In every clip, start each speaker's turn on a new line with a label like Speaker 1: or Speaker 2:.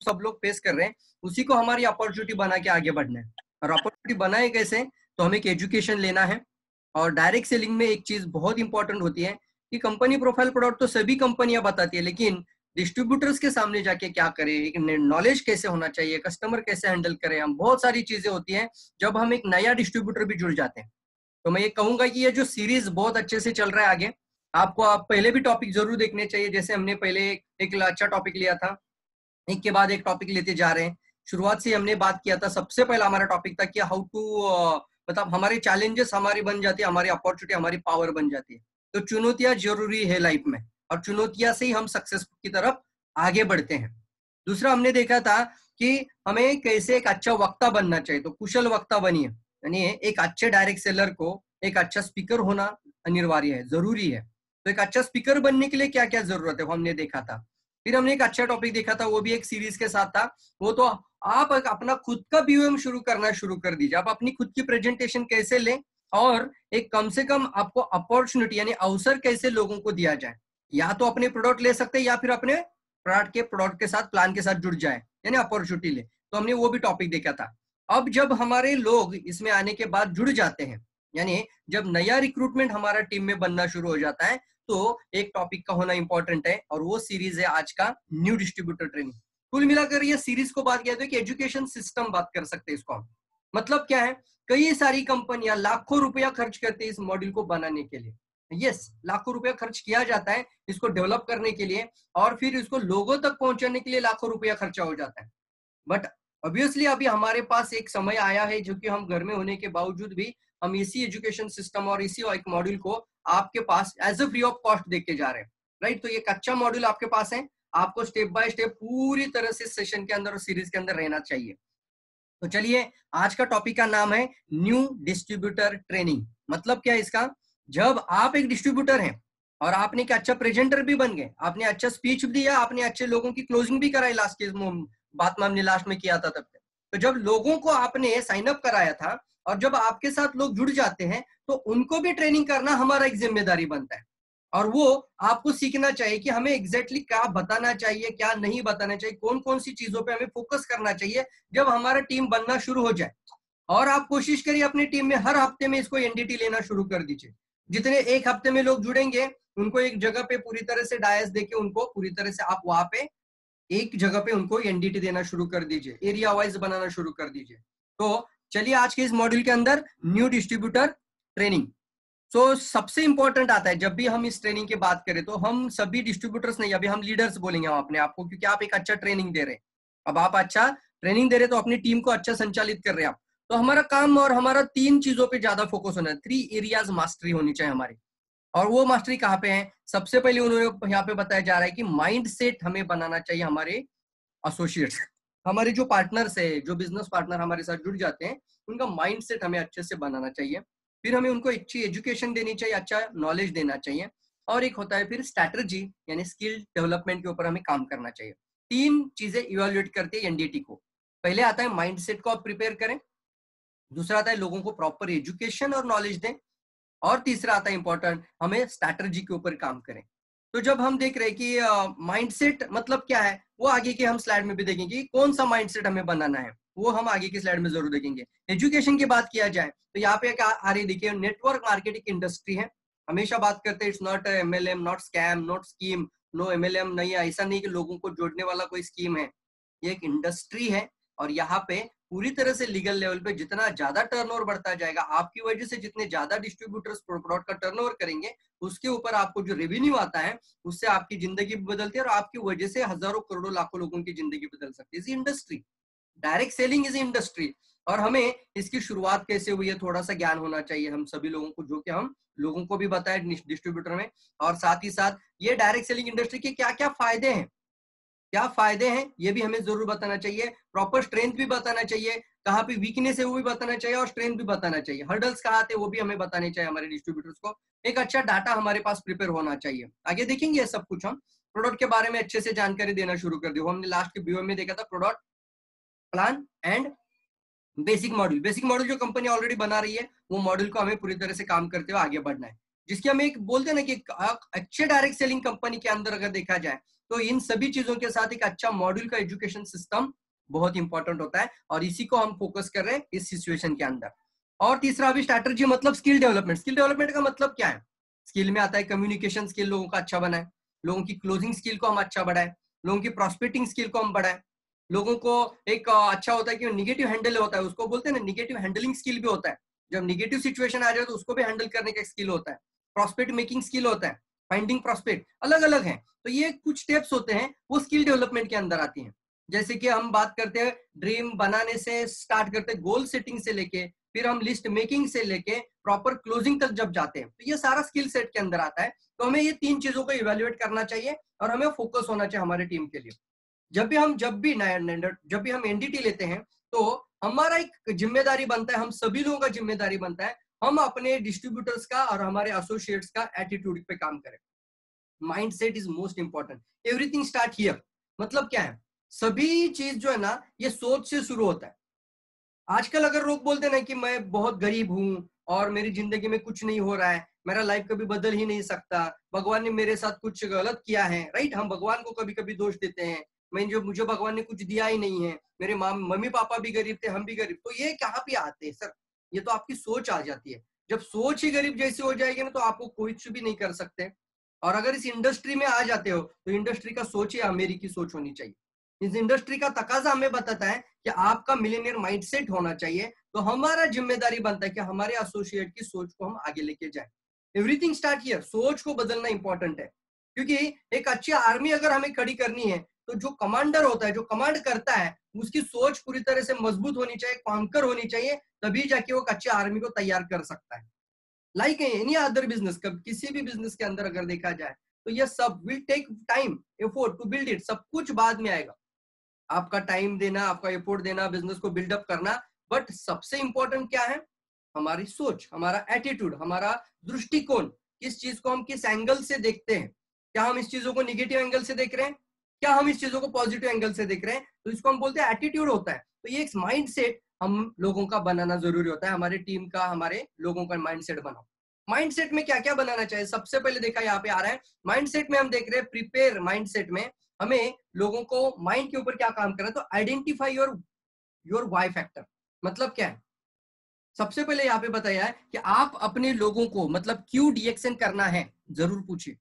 Speaker 1: सब लोग फेस कर रहे हैं, उसी को हमारी अपॉर्चुनिटी बना के आगे बढ़ना है। और अपॉर्चुनिटी बनाए कैसे, तो हमें एक एजुकेशन लेना है। और डायरेक्ट सेलिंग में एक चीज बहुत इंपॉर्टेंट होती है कि कंपनी प्रोफाइल प्रोडक्ट तो सभी कंपनियां बताती है, लेकिन डिस्ट्रीब्यूटर्स के सामने जाके क्या करें, एक नॉलेज कैसे होना चाहिए, कस्टमर कैसे हैंडल करें, हम बहुत सारी चीजें होती हैं जब हम एक नया डिस्ट्रीब्यूटर भी जुड़ जाते हैं। तो मैं ये कहूंगा कि ये जो सीरीज बहुत अच्छे से चल रहा है आगे, आपको आप पहले भी टॉपिक जरूर देखने चाहिए। जैसे हमने पहले एक अच्छा टॉपिक लिया था, एक के बाद एक टॉपिक लेते जा रहे हैं। शुरुआत से हमने बात किया था, सबसे पहला हमारा टॉपिक था कि हाउ टू मतलब हमारे चैलेंजेस हमारी बन जाती है, हमारी अपॉर्चुनिटी हमारी पावर बन जाती है। तो चुनौतियां जरूरी है लाइफ में, और चुनौतियां से ही हम सक्सेस की तरफ आगे बढ़ते हैं। दूसरा हमने देखा था कि हमें कैसे एक अच्छा वक्ता बनना चाहिए, तो कुशल वक्ता बनिए, यानी एक अच्छे डायरेक्ट सेलर को एक अच्छा स्पीकर होना अनिवार्य है, जरूरी है। तो एक अच्छा स्पीकर बनने के लिए क्या क्या जरूरत है वो हमने देखा था। फिर हमने एक अच्छा टॉपिक देखा था, वो भी एक सीरीज के साथ था, वो तो आप अपना खुद का बीओएम शुरू करना शुरू कर दीजिए। आप अपनी खुद की प्रेजेंटेशन कैसे लें, और एक कम से कम आपको अपॉर्चुनिटी यानी अवसर कैसे लोगों को दिया जाए। या तो अपने प्रोडक्ट ले सकते हैं, या फिर अपने प्रोडक्ट के साथ प्लान के साथ जुड़ जाए, यानी अपॉर्चुनिटी ले। तो हमने वो भी टॉपिक देखा था। अब जब हमारे लोग इसमें आने के बाद जुड़ जाते हैं, यानी जब नया रिक्रूटमेंट हमारा टीम में बनना शुरू हो जाता है, तो एक टॉपिक का होना इंपॉर्टेंट है, और वो सीरीज है आज का न्यू डिस्ट्रीब्यूटर ट्रेनिंग। कुल मिलाकर ये सीरीज को बात किया तो कि एजुकेशन सिस्टम बात कर सकते हैं इसको हम। मतलब क्या है, कई सारी कंपनियां लाखों रुपया खर्च करती है इस मॉड्यूल को बनाने के लिए। यस, लाखों रुपया खर्च किया जाता है इसको डेवलप करने के लिए, और फिर इसको लोगों तक पहुंचाने के लिए लाखों रुपया खर्चा हो जाता है। बट ऑब्वियसली अभी हमारे पास एक समय आया है, जो कि हम घर में होने के बावजूद भी हम इसी एजुकेशन सिस्टम और इसी एक मॉड्यूल को आपके पास as a free of cost देके जा रहे हैं, राइट। तो ये कच्चा मॉड्यूल आपके पास है, आपको स्टेप बाय स्टेप पूरी तरह से सेशन के अंदर और सीरीज के अंदर रहना चाहिए। तो चलिए, आज का टॉपिक का नाम है न्यू डिस्ट्रीब्यूटर ट्रेनिंग। मतलब क्या है इसका, जब आप एक डिस्ट्रीब्यूटर हैं और आपने एक अच्छा प्रेजेंटर भी बन गए, आपने अच्छा स्पीच भी दिया, आपने अच्छे लोगों की क्लोजिंग भी कराई, लास्ट के बात में हमने लास्ट में किया था तब तक। तो जब लोगों को आपने साइन अप कराया था, और जब आपके साथ लोग जुड़ जाते हैं, तो उनको भी ट्रेनिंग करना हमारा एक जिम्मेदारी बनता है। और वो आपको सीखना चाहिए कि हमें एग्जैक्टली क्या बताना चाहिए, क्या नहीं बताना चाहिए, कौन कौन सी चीजों पे हमें फोकस करना चाहिए जब हमारा टीम बनना शुरू हो जाए। और आप कोशिश करिए अपनी टीम में हर हफ्ते में इसको एनडीटी लेना शुरू कर दीजिए। जितने एक हफ्ते में लोग जुड़ेंगे, उनको एक जगह पे पूरी तरह से डायस देके उनको पूरी तरह से आप वहां पे एक जगह पे उनको एनडीटी देना शुरू कर दीजिए, एरिया वाइज बनाना शुरू कर दीजिए। तो चलिए, आज के इस मॉड्यूल के अंदर न्यू डिस्ट्रीब्यूटर ट्रेनिंग। सबसे इंपॉर्टेंट आता है, जब भी हम इस ट्रेनिंग की बात करें तो हम सभी डिस्ट्रीब्यूटर्स नहीं, अभी हम लीडर्स बोलेंगे हम अपने आप को, क्योंकि आप एक अच्छा ट्रेनिंग दे रहे हैं। अब आप अच्छा ट्रेनिंग दे रहे तो अपनी टीम को अच्छा संचालित कर रहे हैं आप। तो हमारा काम और हमारा 3 चीजों पे ज्यादा फोकस होना है, 3 एरियाज मास्टरी होनी चाहिए हमारी। और वो मास्टरी कहाँ पे है, सबसे पहले उन्होंने यहाँ पे बताया जा रहा है कि माइंड सेट हमें बनाना चाहिए हमारे एसोसिएट्स, हमारे जो पार्टनर्स है, जो बिजनेस पार्टनर हमारे साथ जुड़ जाते हैं, उनका माइंड सेट हमें अच्छे से बनाना चाहिए। फिर हमें उनको अच्छी एजुकेशन देनी चाहिए, अच्छा नॉलेज देना चाहिए। और एक होता है फिर स्ट्रैटेजी, यानी स्किल डेवलपमेंट के ऊपर हमें काम करना चाहिए। 3 चीजें इवेल्युएट करती है एनडीटी को। पहले आता है माइंड सेट को आप प्रिपेयर करें, दूसरा आता है लोगों को प्रॉपर एजुकेशन और नॉलेज दें, और तीसरा आता है इंपॉर्टेंट, हमें स्ट्रैटेजी के ऊपर काम करें। तो जब हम देख रहे हैं कि माइंडसेट मतलब क्या है, वो आगे के हम स्लाइड में भी देखेंगे, कौन सा माइंडसेट हमें बनाना है, वो हम आगे की स्लाइड में जरूर देखेंगे। एजुकेशन की बात किया जाए तो यहाँ पे क्या आ रही, देखिए, नेटवर्क मार्केटिंग इंडस्ट्री है। हमेशा बात करते हैं it's not MLM, not scam, not scheme, no MLM नहीं है, ऐसा नहीं कि लोगों को जोड़ने वाला कोई स्कीम है। ये एक इंडस्ट्री है, और यहाँ पे पूरी तरह से लीगल लेवल पे जितना ज्यादा टर्नओवर बढ़ता जाएगा, आपकी वजह से जितने ज्यादा डिस्ट्रीब्यूटर्स प्रोडक्ट का टर्नओवर करेंगे, उसके ऊपर आपको जो रेवेन्यू आता है, उससे आपकी जिंदगी भी बदलती है, और आपकी वजह से हजारों करोड़ों लाखों लोगों की जिंदगी बदल सकती है। इस industry, direct selling is industry. और हमें इसकी शुरुआत कैसे हुई है, थोड़ा सा ज्ञान होना चाहिए हम सभी लोगों को, जो कि हम लोगों को भी बताए डिस्ट्रीब्यूटर में। और साथ ही साथ ये डायरेक्ट सेलिंग इंडस्ट्री के क्या क्या फायदे हैं, क्या फायदे हैं, ये भी हमें जरूर बताना चाहिए। प्रॉपर स्ट्रेंथ भी बताना चाहिए, कहाँ पे वीकनेस है वो भी बताना चाहिए, और स्ट्रेंथ भी बताना चाहिए, हर्डल्स कहाँ आते हैं वो भी हमें बताने चाहिए हमारे डिस्ट्रीब्यूटर्स को। एक अच्छा डाटा हमारे पास प्रिपेयर होना चाहिए। आगे देखेंगे ये सब कुछ, हम प्रोडक्ट के बारे में अच्छे से जानकारी देना शुरू कर दी। हमने लास्ट के वीडियो में देखा था product plan and basic module. Basic module जो कंपनी ऑलरेडी बना रही है, वो मॉड्यूल को हमें पूरी तरह से काम करते हुए आगे बढ़ना है। जिसकी हम एक बोलते हैं ना कि अच्छे डायरेक्ट सेलिंग कंपनी के अंदर अगर देखा जाए तो इन सभी चीजों के साथ एक अच्छा मॉड्यूल का एजुकेशन सिस्टम बहुत इंपॉर्टेंट होता है, और इसी को हम फोकस कर रहे हैं इस सिचुएशन के अंदर। और तीसरा अभी स्ट्रैटेजी मतलब स्किल डेवलपमेंट। स्किल डेवलपमेंट का मतलब क्या है? स्किल में आता है कम्युनिकेशन स्किल लोगों का अच्छा बनाए, लोगों की क्लोजिंग स्किल को हम अच्छा बढ़ाए, लोगों की प्रॉस्पेक्टिंग स्किल को हम बढ़ाए, लोगों को एक अच्छा होता है कि निगेटिव हैंडल होता है, उसको बोलते हैं ना निगेटिव हैंडलिंग स्किल भी होता है। जब निगेटिव सिचुएशन आ जाए तो उसको भी हैंडल करने का स्किल होता है, प्रॉस्पेक्ट मेकिंग स्किल होता है, फाइंडिंग प्रॉस्पेक्ट, अलग अलग है। तो ये कुछ स्टेप्स होते हैं वो स्किल डेवलपमेंट के अंदर आती हैं। जैसे कि हम बात करते हैं ड्रीम बनाने से स्टार्ट करते हैं, गोल सेटिंग से लेके फिर हम लिस्ट मेकिंग से लेके प्रॉपर क्लोजिंग तक जब जाते हैं, तो ये सारा स्किल सेट के अंदर आता है। तो हमें ये 3 चीजों को इवेल्युएट करना चाहिए और हमें फोकस होना चाहिए हमारे टीम के लिए। जब भी हम एनडीटी लेते हैं तो हमारा एक जिम्मेदारी बनता है, हम सभी लोगों का जिम्मेदारी बनता है, हम अपने डिस्ट्रीब्यूटर्स का और हमारे एसोसिएट्स का एटीट्यूड पे काम करें। Mindset is most important, everything start here. मतलब क्या है? सभी चीज जो है ना ये सोच से शुरू होता है। आजकल अगर लोग बोलते हैं ना कि मैं बहुत गरीब हूँ और मेरी जिंदगी में कुछ नहीं हो रहा है, मेरा लाइफ कभी बदल ही नहीं सकता, भगवान ने मेरे साथ कुछ गलत किया है, राइट? हम भगवान को कभी कभी दोष देते हैं, मुझे भगवान ने कुछ दिया ही नहीं है, मेरे मम्मी पापा भी गरीब थे, हम भी गरीब। तो ये कहाँ पे आते हैं सर? ये तो आपकी सोच आ जाती है। जब सोच ही गरीब जैसी हो जाएगी ना तो आपको कोई कुछ भी नहीं कर सकते। और अगर इस इंडस्ट्री में आ जाते हो तो इंडस्ट्री का सोच ही अमेरिकी सोच होनी चाहिए। इस इंडस्ट्री का तकाजा हमें बताता है कि आपका मिलियनियर माइंडसेट होना चाहिए। तो हमारा जिम्मेदारी बनता है कि हमारे एसोसिएट की सोच को हम आगे लेके जाएं। एवरीथिंग स्टार्ट हियर, सोच को बदलना इंपॉर्टेंट है। क्योंकि एक अच्छी आर्मी अगर हमें खड़ी करनी है तो जो कमांडर होता है, जो कमांड करता है, उसकी सोच पूरी तरह से मजबूत होनी चाहिए, कॉन्कर होनी चाहिए, तभी जाके वो एक अच्छी आर्मी को तैयार कर सकता है। लाइक एनी अदर बिजनेस, किसी भी बिजनेस के अंदर अगर देखा जाए तो ये सब will take time effort to build it. सब कुछ बाद में आएगा, आपका टाइम देना, आपका एफोर्ट देना, बिजनेस को बिल्डअप करना, बट सबसे इंपॉर्टेंट क्या है? हमारी सोच, हमारा एटीट्यूड, हमारा दृष्टिकोण। किस चीज को हम किस एंगल से देखते हैं? क्या हम इस चीजों को निगेटिव एंगल से देख रहे हैं, क्या हम इस चीजों को पॉजिटिव एंगल से देख रहे हैं? तो इसको हम बोलते हैं एटीट्यूड होता है। तो ये एक माइंडसेट हम लोगों का बनाना जरूरी होता है, हमारे टीम का, हमारे लोगों का माइंडसेट बनाओ। माइंडसेट में क्या क्या बनाना चाहिए? सबसे पहले देखा यहाँ पे आ रहा है, माइंडसेट में हम देख रहे हैं प्रिपेयर माइंडसेट में हमें लोगों को माइंड के ऊपर क्या काम करना है। तो आइडेंटिफाई योर वाई फैक्टर। मतलब क्या है? सबसे पहले यहाँ पे बताया है कि आप अपने लोगों को मतलब क्यों डीएक्शन करना है, जरूर पूछिए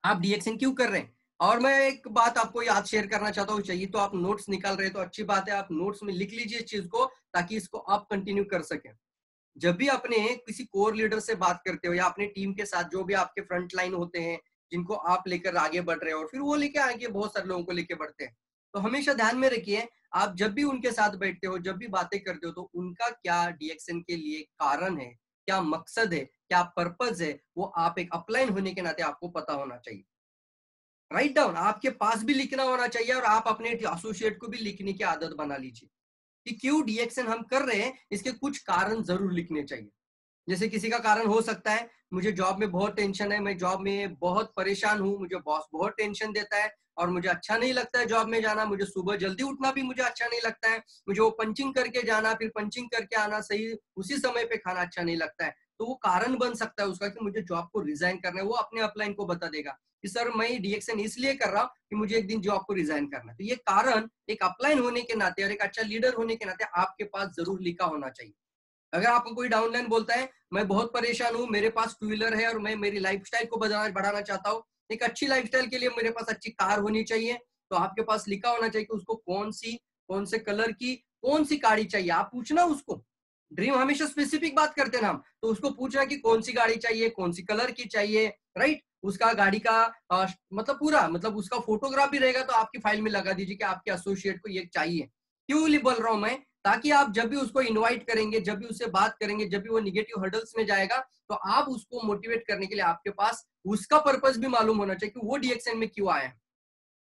Speaker 1: आप डीएक्शन क्यों कर रहे हैं। और मैं एक बात आपको याद शेयर करना चाहता हूँ, चाहिए तो आप नोट्स निकाल रहे हैं तो अच्छी बात है, आप नोट्स में लिख लीजिए इस चीज को ताकि इसको आप कंटिन्यू कर सकें। जब भी अपने किसी कोर लीडर से बात करते हो या अपने टीम के साथ जो भी आपके फ्रंट लाइन होते हैं जिनको आप लेकर आगे बढ़ रहे हो और फिर वो लेके आगे बहुत सारे लोगों को लेके बढ़ते हैं, तो हमेशा ध्यान में रखिए आप जब भी उनके साथ बैठते हो, जब भी बातें करते हो, तो उनका क्या डीएक्शन के लिए कारण है, क्या मकसद है, क्या पर्पज है, वो आप एक अपलाइन होने के नाते आपको पता होना चाहिए। राइट डाउन, आपके पास भी लिखना होना चाहिए और आप अपने एसोसिएट को भी लिखने की आदत बना लीजिए कि क्यों डीएक्शन हम कर रहे हैं, इसके कुछ कारण जरूर लिखने चाहिए। जैसे किसी का कारण हो सकता है मुझे जॉब में बहुत टेंशन है, मैं जॉब में बहुत परेशान हूँ, मुझे बॉस बहुत टेंशन देता है और मुझे अच्छा नहीं लगता है जॉब में जाना, मुझे सुबह जल्दी उठना भी मुझे अच्छा नहीं लगता है, मुझे वो पंचिंग करके जाना फिर पंचिंग करके आना सही उसी समय पे खाना अच्छा नहीं लगता है। तो वो कारण बन सकता है उसका कि मुझे जॉब को रिजाइन करना है। वो अपने अपलाइन को बता देगा कि सर मैं डीएक्शन इसलिए कर रहा हूँ कि मुझे एक दिन जॉब को रिजाइन करना है। तो ये कारण एक अपलाइन होने के नाते और एक अच्छा लीडर होने के नाते आपके पास जरूर लिखा होना चाहिए। अगर आपको कोई डाउनलाइन बोलता है मैं बहुत परेशान हूँ, मेरे पास 2 व्हीलर है और मैं मेरी लाइफस्टाइल को बढ़ाना चाहता हूँ, एक अच्छी लाइफस्टाइल के लिए मेरे पास अच्छी कार होनी चाहिए, तो आपके पास लिखा होना चाहिए कि उसको कौन से कलर की कौन सी गाड़ी चाहिए। आप पूछना उसको, ड्रीम हमेशा स्पेसिफिक बात करते हैं ना हम, तो उसको पूछना कि कौन सी गाड़ी चाहिए, कौन सी कलर की चाहिए, राइट? उसका गाड़ी का मतलब पूरा मतलब उसका फोटोग्राफ भी रहेगा तो आपकी फाइल में लगा दीजिए कि आपके एसोसिएट को ये चाहिए। क्यों बोल रहा हूं मैं? ताकि आप जब भी उसको इनवाइट करेंगे, जब भी उससे बात करेंगे, जब भी वो निगेटिव हर्डल्स में जाएगा, तो आप उसको मोटिवेट करने के लिए आपके पास उसका पर्पस भी मालूम होना चाहिए कि वो डीएक्शन में क्यों आया है।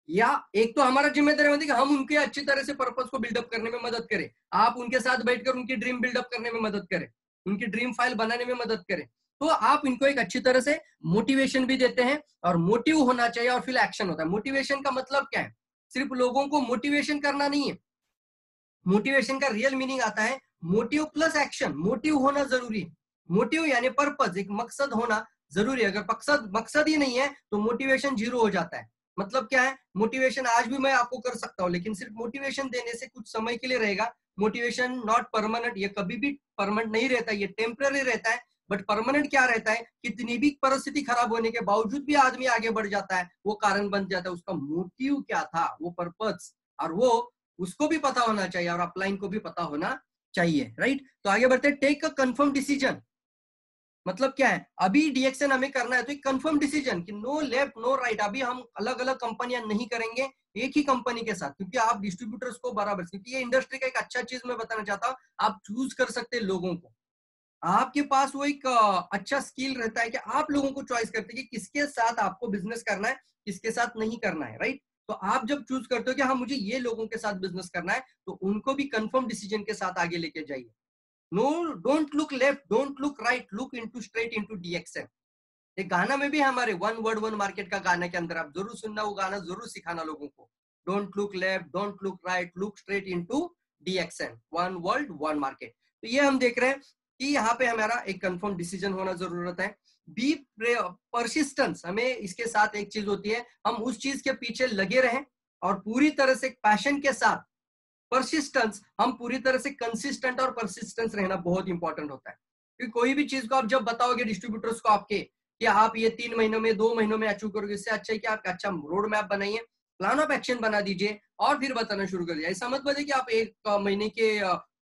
Speaker 1: या एक तो हमारा जिम्मेदारी होती है कि हम उनके अच्छी तरह से पर्पस को बिल्डअप करने में मदद करें, आप उनके साथ बैठकर उनकी ड्रीम बिल्डअप करने में मदद करें, उनकी ड्रीम फाइल बनाने में मदद करें। तो आप इनको एक अच्छी तरह से मोटिवेशन भी देते हैं और मोटिव होना चाहिए और फिर एक्शन होता है। मोटिवेशन का मतलब क्या है? सिर्फ लोगों को मोटिवेशन करना नहीं है, मोटिवेशन का रियल मीनिंग आता है मोटिव प्लस एक्शन। मोटिव होना जरूरी है, मोटिव यानी पर्पस, एक मकसद होना, जरूरी है। अगर मकसद मकसद ही नहीं है तो मोटिवेशन जीरो हो जाता है। मतलब क्या है, मोटिवेशन आज भी मैं आपको कर सकता हूँ, लेकिन सिर्फ मोटिवेशन देने से कुछ समय के लिए रहेगा। मोटिवेशन नॉट परमानेंट, ये कभी भी परमानेंट नहीं रहता, ये टेम्पररी रहता है। बट परमानेंट क्या रहता है, कितनी भी परिस्थिति खराब होने के बावजूद भी आदमी आगे बढ़ जाता है, वो कारण बन जाता है। उसका मोटिव क्या था, वो पर्पस, और वो उसको भी पता होना चाहिए और अपलाइन को भी पता होना चाहिए, राइट। तो आगे बढ़ते हैं, टेक अ कंफर्म डिसीजन। मतलब क्या है, अभी डीएक्सएन हमें करना है तो एक कंफर्म डिसीजन कि नो लेफ्ट नो राइट। अभी हम अलग अलग कंपनियां नहीं करेंगे, एक ही कंपनी के साथ, क्योंकि आप डिस्ट्रीब्यूटर्स को बराबर, क्योंकि ये इंडस्ट्री का एक अच्छा चीज मैं बताना चाहता हूँ, आप चूज कर सकते हैं लोगों को। आपके पास वो एक अच्छा स्किल रहता है कि आप लोगों को चॉइस करते हैं कि किसके साथ आपको बिजनेस करना है, किसके साथ नहीं करना है, राइट। तो आप जब चूज करते हो कि हाँ मुझे ये लोगों के साथ बिजनेस करना है, तो उनको भी कंफर्म डिसीजन के साथ आगे लेके जाइए। No, don't look left, don't look right, look into straight into DXN. एक गाना में भी है हमारे, वन वर्ड वन मार्केट का गाना के अंदर, आप जरूर सुनना, वो गाना जरूर सिखाना लोगों को। Don't look left, don't look right, look straight into DXN, one world one market. तो ये हम देख रहे हैं कि यहाँ पे हमारा एक कंफर्म डिसीजन होना जरूरत है। बी परसिस्टेंस, हमें इसके साथ एक चीज होती है, हम उस चीज के पीछे लगे रहें और पूरी तरह से पैशन के साथ। परसिस्टेंस, हम पूरी तरह से कंसिस्टेंट और परसिस्टेंस रहना बहुत इंपॉर्टेंट होता है। क्योंकि कोई भी चीज को आप जब बताओगे डिस्ट्रीब्यूटर्स को आपके कि आप ये 3 महीनों में 2 महीनों में अचीव करोगे, इससे अच्छा है कि आप अच्छा रोड मैप बनाइए, प्लान ऑफ एक्शन बना दीजिए और फिर बताना शुरू कर दिया। ऐसा मत बताइए कि आप एक महीने के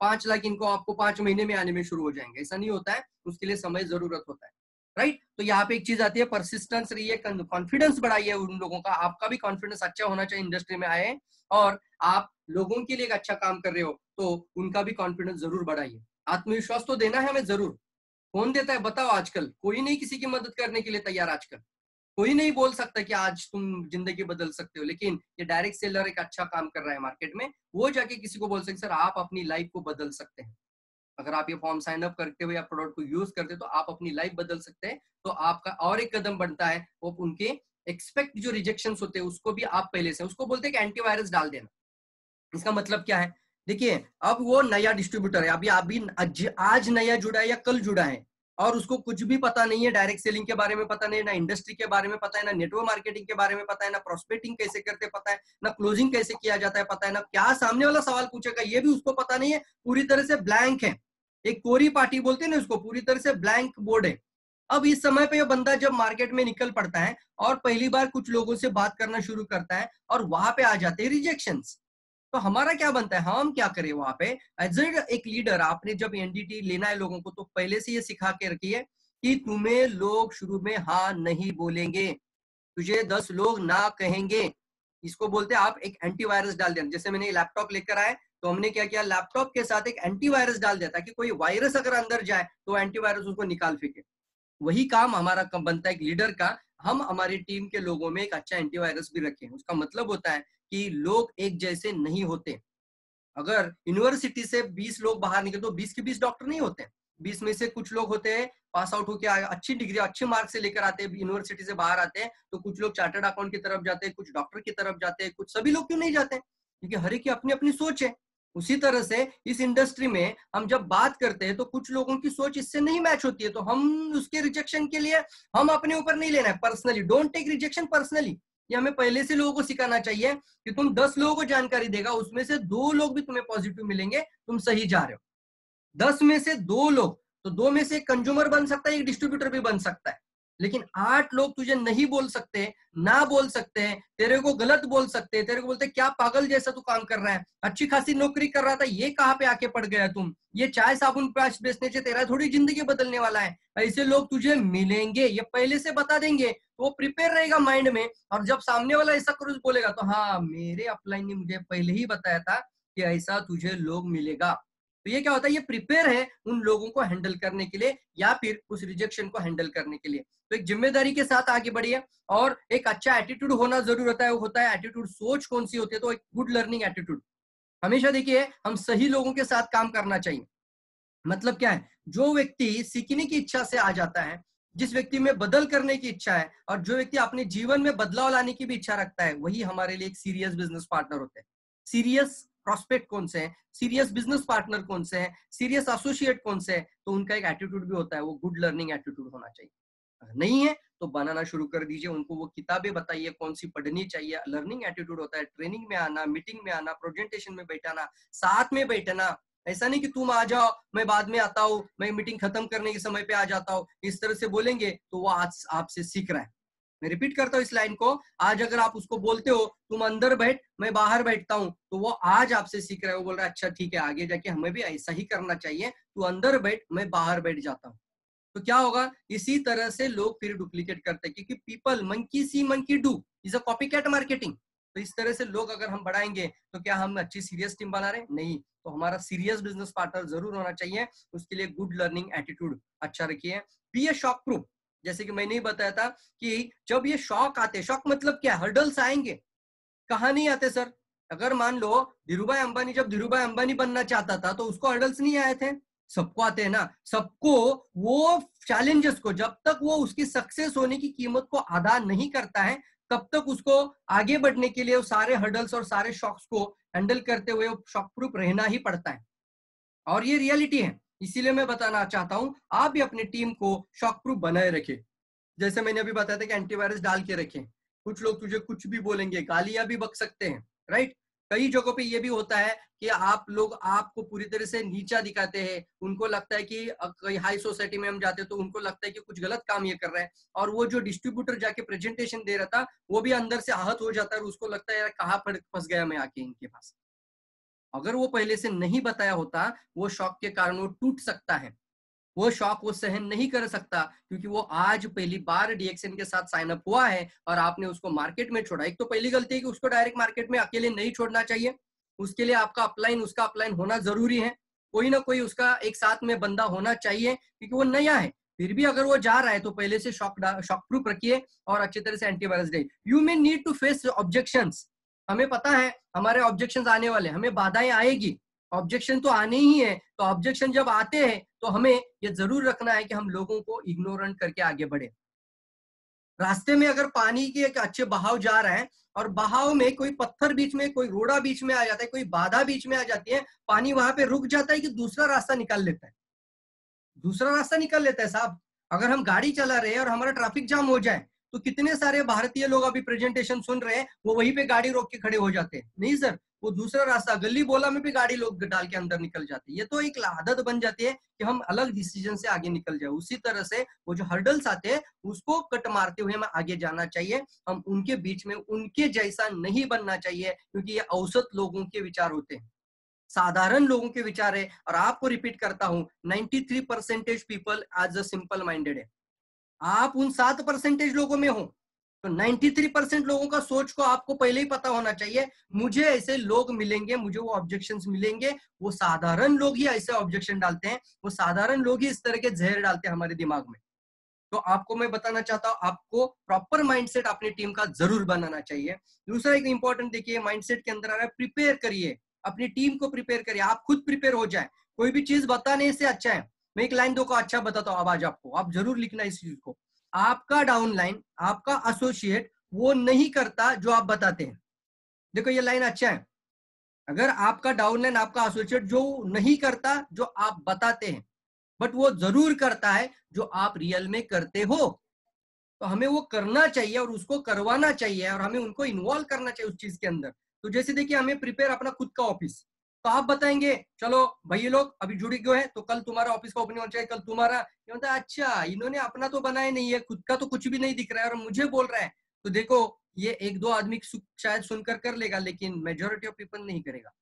Speaker 1: 5 लाख इनको आपको 5 महीने में आने में शुरू हो जाएंगे, ऐसा नहीं होता है, उसके लिए समय जरूरत होता है, राइट। तो यहाँ पे एक चीज आती है, परसिस्टेंस रहिए, कॉन्फिडेंस बढ़ाइए उन लोगों का, आपका भी कॉन्फिडेंस अच्छा होना चाहिए इंडस्ट्री में आए और आप लोगों के लिए एक अच्छा काम कर रहे हो, तो उनका भी कॉन्फिडेंस जरूर बढ़ाइए। आत्मविश्वास तो देना है हमें जरूर। कौन देता है बताओ, आजकल कोई नहीं किसी की मदद करने के लिए तैयार। आजकल कोई नहीं बोल सकता कि आज तुम जिंदगी बदल सकते हो, लेकिन ये डायरेक्ट सेलर एक अच्छा काम कर रहा है मार्केट में, वो जाके किसी को बोल सकते सर आप अपनी लाइफ को बदल सकते हैं। अगर आप ये फॉर्म साइन अप करते हो या प्रोडक्ट को यूज करते हो तो आप अपनी लाइफ बदल सकते हैं। तो आपका और एक कदम बनता है, वो उनके एक्सपेक्ट जो रिजेक्शन होते हैं उसको भी आप पहले से, उसको बोलते हैं कि एंटीवायरस डाल देना। इसका मतलब क्या है, देखिए अब वो नया डिस्ट्रीब्यूटर है, अभी आज नया जुड़ा है या कल जुड़ा है, और उसको कुछ भी पता नहीं है, डायरेक्ट सेलिंग के बारे में पता नहीं है, ना इंडस्ट्री के बारे में पता है, ना नेटवर्क मार्केटिंग के बारे में पता है, ना प्रोस्पेक्टिंग कैसे करते पता है, ना क्लोजिंग कैसे किया जाता है पता है, ना क्या सामने वाला सवाल पूछेगा ये भी उसको पता नहीं है। पूरी तरह से ब्लैंक है, एक कोरी पार्टी बोलते हैं ना उसको, पूरी तरह से ब्लैंक बोर्ड है। अब इस समय पे ये बंदा जब मार्केट में निकल पड़ता है और पहली बार कुछ लोगों से बात करना शुरू करता है और वहां पे आ जाते हैं रिजेक्शंस, तो हमारा क्या बनता है, हम क्या करें वहां पे। एज एक लीडर आपने जब एनडीटी लेना है लोगों को, तो पहले से ये सिखा के रखिए कि तुम्हें लोग शुरू में हाँ नहीं बोलेंगे, तुझे 10 लोग ना कहेंगे। इसको बोलते हैं आप एक एंटीवायरस डाल देना। जैसे मैंने लैपटॉप लेकर आए तो हमने क्या किया, लैपटॉप के साथ एक एंटीवायरस डाल दिया ताकि कोई वायरस अगर अंदर जाए तो एंटीवायरस उसको निकाल फेंके। वही काम हमारा कम बनता है एक लीडर का, हम हमारी टीम के लोगों में एक अच्छा एंटीवायरस भी रखें। उसका मतलब होता है कि लोग एक जैसे नहीं होते। अगर यूनिवर्सिटी से 20 लोग बाहर निकले तो 20 के 20 डॉक्टर नहीं होते। 20 में से कुछ लोग होते हैं पास आउट होकर अच्छी डिग्री अच्छे मार्क से लेकर आते हैं, यूनिवर्सिटी से बाहर आते हैं, तो कुछ लोग चार्टर्ड अकाउंट की तरफ जाते हैं, कुछ डॉक्टर की तरफ जाते हैं, कुछ सभी लोग क्यों नहीं जाते, क्योंकि हर एक की अपनी अपनी सोच है। उसी तरह से इस इंडस्ट्री में हम जब बात करते हैं तो कुछ लोगों की सोच इससे नहीं मैच होती है, तो हम उसके रिजेक्शन के लिए हम अपने ऊपर नहीं लेना है personally. Don't take rejection personally. ये हमें पहले से लोगों को सिखाना चाहिए कि तुम 10 लोगों को जानकारी देगा, उसमें से 2 लोग भी तुम्हें पॉजिटिव मिलेंगे, तुम सही जा रहे हो। 10 में से 2 लोग, तो 2 में से एक कंज्यूमर बन सकता है, एक डिस्ट्रीब्यूटर भी बन सकता है। लेकिन 8 लोग तुझे नहीं बोल सकते, ना बोल सकते, तेरे को गलत बोल सकते, तेरे को बोलते क्या पागल जैसा तू काम कर रहा है, अच्छी खासी नौकरी कर रहा था, ये कहाँ पे आके पड़ गया तुम, ये चाय साबुन बेचने से तेरा थोड़ी जिंदगी बदलने वाला है। ऐसे लोग तुझे मिलेंगे, ये पहले से बता देंगे, तो वो प्रिपेयर रहेगा माइंड में। और जब सामने वाला ऐसा कुछ बोलेगा तो हाँ मेरे अपलाइन ने मुझे पहले ही बताया था कि ऐसा तुझे लोग मिलेगा। तो ये क्या होता है, ये प्रिपेयर है उन लोगों को हैंडल करने के लिए या फिर उस रिजेक्शन को हैंडल करने के लिए। तो एक जिम्मेदारी के साथ आगे बढ़िए और एक अच्छा एटीट्यूड होना जरूरी होता है एटीट्यूड। सोच कौन सी होती है, तो एक गुड लर्निंग एटीट्यूड। हमेशा देखिए हम सही लोगों के साथ काम करना चाहिए। मतलब क्या है, जो व्यक्ति सीखने की इच्छा से आ जाता है, जिस व्यक्ति में बदल करने की इच्छा है और जो व्यक्ति अपने जीवन में बदलाव लाने की भी इच्छा रखता है, वही हमारे लिए एक सीरियस बिजनेस पार्टनर होते हैं। सीरियस प्रोस्पेक्ट कौन से हैं, सीरियस बिजनेस पार्टनर कौन से हैं, सीरियस एसोसिएट कौन से हैं, तो उनका एक एटीट्यूड भी होता है, वो गुड लर्निंग एटीट्यूड होना चाहिए। नहीं है तो बनाना शुरू कर दीजिए। उनको वो किताबें बताइए कौन सी पढ़नी चाहिए। लर्निंग एटीट्यूड होता है ट्रेनिंग में आना, मीटिंग में आना, प्रेजेंटेशन में बैठाना, साथ में बैठना। ऐसा नहीं कि तुम आ जाओ मैं बाद में आता हूँ, मैं मीटिंग खत्म करने के समय पे आ जाता हूँ, इस तरह से बोलेंगे तो वो आज आपसे सीख रहा है। मैं रिपीट करता हूँ इस लाइन को, आज अगर आप उसको बोलते हो तुम अंदर बैठ मैं बाहर बैठता हूँ, तो वो आज आपसे सीख रहा है। वो बोल रहा है अच्छा ठीक है आगे जाके हमें भी ऐसा ही करना चाहिए, तू अंदर बैठ मैं बाहर बैठ जाता हूँ। तो क्या होगा, इसी तरह से लोग फिर डुप्लीकेट करते हैं, क्योंकि people monkey C monkey do is a copycat marketing. तो इस तरह से लोग अगर हम बढ़ाएंगे तो क्या हम अच्छी सीरियस टीम बना रहे हैं? नहीं। तो हमारा सीरियस बिजनेस पार्टनर जरूर होना चाहिए। उसके लिए गुड लर्निंग एटीट्यूड अच्छा रखिए। Be a shockproof. जैसे कि मैंने ही बताया था कि जब ये शॉक आते, शॉक मतलब क्या, हर्डल्स आएंगे, कहाँ नहीं आते सर? अगर मान लो धीरूभाई अंबानी, जब धीरूभाई अंबानी बनना चाहता था तो उसको हर्डल्स नहीं आए थे? सबको आते हैं ना। सबको वो चैलेंजेस को, जब तक वो उसकी सक्सेस होने की कीमत को अदा नहीं करता है तब तक उसको आगे बढ़ने के लिए सारे हर्डल्स और सारे शॉक्स को हैंडल करते हुए शॉक प्रूफ रहना ही पड़ता है। और ये रियलिटी है। इसीलिए मैं बताना चाहता हूं आप भी अपनी टीम को शॉक प्रूफ बनाए रखें। जैसे मैंने अभी बताया था कि एंटीवायरस डाल के रखें। कुछ लोग तुझे कुछ भी बोलेंगे, गालियां भी बक सकते हैं, राइट। कई जगहों पे ये भी होता है कि आप लोग आपको पूरी तरह से नीचा दिखाते हैं। उनको लगता है कि कहीं हाई सोसाइटी में हम जाते हैं तो उनको लगता है कि कुछ गलत काम ये कर रहे हैं, और वो जो डिस्ट्रीब्यूटर जाके प्रेजेंटेशन दे रहा था वो भी अंदर से आहत हो जाता है और उसको लगता है यार कहाँ फंस गया मैं आके इनके पास। अगर वो पहले से नहीं बताया होता, वो शॉक के कारण वो टूट सकता है। वो शॉक वो सहन नहीं कर सकता, क्योंकि वो आज पहली बार डीएक्सएन के साथ साइन अप हुआ है और आपने उसको मार्केट में छोड़ा। एक तो पहली गलती है कि उसको डायरेक्ट मार्केट में अकेले नहीं छोड़ना चाहिए। उसके लिए आपका अपलाइन, उसका अपलाइन होना जरूरी है। कोई ना कोई उसका एक साथ में बंदा होना चाहिए, क्योंकि वो नया है। फिर भी अगर वो जा रहा है तो पहले से शॉक प्रूफ रखिए और अच्छी तरह से एंटीवायरस दे। You may need to face objections. हमें पता है हमारे ऑब्जेक्शंस आने वाले, हमें बाधाएं आएगी, ऑब्जेक्शन तो आने ही है। तो ऑब्जेक्शन जब आते हैं तो हमें ये जरूर रखना है कि हम लोगों को इग्नोरेंट करके आगे बढ़े। रास्ते में अगर पानी के एक अच्छे बहाव जा रहा है और बहाव में कोई पत्थर बीच में, कोई रोड़ा बीच में आ जाता है, कोई बाधा बीच में आ जाती है, पानी वहां पे रुक जाता है कि दूसरा रास्ता निकाल लेता है? दूसरा रास्ता निकल लेता है साहब। अगर हम गाड़ी चला रहे हैं और हमारा ट्रैफिक जाम हो जाए तो कितने सारे भारतीय लोग अभी प्रेजेंटेशन सुन रहे हैं, वो वहीं पे गाड़ी रोक के खड़े हो जाते हैं। नहीं सर, वो दूसरा रास्ता गली बोला में भी गाड़ी लोग डाल के अंदर निकल जाते हैं। ये तो एक आदत बन जाती है कि हम अलग डिसीजन से आगे निकल जाए। उसी तरह से वो जो हर्डल्स आते हैं उसको कट मारते हुए हमें आगे जाना चाहिए। हम उनके बीच में उनके जैसा नहीं बनना चाहिए, क्योंकि ये औसत लोगों के विचार होते हैं, साधारण लोगों के विचार है। और आपको रिपीट करता हूं, 93% people as a simple minded है। आप उन 7% लोगों में हो, तो 93% लोगों का सोच को आपको पहले ही पता होना चाहिए। मुझे ऐसे लोग मिलेंगे, मुझे वो ऑब्जेक्शंस मिलेंगे। वो साधारण लोग ही ऐसे ऑब्जेक्शन डालते हैं, वो साधारण लोग ही इस तरह के जहर डालते हैं हमारे दिमाग में। तो आपको मैं बताना चाहता हूं, आपको प्रॉपर माइंडसेट अपनी टीम का जरूर बनाना चाहिए। दूसरा एक इंपॉर्टेंट देखिए, माइंडसेट के अंदर आ रहा है प्रिपेयर करिए, अपनी टीम को प्रिपेयर करिए। आप खुद प्रिपेयर हो जाए। कोई भी चीज बताने से अच्छा है, मैं एक लाइन दो को अच्छा बताता हूँ अब आज आपको, आप जरूर लिखना इस चीज को। आपका डाउनलाइन, आपका एसोसिएट वो नहीं करता जो आप बताते हैं। देखो ये लाइन अच्छा है। अगर आपका डाउनलाइन, आपका एसोसिएट जो नहीं करता जो आप बताते हैं, बट वो जरूर करता है जो आप रियल में करते हो, तो हमें वो करना चाहिए और उसको करवाना चाहिए और हमें उनको इन्वॉल्व करना चाहिए उस चीज के अंदर। तो जैसे देखिए, हमें प्रिपेयर अपना खुद का ऑफिस, तो आप बताएंगे चलो भाई लोग अभी जुड़ गए हैं तो कल तुम्हारा ऑफिस का ओपनिंग होना चाहिए, कल तुम्हारा। ये होता है अच्छा इन्होंने अपना तो बनाया नहीं है, खुद का तो कुछ भी नहीं दिख रहा है और मुझे बोल रहा है। तो देखो, ये एक दो आदमी शायद सुनकर कर लेगा, लेकिन मेजोरिटी ऑफ पीपल नहीं करेगा।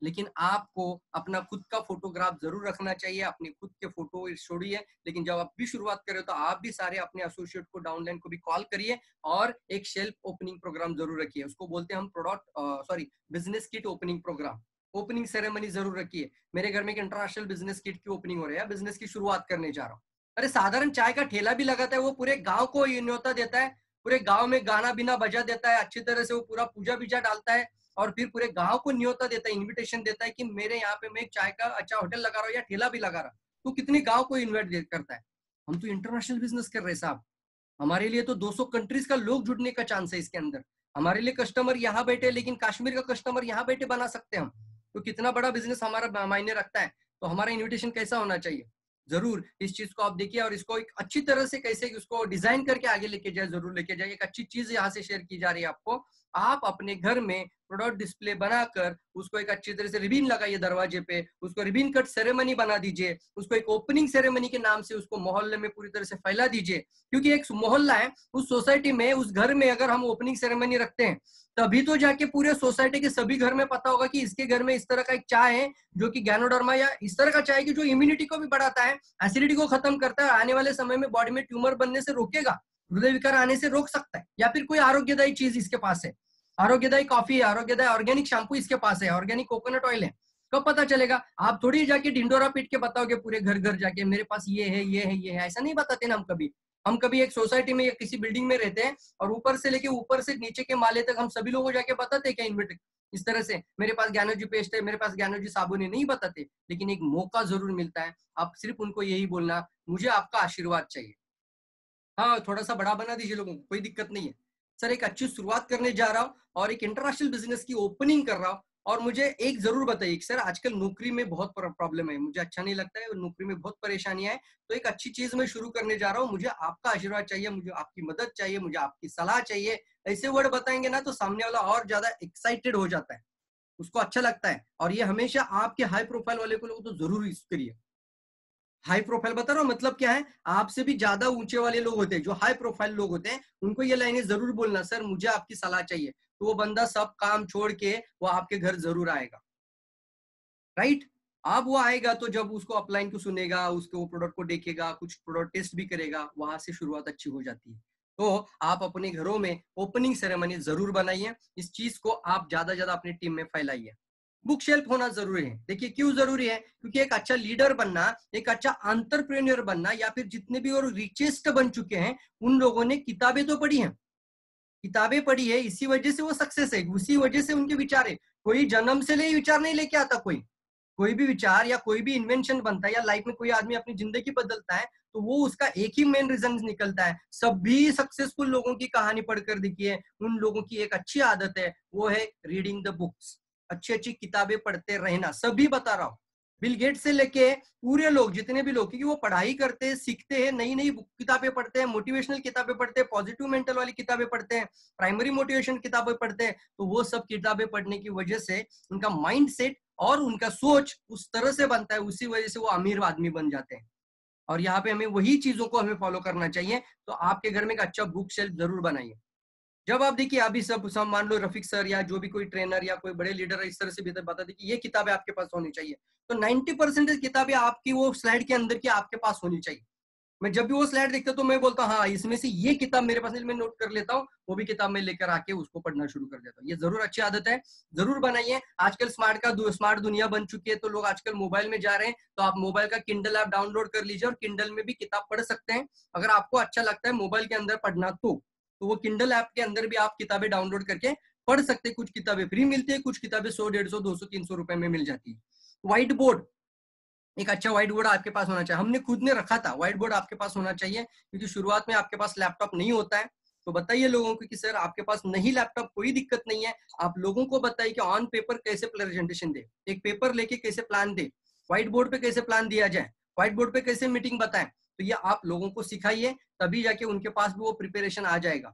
Speaker 1: लेकिन आपको अपना खुद का फोटोग्राफ जरूर रखना चाहिए, अपने खुद के फोटो छोड़िए। लेकिन जब आप भी शुरुआत करें तो आप भी सारे अपने एसोसिएट को, डाउनलाइन को भी कॉल करिए और एक शेल्फ ओपनिंग प्रोग्राम जरूर रखिए। उसको बोलते हैं हम product business kit opening programme. Opening ceremony जरूर रखिए। मेरे घर में एक इंटरनेशनल बिजनेस किट की ओपनिंग हो रही है, बिजनेस की शुरुआत करने जा रहा हूँ। अरे साधारण चाय का ठेला भी लगाता है, वो पूरे गाँव को न्योता देता है, पूरे गाँव में गाना बिना बजा देता है, अच्छी तरह से वो पूरा पूजा बीजा डालता है और फिर पूरे गांव को न्योता देता है, इनविटेशन देता है कि मेरे यहाँ पे मैं एक चाय का अच्छा होटल लगा रहा हूँ या ठेला भी लगा रहा हूँ। तो कितने गांव को इन्वाइट करता है। हम तो इंटरनेशनल बिजनेस कर रहे हैं साहब। हमारे लिए तो 200 कंट्रीज का लोग जुड़ने का चांस है इसके अंदर। हमारे लिए कस्टमर यहाँ बैठे, लेकिन कश्मीर का कस्टमर यहाँ बैठे बना सकते हैं हम। तो कितना बड़ा बिजनेस हमारा मायने रखता है। तो हमारा इन्विटेशन कैसा होना चाहिए, जरूर इस चीज को आप देखिए और इसको एक अच्छी तरह से कैसे उसको डिजाइन करके आगे लेके जाए, जरूर लेके जाए। एक अच्छी चीज यहाँ से शेयर की जा रही है आपको, आप अपने घर में प्रोडक्ट डिस्प्ले बनाकर उसको एक अच्छी तरह से रिबन लगाइए दरवाजे पे, उसको रिबन कट सेरेमनी बना दीजिए, उसको एक ओपनिंग सेरेमनी के नाम से उसको मोहल्ले में पूरी तरह से फैला दीजिए। क्योंकि एक मोहल्ला है, उस सोसाइटी में, उस घर में अगर हम ओपनिंग सेरेमनी रखते हैं तभी तो जाके पूरे सोसाइटी के सभी घर में पता होगा कि इसके घर में इस तरह का एक चाय है जो कि गैनोडर्मा या इस तरह का चाय की जो इम्यूनिटी को भी बढ़ाता है, एसिडिटी को खत्म करता है, आने वाले समय में बॉडी में ट्यूमर बनने से रोकेगा, हृदय विकार आने से रोक सकता है। या फिर कोई आरोग्यदायी चीज इसके पास है, आरोग्यदायी कॉफी है, आरोग्यदायी ऑर्गेनिक शैम्पू इसके पास है, ऑर्गेनिक कोकोनट ऑयल है। कब पता चलेगा? आप थोड़ी जाके ढिंडोरा पीट के बताओगे पूरे घर घर जाके मेरे पास ये है ये है ये है, ऐसा नहीं बताते ना हम कभी एक सोसाइटी में या किसी बिल्डिंग में रहते हैं और ऊपर से लेके ऊपर से नीचे के माले तक हम सभी लोगों जाके बताते हैं क्या इन्वर्टर इस तरह से मेरे पास ज्ञानोजी पेस्ट है, मेरे पास ज्ञानोजी साबुन है, नहीं बताते। लेकिन एक मौका जरूर मिलता है, आप सिर्फ उनको यही बोलना मुझे आपका आशीर्वाद चाहिए। हाँ, थोड़ा सा बड़ा बना दीजिए लोगों को, कोई दिक्कत नहीं है सर। एक अच्छी शुरुआत करने जा रहा हूँ और एक इंटरनेशनल बिजनेस की ओपनिंग कर रहा हूँ। और मुझे एक जरूर बताइए सर, आजकल नौकरी में बहुत प्रॉब्लम है, मुझे अच्छा नहीं लगता है, नौकरी में बहुत परेशानियां है, तो एक अच्छी चीज मैं शुरू करने जा रहा हूँ, मुझे आपका आशीर्वाद चाहिए, मुझे आपकी मदद चाहिए, मुझे आपकी सलाह चाहिए। ऐसे वर्ड बताएंगे ना तो सामने वाला और ज्यादा एक्साइटेड हो जाता है, उसको अच्छा लगता है। और ये हमेशा आपके हाई प्रोफाइल वाले को लोग तो जरूर यूज करिए। हाई प्रोफाइल बता रहा हूँ मतलब क्या है, आपसे भी ज्यादा ऊंचे वाले लोग होते हैं, जो हाई प्रोफाइल लोग होते हैं, उनको ये लाइनें जरूर बोलना, सर मुझे आपकी सलाह चाहिए, तो वो बंदा सब काम छोड़ के वो आपके घर जरूर आएगा। राइट? अब वो आएगा तो जब उसको अपलाइन को सुनेगा, उसके वो प्रोडक्ट को देखेगा, कुछ प्रोडक्ट टेस्ट भी करेगा, वहां से शुरुआत अच्छी हो जाती है। तो आप अपने घरों में ओपनिंग सेरेमनी जरूर बनाइए, इस चीज को आप ज्यादा अपनी टीम में फैलाइए। बुक शेल्फ होना जरूरी है। देखिए क्यों जरूरी है, क्योंकि एक अच्छा लीडर बनना, एक अच्छा एंटरप्रेन्योर बनना, या फिर जितने भी और रिचेस्ट बन चुके हैं उन लोगों ने किताबें तो पढ़ी हैं, किताबें पढ़ी है, इसी वजह से वो सक्सेस है, उसी वजह से उनके विचार है। कोई जन्म से ले विचार नहीं लेके आता, कोई भी विचार या कोई भी इन्वेंशन बनता है या लाइफ में कोई आदमी अपनी जिंदगी बदलता है तो वो उसका एक ही मेन रीजन निकलता है। सभी सक्सेसफुल लोगों की कहानी पढ़कर देखिए, उन लोगों की एक अच्छी आदत है, वो है रीडिंग द बुक्स, अच्छी अच्छी किताबें पढ़ते रहना। सभी बता रहा हूँ, बिल गेट से लेके पूरे लोग, जितने भी लोग, क्योंकि वो पढ़ाई करते हैं, सीखते हैं, नई नई किताबें पढ़ते हैं, मोटिवेशनल किताबें पढ़ते हैं, पॉजिटिव मेंटल वाली किताबें पढ़ते हैं, प्राइमरी मोटिवेशन किताबें पढ़ते हैं, तो वो सब किताबें पढ़ने की वजह से उनका माइंड सेट और उनका सोच उस तरह से बनता है, उसी वजह से वो अमीर आदमी बन जाते हैं। और यहाँ पे हमें वही चीजों को हमें फॉलो करना चाहिए। तो आपके घर में एक अच्छा बुक शेल्फ जरूर बनाइए। जब आप देखिए अभी सब मान लो रफीक सर या जो भी कोई ट्रेनर या कोई बड़े लीडर इस तरह से भी बता दे कि ये किताबें आपके पास होनी चाहिए, तो 90% किताबें आपकी वो स्लाइड के अंदर की आपके पास होनी चाहिए। मैं जब भी वो स्लाइड देखता तो मैं बोलता हूँ हाँ इसमें से ये किताब मेरे पास, मैं नोट कर लेता हूँ, वो भी किताब मैं लेकर आके उसको पढ़ना शुरू कर देता हूँ। ये जरूर अच्छी आदत है, जरूर बनाइए। आजकल स्मार्ट दुनिया बन चुकी है, तो लोग आजकल मोबाइल में जा रहे हैं, तो आप मोबाइल का किंडल ऐप डाउनलोड कर लीजिए और किंडल में भी किताब पढ़ सकते हैं। अगर आपको अच्छा लगता है मोबाइल के अंदर पढ़ना तो वो किंडल ऐप के अंदर भी आप किताबें डाउनलोड करके पढ़ सकते हैं। कुछ किताबें फ्री मिलती है, कुछ किताबें 100, 150, 200, 300 रुपए में मिल जाती है। व्हाइट बोर्ड, एक अच्छा व्हाइट बोर्ड आपके पास होना चाहिए। हमने खुद ने रखा था, व्हाइट बोर्ड आपके पास होना चाहिए, क्योंकि शुरुआत में आपके पास लैपटॉप नहीं होता है। तो बताइए लोगों को कि सर आपके पास नहीं लैपटॉप, कोई दिक्कत नहीं है, आप लोगों को बताइए कि ऑन पेपर कैसे प्रेजेंटेशन दे, एक पेपर लेके कैसे प्लान दे, व्हाइट बोर्ड पे कैसे प्लान दिया जाए, व्हाइट बोर्ड पे कैसे मीटिंग बताएं। तो ये आप लोगों को सिखाइए, तभी जाके उनके पास भी वो प्रिपरेशन आ जाएगा।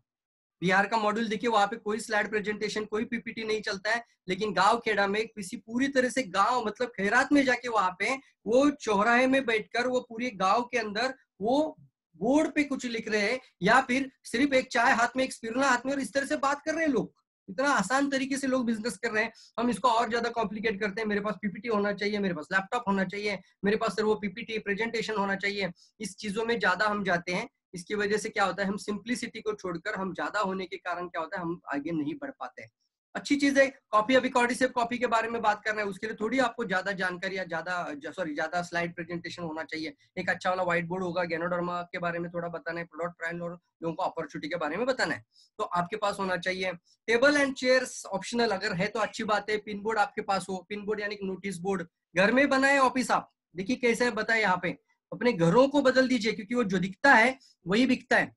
Speaker 1: बिहार का मॉड्यूल देखिए, वहां पे कोई स्लाइड प्रेजेंटेशन, कोई पीपीटी नहीं चलता है, लेकिन गांव खेड़ा में किसी पूरी तरह से गांव मतलब खैरात में जाके वहां पे वो चौराहे में बैठकर वो पूरे गांव के अंदर वो बोर्ड पे कुछ लिख रहे हैं, या फिर सिर्फ एक चाय हाथ में, एक स्पिरुलिना हाथ में, और इस तरह से बात कर रहे हैं लोग। इतना आसान तरीके से लोग बिजनेस कर रहे हैं। हम इसको और ज्यादा कॉम्प्लिकेट करते हैं, मेरे पास पीपीटी होना चाहिए, मेरे पास लैपटॉप होना चाहिए, मेरे पास सर वो पीपीटी प्रेजेंटेशन होना चाहिए। इस चीजों में ज्यादा हम जाते हैं, इसकी वजह से क्या होता है, हम सिंप्लिसिटी को छोड़कर हम ज्यादा होने के कारण क्या होता है, हम आगे नहीं बढ़ पाते हैं। अच्छी चीज है कॉपी, अभी कॉर्डिसेप कॉपी के बारे में बात करना है, उसके लिए थोड़ी आपको ज्यादा जानकारी या ज्यादा स्लाइड प्रेजेंटेशन होना चाहिए। एक अच्छा वाला व्हाइट बोर्ड होगा, गैनोडर्मा के बारे में थोड़ा बताना है, प्रोडक्ट ट्रायल और लोगों को अपॉर्चुनिटी के बारे में बताना है, तो आपके पास होना चाहिए। टेबल एंड चेयर्स ऑप्शनल अगर है तो अच्छी बात है। पिन बोर्ड आपके पास हो, पिन बोर्ड यानी नोटिस बोर्ड घर में बनाए ऑफिस, आप देखिए कैसे बताए, यहाँ पे अपने घरों को बदल दीजिए, क्योंकि वो जो दिखता है वही बिकता है।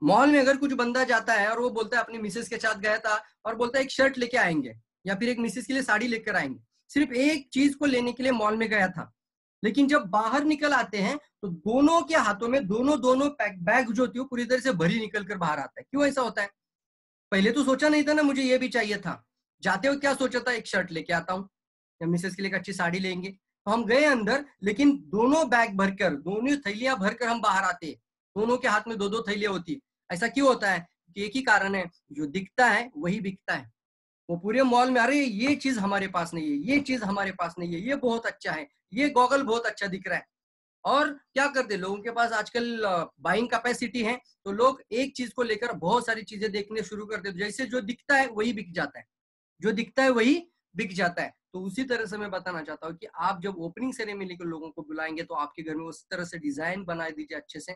Speaker 1: मॉल में अगर कुछ बंदा जाता है और वो बोलता है अपनी मिसेस के साथ गया था और बोलता है एक शर्ट लेके आएंगे या फिर एक मिसेस के लिए साड़ी लेकर आएंगे, सिर्फ एक चीज को लेने के लिए मॉल में गया था, लेकिन जब बाहर निकल आते हैं तो दोनों के हाथों में दोनों बैग जो होती है पूरी तरह से भरी निकल कर बाहर आता है। क्यों ऐसा होता है? पहले तो सोचा नहीं था ना मुझे ये भी चाहिए था। जाते हो क्या सोचा था, एक शर्ट लेके आता हूँ या मिसेस के लिए एक अच्छी साड़ी लेंगे, तो हम गए अंदर, लेकिन दोनों बैग भरकर, दोनों थैलियां भरकर हम बाहर आते हैं। दोनों के हाथ में दो दो थैलियां होती है। ऐसा क्यों होता है? कि एक ही कारण है, जो दिखता है वही बिकता है। वो पूरे मॉल में, अरे ये चीज हमारे पास नहीं है, ये चीज हमारे पास नहीं है, ये बहुत अच्छा है, ये गॉगल बहुत अच्छा दिख रहा है। और क्या करते लोगों के पास आजकल बाइंग कैपेसिटी है, तो लोग एक चीज को लेकर बहुत सारी चीजें देखने शुरू कर देते, जैसे जो दिखता है वही बिक जाता है, जो दिखता है वही बिक जाता है। तो उसी तरह से मैं बताना चाहता हूँ कि आप जब ओपनिंग सेरेमनी को लोगों को बुलाएंगे तो आपके घर में उस तरह से डिजाइन बना दीजिए अच्छे से।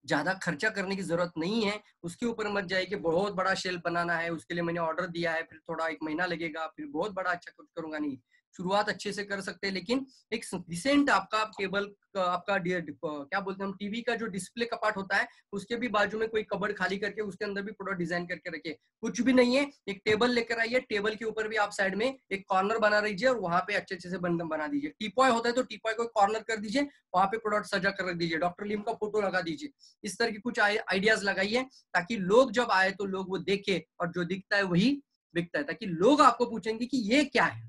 Speaker 1: ज्यादा खर्चा करने की जरूरत नहीं है, उसके ऊपर मत जाइए कि बहुत बड़ा शेल्फ बनाना है, उसके लिए मैंने ऑर्डर दिया है, फिर थोड़ा एक महीना लगेगा, फिर बहुत बड़ा अच्छा कुछ करूंगा। नहीं, शुरुआत अच्छे से कर सकते हैं, लेकिन एक डिसेंट आपका टेबल, आपका क्या बोलते हैं हम, टीवी का जो डिस्प्ले कपाट होता है उसके भी बाजू में कोई कबर्ड खाली करके उसके अंदर भी पूरा डिजाइन करके रखिए। कुछ भी नहीं है, एक टेबल लेकर आइए, टेबल के ऊपर भी आप साइड में एक कॉर्नर बना दीजिए और वहां पे अच्छे अच्छे से बना दीजिए। टीपॉय होता है तो टीपॉय को कॉर्नर कर दीजिए, वहां पे प्रोडक्ट सजा कर रख दीजिए, डॉक्टर लिम का फोटो लगा दीजिए। इस तरह की कुछ आइडियाज लगाइए ताकि लोग जब आए तो लोग वो देखे और जो दिखता है वही बिकता है, ताकि लोग आपको पूछेंगे कि ये क्या है,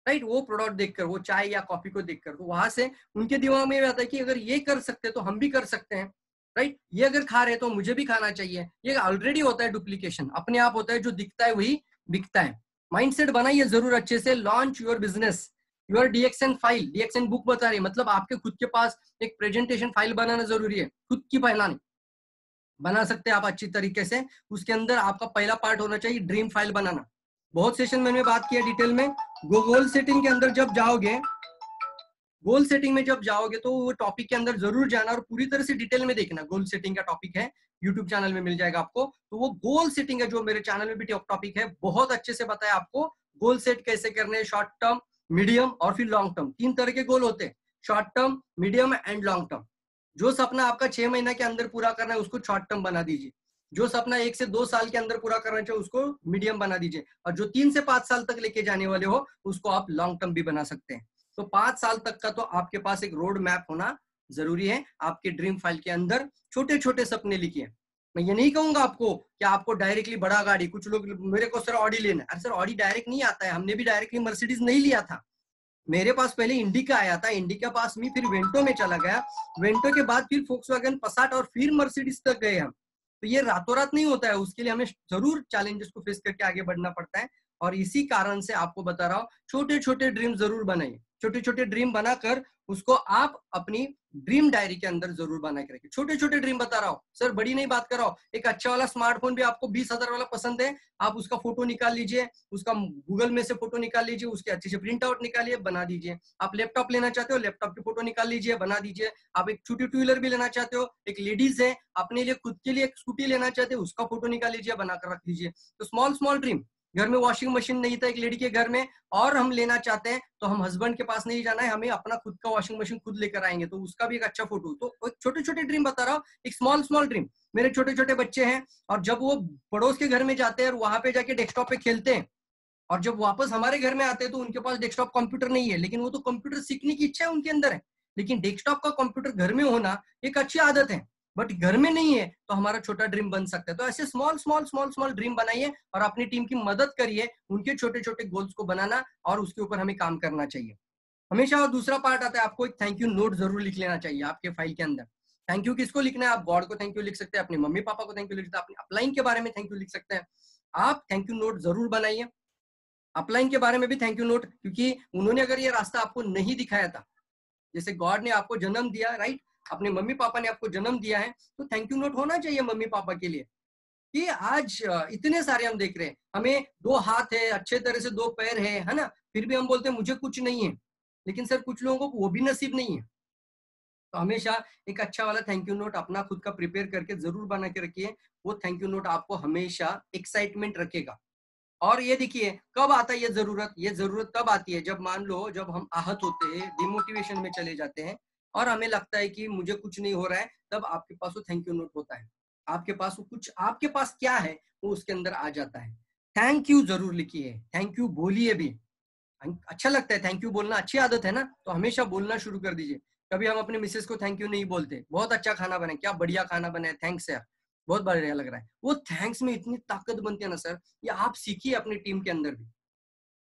Speaker 1: राइट? वो प्रोडक्ट देखकर, वो चाय या कॉफी को देखकर, तो वहां से उनके दिमाग में आता है कि अगर ये कर सकते तो हम भी कर सकते हैं, राइट? ये अगर खा रहे तो मुझे भी खाना चाहिए। ये ऑलरेडी होता है डुप्लीकेशन, अपने आप होता है, जो दिखता है वही बिकता है। माइंडसेट बनाइए जरूर अच्छे से। Launch your business, your DXN file, DXN book बता रही है, मतलब आपके खुद के पास एक प्रेजेंटेशन फाइल बनाना जरूरी है, खुद की बनानी, बना सकते हैं आप अच्छी तरीके से। उसके अंदर आपका पहला पार्ट होना चाहिए ड्रीम फाइल बनाना। बहुत सेशन मैंने बात किया डिटेल में। गोल सेटिंग के अंदर जब जाओगे, गोल सेटिंग में जब जाओगे तो वो टॉपिक के अंदर जरूर जाना और पूरी तरह से डिटेल में देखना। गोल सेटिंग का टॉपिक है, यूट्यूब चैनल में मिल जाएगा आपको। तो वो गोल सेटिंग है जो मेरे चैनल में भी टॉपिक है, बहुत अच्छे से बताया आपको गोल सेट कैसे करने, शॉर्ट टर्म, मीडियम और फिर लॉन्ग टर्म। 3 तरह के गोल होते हैं, short term, medium and long term. जो सपना आपका 6 महीने के अंदर पूरा करना है उसको शॉर्ट टर्म बना दीजिए, जो सपना 1 से 2 साल के अंदर पूरा करना चाहिए उसको मीडियम बना दीजिए, और जो 3 से 5 साल तक लेके जाने वाले हो उसको आप लॉन्ग टर्म भी बना सकते हैं। तो 5 साल तक का तो आपके पास एक रोड मैप होना जरूरी है। आपके ड्रीम फाइल के अंदर छोटे छोटे सपने लिखिए। मैं ये नहीं कहूंगा आपको कि आपको डायरेक्टली बड़ा गाड़ी, कुछ लोग मेरे को सर ऑडी लेना है, अरे सर ऑडी डायरेक्ट नहीं आता है, हमने भी डायरेक्टली मर्सिडीज नहीं लिया था। मेरे पास पहले इंडिका आया था, इंडिका पास में फिर वेंटो में चला गया, वेंटो के बाद फिर फोक्सवैगन पसाट और फिर मर्सिडीज तक गए हम। तो ये रातों रात नहीं होता है, उसके लिए हमें जरूर चैलेंजेस को फेस करके आगे बढ़ना पड़ता है। और इसी कारण से आपको बता रहा हूँ, छोटे छोटे ड्रीम जरूर बनाइए। छोटे छोटे ड्रीम बनाकर उसको आप अपनी ड्रीम डायरी के अंदर जरूर बना के रखिए। छोटे छोटे ड्रीम बता रहा हूँ सर, बड़ी नहीं बात कर रहा हूँ। एक अच्छा वाला स्मार्टफोन भी आपको 20,000 वाला पसंद है, आप उसका फोटो निकाल लीजिए, उसका गूगल में से फोटो निकाल लीजिए, उसके अच्छे से प्रिंट आउट निकालिए, बना दीजिए। आप लैपटॉप लेना चाहते हो, लैपटॉप की फोटो निकाल लीजिए, बना दीजिए। आप एक छोटी टू व्हीलर भी लेना चाहते हो, एक लेडीज है अपने लिए खुद के लिए एक स्कूटी लेना चाहते हो, उसका फोटो निकाल लीजिए, बनाकर रख लीजिए। तो स्मॉल स्मॉल ड्रीम। घर में वॉशिंग मशीन नहीं था एक लेडी के घर में और हम लेना चाहते हैं, तो हम हस्बैंड के पास नहीं जाना है, हमें अपना खुद का वॉशिंग मशीन खुद लेकर आएंगे, तो उसका भी एक अच्छा फोटो। तो छोटे छोटे ड्रीम बता रहा हूँ, एक स्मॉल स्मॉल ड्रीम। मेरे छोटे छोटे बच्चे हैं और जब वो पड़ोस के घर में जाते हैं और वहां पे जाके डेस्कटॉप पे खेलते हैं, और जब वापस हमारे घर में आते हैं तो उनके पास डेस्कटॉप कंप्यूटर नहीं है, लेकिन वो तो कंप्यूटर सीखने की इच्छा है उनके अंदर है। लेकिन डेस्कटॉप का कंप्यूटर घर में होना एक अच्छी आदत है, बट घर में नहीं है, तो हमारा छोटा ड्रीम बन सकता है। तो ऐसे small small small small dream बनाइए और अपनी टीम की मदद करिए उनके छोटे छोटे गोल्स को बनाना, और उसके ऊपर हमें काम करना चाहिए हमेशा। और दूसरा पार्ट आता है, आपको एक थैंक यू नोट जरूर लिख लेना चाहिए आपके फाइल के अंदर। थैंक यू किसको लिखना है? आप गॉड को थैंक यू लिख सकते हैं, अपने मम्मी पापा को थैंक यू लिख सकते हैं, अपने अपलाइन के बारे में थैंक यू लिख सकते हैं। आप थैंक यू नोट जरूर बनाइए, अपलाइन के बारे में भी थैंक यू नोट, क्योंकि उन्होंने अगर ये रास्ता आपको नहीं दिखाया था, जैसे गॉड ने आपको जन्म दिया, राइट, अपने मम्मी पापा ने आपको जन्म दिया है, तो थैंक यू नोट होना चाहिए मम्मी पापा के लिए कि आज इतने सारे हम देख रहे हैं, हमें 2 हाथ है, अच्छे तरह से 2 पैर है ना, फिर भी हम बोलते हैं मुझे कुछ नहीं है। लेकिन सर कुछ लोगों को वो भी नसीब नहीं है। तो हमेशा एक अच्छा वाला थैंक यू नोट अपना खुद का प्रिपेयर करके जरूर बना के रखिए। वो थैंक यू नोट आपको हमेशा एक्साइटमेंट रखेगा। और ये देखिए कब आता है ये जरूरत कब आती है, जब मान लो जब हम आहत होते हैं, डिमोटिवेशन में चले जाते हैं और हमें लगता है कि मुझे कुछ नहीं हो रहा है, तब आपके पास वो थैंक यू नोट होता है। आपके पास वो कुछ, आपके पास क्या है वो उसके अंदर आ जाता है। थैंक यू जरूर लिखिए, थैंक यू बोलिए भी। अच्छा लगता है थैंक यू बोलना, अच्छी आदत है ना, तो हमेशा बोलना शुरू कर दीजिए। कभी हम अपने मिसेस को थैंक यू नहीं बोलते, बहुत अच्छा खाना बना, क्या बढ़िया खाना बना है, थैंक्स यार, बहुत बढ़िया लग रहा है। वो थैंक्स में इतनी ताकत बनती है ना सर, ये आप सीखिए अपनी टीम के अंदर भी।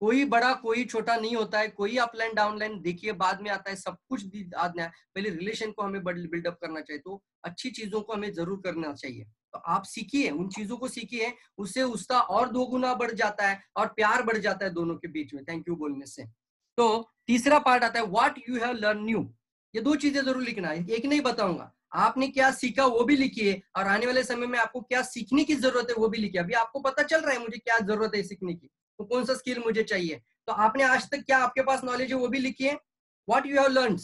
Speaker 1: कोई बड़ा कोई छोटा नहीं होता है, कोई अपलाइन डाउनलाइन देखिए बाद में आता है, सब कुछ बाद में। पहले रिलेशन को हमें बिल्डअप करना चाहिए, तो अच्छी चीजों को हमें जरूर करना चाहिए। तो आप सीखिए, उन चीजों को सीखिए, उससे उसका और 2 गुना बढ़ जाता है और प्यार बढ़ जाता है दोनों के बीच में थैंक यू बोलने से। तो तीसरा पार्ट आता है what you have learn new. ये 2 चीजें जरूर लिखना है, एक नहीं बताऊंगा, आपने क्या सीखा वो भी लिखिए, और आने वाले समय में आपको क्या सीखने की जरूरत है वो भी लिखिए। अभी आपको पता चल रहा है मुझे क्या जरूरत है सीखने की, तो कौन सा स्किल मुझे चाहिए, तो आपने आज तक क्या आपके पास नॉलेज है वो भी लिखिए। What you have learn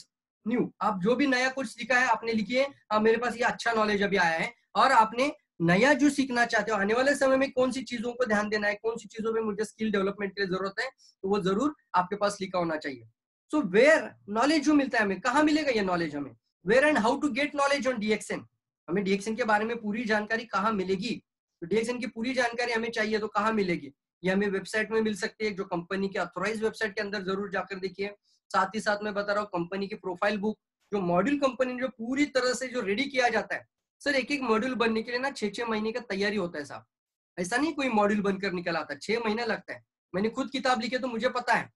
Speaker 1: new, आप जो भी नया कुछ सीखा है आपने लिखिए, मेरे पास ये अच्छा नॉलेज अभी आया है। और आपने नया जो सीखना चाहते हो आने वाले समय में कौन सी चीजों को ध्यान देना है, कौन सी चीजों में मुझे स्किल डेवलपमेंट की जरूरत है, तो वो जरूर आपके पास लिखा होना चाहिए। सो वेयर नॉलेज जो मिलता है हमें, कहाँ मिलेगा ये नॉलेज हमें, where and how to get knowledge on DXN. हमें डीएक्सएन के बारे में पूरी जानकारी कहाँ मिलेगी, तो डीएक्सएन की पूरी जानकारी हमें चाहिए तो कहाँ मिलेगी, ये हमें वेबसाइट में मिल सकती है, जो कंपनी के ऑथराइज वेबसाइट के अंदर जरूर जाकर देखिए। साथ ही साथ मैं बता रहा हूँ कंपनी की प्रोफाइल बुक, जो मॉड्यूल कंपनी ने जो पूरी तरह से जो रेडी किया जाता है सर, एक एक मॉड्यूल बनने के लिए ना 6-6 महीने का तैयारी होता है साहब। ऐसा नहीं कोई मॉड्यूल बनकर निकल आता, 6 महीने लगता है। मैंने खुद किताब लिखी है तो मुझे पता है,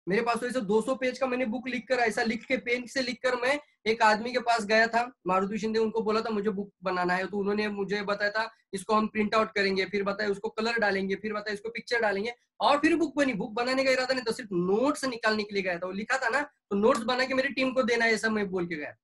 Speaker 1: मेरे पास तो ऐसे 200 पेज का मैंने बुक लिख कर, ऐसा लिख के पेन से लिख कर मैं एक आदमी के पास गया था, मारुति शिंदे, उनको बोला था मुझे बुक बनाना है, तो उन्होंने मुझे बताया था इसको हम प्रिंट आउट करेंगे, फिर बताया उसको कलर डालेंगे, फिर बताया इसको पिक्चर डालेंगे, और फिर बुक बनी। बुक बनाने का इरादा नहीं था, सिर्फ नोट्स निकालने के लिए गया था, वो लिखा था ना, तो नोट्स बना के मेरी टीम को देना है, ऐसा मैं बोल के गया।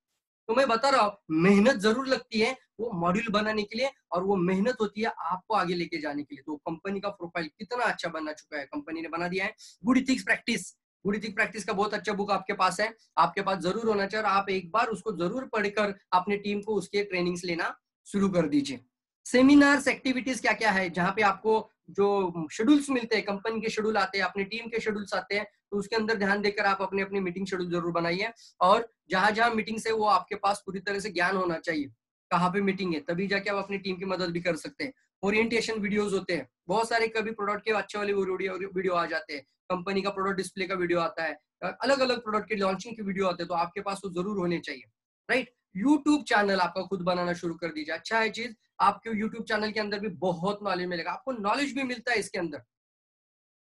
Speaker 1: तो मैं बता रहा हूँ मेहनत जरूर लगती है वो मॉड्यूल बनाने के लिए, और वो मेहनत होती है आपको आगे लेके जाने के लिए। तो कंपनी का प्रोफाइल कितना अच्छा बनना चुका है, कंपनी ने बना दिया है। Good ethics practice, good ethics practice का बहुत अच्छा बुक आपके पास है, आपके पास जरूर होना चाहिए, और आप एक बार उसको जरूर पढ़कर अपने टीम को उसके ट्रेनिंग्स लेना शुरू कर दीजिए। सेमिनार्स एक्टिविटीज क्या क्या है, जहाँ पे आपको जो शेड्यूल्स मिलते हैं, कंपनी के शेड्यूल आते हैं, अपने टीम के शेड्यूल्स आते हैं, तो उसके अंदर ध्यान देकर आप अपने अपनी मीटिंग शेड्यूल जरूर बनाइए। और जहां जहां मीटिंग्स है वो आपके पास पूरी तरह से ज्ञान होना चाहिए, कहाँ पे मीटिंग है, तभी जाके आप अपनी टीम की मदद भी कर सकते हैं। ओरिएंटेशन वीडियोस होते हैं बहुत सारे, कभी प्रोडक्ट के अच्छे वाले वीडियो आ जाते हैं, कंपनी का प्रोडक्ट डिस्प्ले का वीडियो आता है, अलग अलग प्रोडक्ट के लॉन्चिंग के वीडियो आते हैं, तो आपके पास वो जरूर होने चाहिए, राइट। यूट्यूब चैनल आपका खुद बनाना शुरू कर दीजिए, अच्छा है चीज, आपके यूट्यूब चैनल के अंदर भी बहुत नॉलेज मिलेगा, आपको नॉलेज भी मिलता है इसके अंदर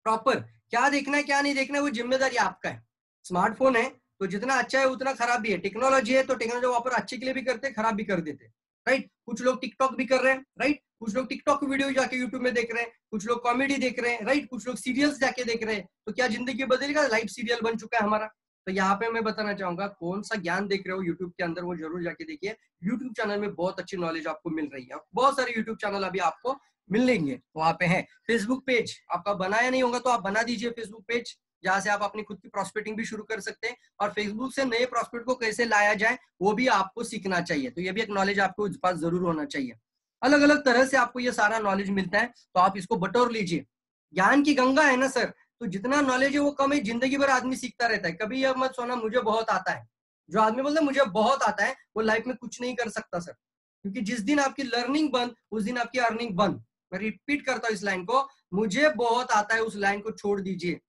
Speaker 1: प्रॉपर। क्या देखना है क्या नहीं देखना है वो जिम्मेदारी आपका है। स्मार्टफोन है तो जितना अच्छा है उतना खराब भी है, टेक्नोलॉजी है तो टेक्नोलॉजी वापर अच्छे के लिए भी करते हैं, खराब भी कर देते हैं, राइट। कुछ लोग टिकटॉक भी कर रहे हैं, राइट, कुछ लोग टिकटॉक वीडियो जाके यूट्यूब में देख रहे हैं, कुछ लोग कॉमेडी देख रहे हैं, राइट, कुछ लोग सीरियल्स जाके देख रहे हैं, तो क्या जिंदगी बदलेगा, लाइव सीरियल बन चुका है हमारा। तो यहाँ पे मैं बताना चाहूंगा कौन सा ज्ञान देख रहे हो यूट्यूब के अंदर वो जरूर जाके देखिए, यूट्यूब चैनल में बहुत अच्छी नॉलेज आपको मिल रही है, बहुत सारे यूट्यूब चैनल अभी आपको मिलेंगे वहां पे है। फेसबुक पेज आपका बनाया नहीं होगा तो आप बना दीजिए फेसबुक पेज, जहां से आप अपनी खुद की प्रॉस्पेक्टिंग भी शुरू कर सकते हैं, और फेसबुक से नए प्रॉस्पेक्ट को कैसे लाया जाए वो भी आपको सीखना चाहिए, तो ये भी एक नॉलेज आपको पास जरूर होना चाहिए। अलग अलग तरह से आपको ये सारा नॉलेज मिलता है, तो आप इसको बटोर लीजिए। ज्ञान की गंगा है ना सर, तो जितना नॉलेज है वो कम है, जिंदगी भर आदमी सीखता रहता है, कभी यह मत सोना मुझे बहुत आता है। जो आदमी बोलता है मुझे बहुत आता है वो लाइफ में कुछ नहीं कर सकता सर, क्योंकि जिस दिन आपकी लर्निंग बंद उस दिन आपकी अर्निंग बंद। मैं रिपीट करता हूँ इस लाइन को, मुझे बहुत आता है उस लाइन को छोड़ दीजिए,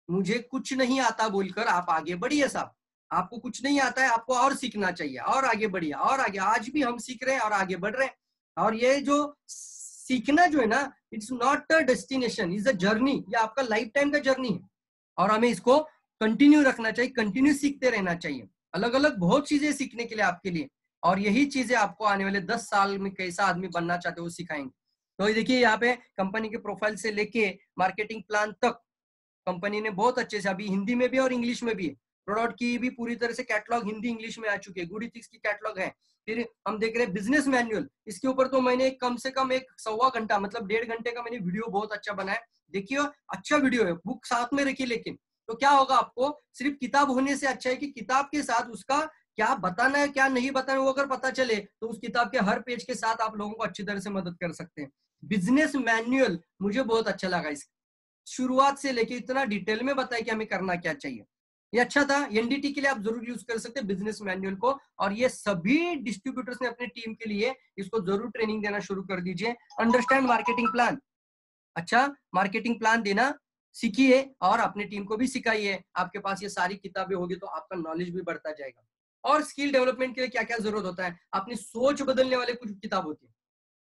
Speaker 1: मुझे कुछ नहीं आता बोलकर आप आगे बढ़िए साहब। आपको कुछ नहीं आता है, आपको और सीखना चाहिए, और आगे बढ़िए, और आगे। आज भी हम सीख रहे हैं और आगे बढ़ रहे हैं, और ये जो सीखना जो है ना, it's not a destination, is a journey, ये आपका लाइफ टाइम का जर्नी है, और हमें इसको कंटिन्यू रखना चाहिए, कंटिन्यू सीखते रहना चाहिए, अलग अलग बहुत चीजें सीखने के लिए आपके लिए, और यही चीजें आपको आने वाले 10 साल में कैसा आदमी बनना चाहते हो वो सिखाएंगे। तो देखिए यहाँ पे कंपनी के प्रोफाइल से लेके मार्केटिंग प्लान तक कंपनी ने बहुत अच्छे से, अभी हिंदी में भी और इंग्लिश में भी प्रोडक्ट की भी पूरी तरह से कैटलॉग हिंदी इंग्लिश में आ चुकी है, गुड इथिक्स की कैटलॉग है। फिर हम देख रहे हैं बिजनेस मैनुअल, इसके ऊपर तो मैंने कम से कम 1.25 घंटा मतलब 1.5 घंटे का मैंने वीडियो बहुत अच्छा बनाया, देखिए अच्छा वीडियो है, बुक साथ में रखिए। लेकिन तो क्या होगा, आपको सिर्फ किताब होने से अच्छा है कि किताब के साथ उसका क्या बताना है क्या नहीं बताना है वो अगर पता चले तो उस किताब के हर पेज के साथ आप लोगों को अच्छी तरह से मदद कर सकते हैं। बिजनेस मैनुअल मुझे बहुत अच्छा लगा, इस शुरुआत से लेके इतना डिटेल में बताया कि हमें करना क्या चाहिए, ये अच्छा था। एनडीटी के लिए आप जरूर यूज कर सकते हैं बिजनेस मैनुअल को, और ये सभी डिस्ट्रीब्यूटर्स ने अपनी टीम के लिए इसको जरूर ट्रेनिंग देना शुरू कर दीजिए। अंडरस्टैंड मार्केटिंग प्लान, अच्छा मार्केटिंग प्लान देना सीखिए और अपने टीम को भी सिखाइए। आपके पास ये सारी किताबें होगी तो आपका नॉलेज भी बढ़ता जाएगा। और स्किल डेवलपमेंट के लिए क्या क्या जरूरत होता है, अपनी सोच बदलने वाले कुछ किताब होती है।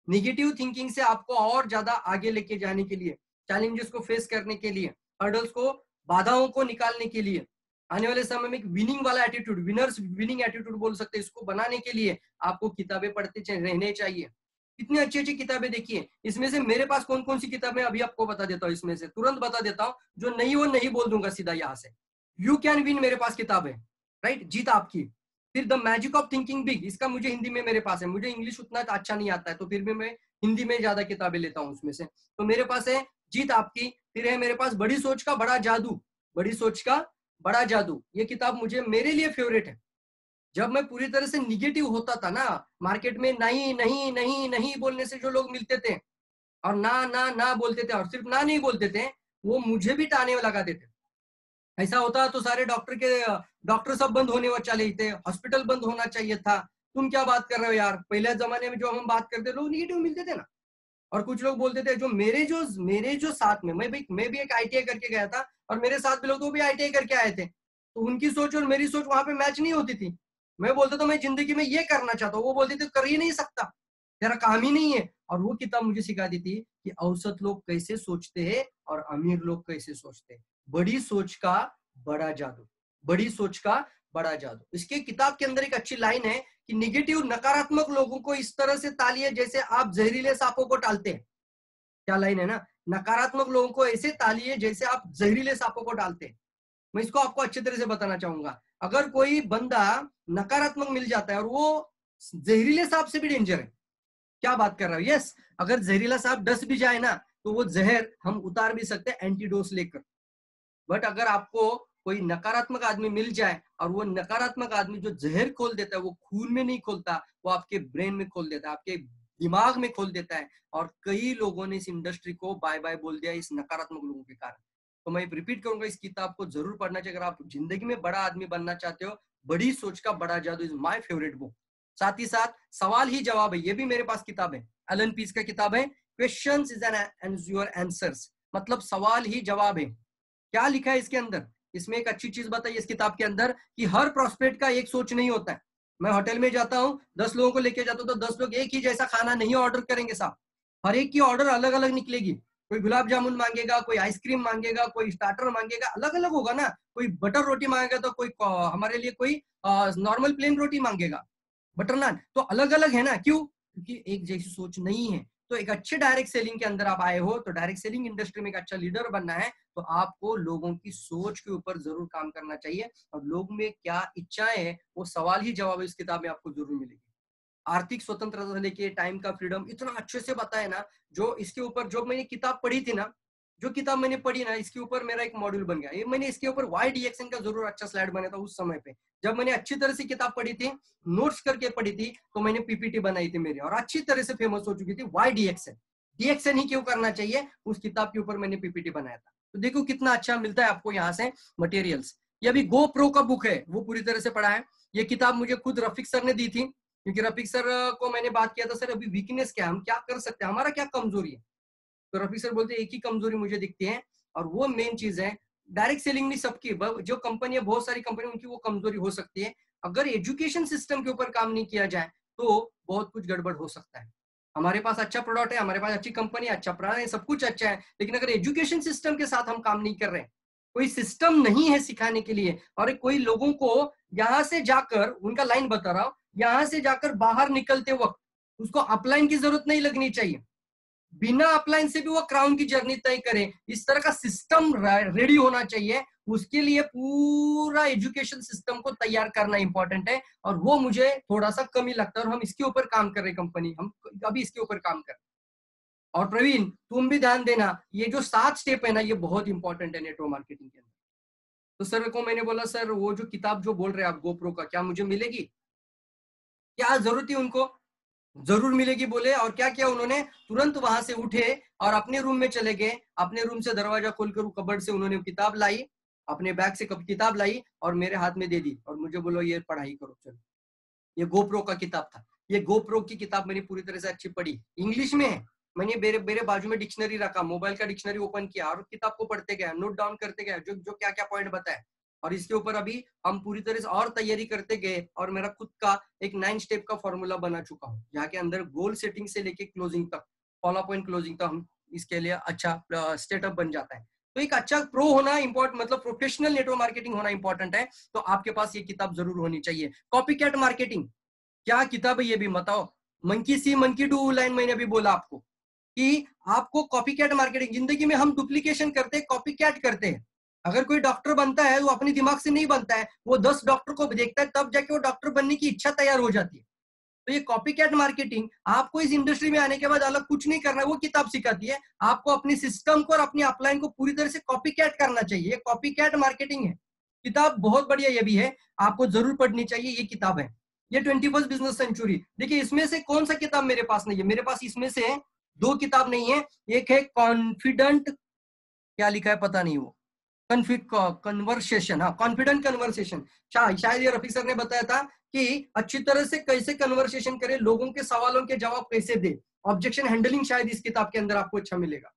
Speaker 1: निगेटिव थिंकिंग से आपको और ज्यादा आगे लेके जाने के लिए, चैलेंजेस को फेस करने के लिए, हर्डल्स को, बाधाओं को निकालने के लिए, आने वाले समय में एक विनिंग वाला एटीट्यूड, विनर्स विनिंग एटीट्यूड बोल सकते हैं, इसको बनाने के लिए आपको किताबें पढ़ते रहने चाहिए। कितनी अच्छी अच्छी किताबें देखिए। इसमें से मेरे पास कौन कौन सी किताबें अभी आपको बता देता हूँ, इसमें से तुरंत बता देता हूँ, जो नहीं वो नहीं बोल दूंगा सीधा यहाँ से। यू कैन विन मेरे पास किताब है, राइट, जीत आपकी। फिर the magic of thinking big, इसका मुझे हिंदी में मेरे पास है, मुझे इंग्लिश उतना अच्छा नहीं आता है तो फिर भी मैं हिंदी में ज्यादा किताबें लेता हूँ उसमें से। तो मेरे पास है जीत आपकी। फिर है मेरे पास बड़ी सोच का बड़ा जादू, बड़ी सोच का बड़ा जादू, ये किताब मुझे मेरे लिए फेवरेट है। जब मैं पूरी तरह से निगेटिव होता था ना, मार्केट में नहीं नहीं नहीं नहीं बोलने से जो लोग मिलते थे और ना ना ना बोलते थे और सिर्फ ना नहीं बोलते थे, वो मुझे भी ताने लगाते थे। ऐसा होता तो सारे डॉक्टर सब बंद होने चले थे, हॉस्पिटल बंद होना चाहिए था। तुम क्या बात कर रहे हो यार, पहले जमाने में जो हम बात करते लोग निगेटिव मिलते थे ना। और कुछ लोग बोलते थे, जो मेरे जो साथ में, मैं भी एक आईटीआई करके गया था और मेरे साथ भी लोग तो भी आईटीआई करके आए थे, तो उनकी सोच और मेरी सोच वहां पे मैच नहीं होती थी। मैं बोलता था मैं जिंदगी में ये करना चाहता हूँ, वो बोलते थे कर ही नहीं सकता, तेरा काम ही नहीं है। और वो किताब मुझे सिखाती थी कि औसत लोग कैसे सोचते हैं और अमीर लोग कैसे सोचते हैं। बड़ी सोच का बड़ा जादू, बड़ी सोच का बड़ा जादू। इसके किताब के अंदर एक अच्छी लाइन है कि निगेटिव नकारात्मक लोगों को इस तरह से तालिए जैसे आप जहरीले सांपों को टालते हैं। क्या लाइन है ना, नकारात्मक लोगों को ऐसे तालिए जैसे आप जहरीले सांपों को डालते हैं। मैं इसको आपको अच्छी तरह से बताना चाहूंगा। अगर कोई बंदा नकारात्मक मिल जाता है और वो जहरीले सांप से भी डेंजर है, क्या बात कर रहा हूं, यस, अगर जहरीला सांप डस भी जाए ना तो वो जहर हम उतार भी सकते हैं एंटीडोस लेकर। बट अगर आपको कोई नकारात्मक आदमी मिल जाए और वो नकारात्मक आदमी जो जहर खोल देता है, वो खून में नहीं खोलता, वो आपके ब्रेन में खोल देता है, आपके दिमाग में खोल देता है। और कई लोगों ने इस इंडस्ट्री को बाय बाय बोल दिया इस नकारात्मक लोगों के कारण। तो मैं रिपीट करूंगा, इस किताब को जरूर पढ़ना चाहिए अगर आप जिंदगी में बड़ा आदमी बनना चाहते हो। बड़ी सोच का बड़ा जादू इज माय फेवरेट बुक। साथ ही साथ सवाल ही जवाब है, ये भी मेरे पास किताब है, एलन पीस का किताब है, questions is an your answers, मतलब सवाल ही जवाब है। क्या लिखा है इसके अंदर, इसमें एक अच्छी चीज बताइए इस किताब के अंदर कि हर प्रोस्पेक्ट का एक सोच नहीं होता है। मैं होटल में जाता हूँ, 10 लोगों को लेके जाता हूँ तो 10 लोग एक ही जैसा खाना नहीं ऑर्डर करेंगे साहब, हर एक की ऑर्डर अलग अलग निकलेगी। कोई गुलाब जामुन मांगेगा, कोई आइसक्रीम मांगेगा, कोई स्टार्टर मांगेगा, अलग अलग होगा ना। कोई बटर रोटी मांगेगा तो कोई हमारे लिए कोई नॉर्मल प्लेन रोटी मांगेगा, बटर नान, तो अलग अलग है ना। क्यों? क्योंकि एक जैसी सोच नहीं है। तो एक अच्छे डायरेक्ट सेलिंग के अंदर आप आए हो, तो डायरेक्ट सेलिंग इंडस्ट्री में एक अच्छा लीडर बनना है तो आपको लोगों की सोच के ऊपर जरूर काम करना चाहिए। और लोग में क्या इच्छाएं है वो सवाल ही जवाब इस किताब में आपको जरूर मिलेगी। आर्थिक स्वतंत्रता से लेके टाइम का फ्रीडम इतना अच्छे से बताया ना। जो इसके ऊपर जो मैंने किताब पढ़ी थी ना, जो किताब मैंने पढ़ी ना, इसके ऊपर मेरा एक मॉड्यूल बन गया। ये मैंने इसके ऊपर वाई डिएक्शन का जरूर अच्छा स्लाइड बनाया था उस समय पे, जब मैंने अच्छी तरह से किताब पढ़ी थी, नोट्स करके पढ़ी थी, तो मैंने पीपीटी बनाई थी मेरी और अच्छी तरह से फेमस हो चुकी थी। वाई डिएक्शन, डिएक्शन ही क्यों करना चाहिए, उस किताब के ऊपर मैंने पीपीटी बनाया था। तो देखो कितना अच्छा मिलता है आपको यहाँ से मटेरियल्स। ये अभी गो प्रो का बुक है, वो पूरी तरह से पढ़ा है। ये किताब मुझे खुद रफीक सर ने दी थी, क्योंकि रफीक सर को मैंने बात किया था, सर अभी वीकनेस क्या है, हम क्या कर सकते हैं, हमारा क्या कमजोरी है। तो रफीक सर बोलते एक ही कमजोरी मुझे दिखती है और वो मेन चीज है डायरेक्ट सेलिंग नहीं सबकी, जो कंपनी है, बहुत सारी कंपनी उनकी वो कमजोरी हो सकती है। अगर एजुकेशन सिस्टम के ऊपर काम नहीं किया जाए तो बहुत कुछ गड़बड़ हो सकता है। हमारे पास अच्छा प्रोडक्ट है, हमारे पास अच्छी कंपनी, अच्छा प्रोडक्ट है, सब कुछ अच्छा है, लेकिन अगर एजुकेशन सिस्टम के साथ हम काम नहीं कर रहे, कोई सिस्टम नहीं है सिखाने के लिए, और कोई लोगों को यहाँ से जाकर, उनका लाइन बता रहा हूँ, यहाँ से जाकर बाहर निकलते वक्त उसको अपलाइन की जरूरत नहीं लगनी चाहिए, बिना अपलाइन से भी वो क्राउन की जर्नी तय करे, इस तरह का सिस्टम रेडी होना चाहिए। उसके लिए पूरा एजुकेशन सिस्टम को तैयार करना इंपॉर्टेंट है, और वो मुझे थोड़ा सा कमी लगता है, और हम इसके ऊपर काम कर रहे कंपनी, हम अभी इसके ऊपर काम कर। और प्रवीण तुम भी ध्यान देना, ये जो 7 स्टेप है ना, ये बहुत इंपॉर्टेंट है नेटवर्क मार्केटिंग के अंदर। तो सर को मैंने बोला, सर वो जो किताब जो बोल रहे हैं आप गोप्रो का, क्या मुझे मिलेगी, क्या जरूरत थी उनको, जरूर मिलेगी बोले। और क्या किया उन्होंने, तुरंत वहां से उठे और अपने रूम में चले गए, अपने रूम से दरवाजा खोलकर कबर्ड से उन्होंने किताब लाई, अपने बैग से किताब लाई और मेरे हाथ में दे दी और मुझे बोलो ये पढ़ाई करो चलो। ये गोप्रो का किताब था, ये गोप्रो की किताब मैंने पूरी तरह से अच्छी पढ़ी, इंग्लिश में है, मैंने मेरे मेरे बाजू में डिक्शनरी रखा, मोबाइल का डिक्शनरी ओपन किया और किताब को पढ़ते गया, नोट डाउन करते गया जो जो क्या क्या पॉइंट बताए, और इसके ऊपर अभी हम पूरी तरह से और तैयारी करते गए और मेरा खुद का एक 9 स्टेप का फॉर्मूला बना चुका हूँ, जहाँ के अंदर गोल सेटिंग से लेके क्लोजिंग तक, फॉलो पॉइंट क्लोजिंग तक हम इसके लिए अच्छा स्टेटअप बन जाता है। तो एक अच्छा प्रो होना इंपॉर्टेंट, मतलब प्रोफेशनल नेटवर्क मार्केटिंग होना इंपॉर्टेंट है, तो आपके पास ये किताब जरूर होनी चाहिए। कॉपी कैट मार्केटिंग क्या किताब है ये भी बताओ। Monkey C monkey do line मैंने अभी बोला आपको कि आपको कॉपी कैट मार्केटिंग, जिंदगी में हम डुप्लीकेशन करते हैं, कॉपी कैट करते हैं। अगर कोई डॉक्टर बनता है वो अपने दिमाग से नहीं बनता है, वो 10 डॉक्टर को देखता है तब जाके वो डॉक्टर बनने की इच्छा तैयार हो जाती है। तो ये कॉपी कैट मार्केटिंग आपको इस इंडस्ट्री में आने के बाद अलग कुछ नहीं करना है, वो किताब सिखाती है आपको अपनी सिस्टम को और अपनी अपलाइन को पूरी तरह से कॉपी कैट करना चाहिए। कॉपी कैट मार्केटिंग है किताब, बहुत बढ़िया ये भी है, आपको जरूर पढ़नी चाहिए। ये किताब है ये 21st बिजनेस सेंचुरी। देखिए इसमें से कौन सा किताब मेरे पास नहीं है, मेरे पास इसमें से 2 किताब नहीं है। एक है कॉन्फिडेंट, क्या लिखा है पता नहीं, वो कन्वर्सेशन, हाँ कॉन्फिडेंट कन्वर्सेशन, शायद ये रफी सर ने बताया था कि अच्छी तरह से कैसे कन्वर्सेशन करें, लोगों के सवालों के जवाब कैसे दे। ऑब्जेक्शन हैंडलिंग शायद इस किताब के अंदर आपको अच्छा मिलेगा।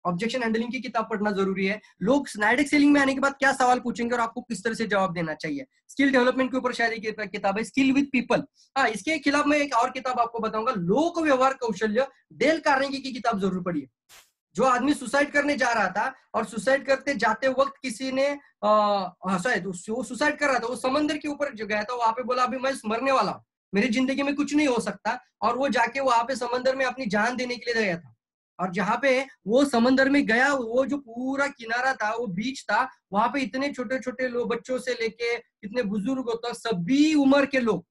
Speaker 1: ऑब्जेक्शन हैंडलिंग की किताब पढ़ना जरूरी है। लोग डायरेक्ट सेलिंग में आने के बाद क्या सवाल पूछेंगे और आपको किस तरह से जवाब देना चाहिए। स्किल डेवलपमेंट के ऊपर शायद एक किताब है स्किल विद पीपल। हाँ इसके खिलाफ मैं एक और किताब आपको बताऊंगा, लोक व्यवहार कौशल्य, डेल कार्नेगी की किताब जरूर पढ़िए। जो आदमी सुसाइड करने जा रहा था और सुसाइड करते जाते वक्त किसी ने शायद वो सुसाइड कर रहा था, वो समंदर के ऊपर जो गया था, वहां पे बोला अभी मैं मरने वाला हूँ, मेरी जिंदगी में कुछ नहीं हो सकता, और वो जाके वहां पे समंदर में अपनी जान देने के लिए गया था। और जहाँ पे वो समंदर में गया, वो जो पूरा किनारा था, वो बीच था, वहां पे इतने छोटे छोटे लोग, बच्चों से लेके कितने बुजुर्ग तक, सभी उम्र के लोग,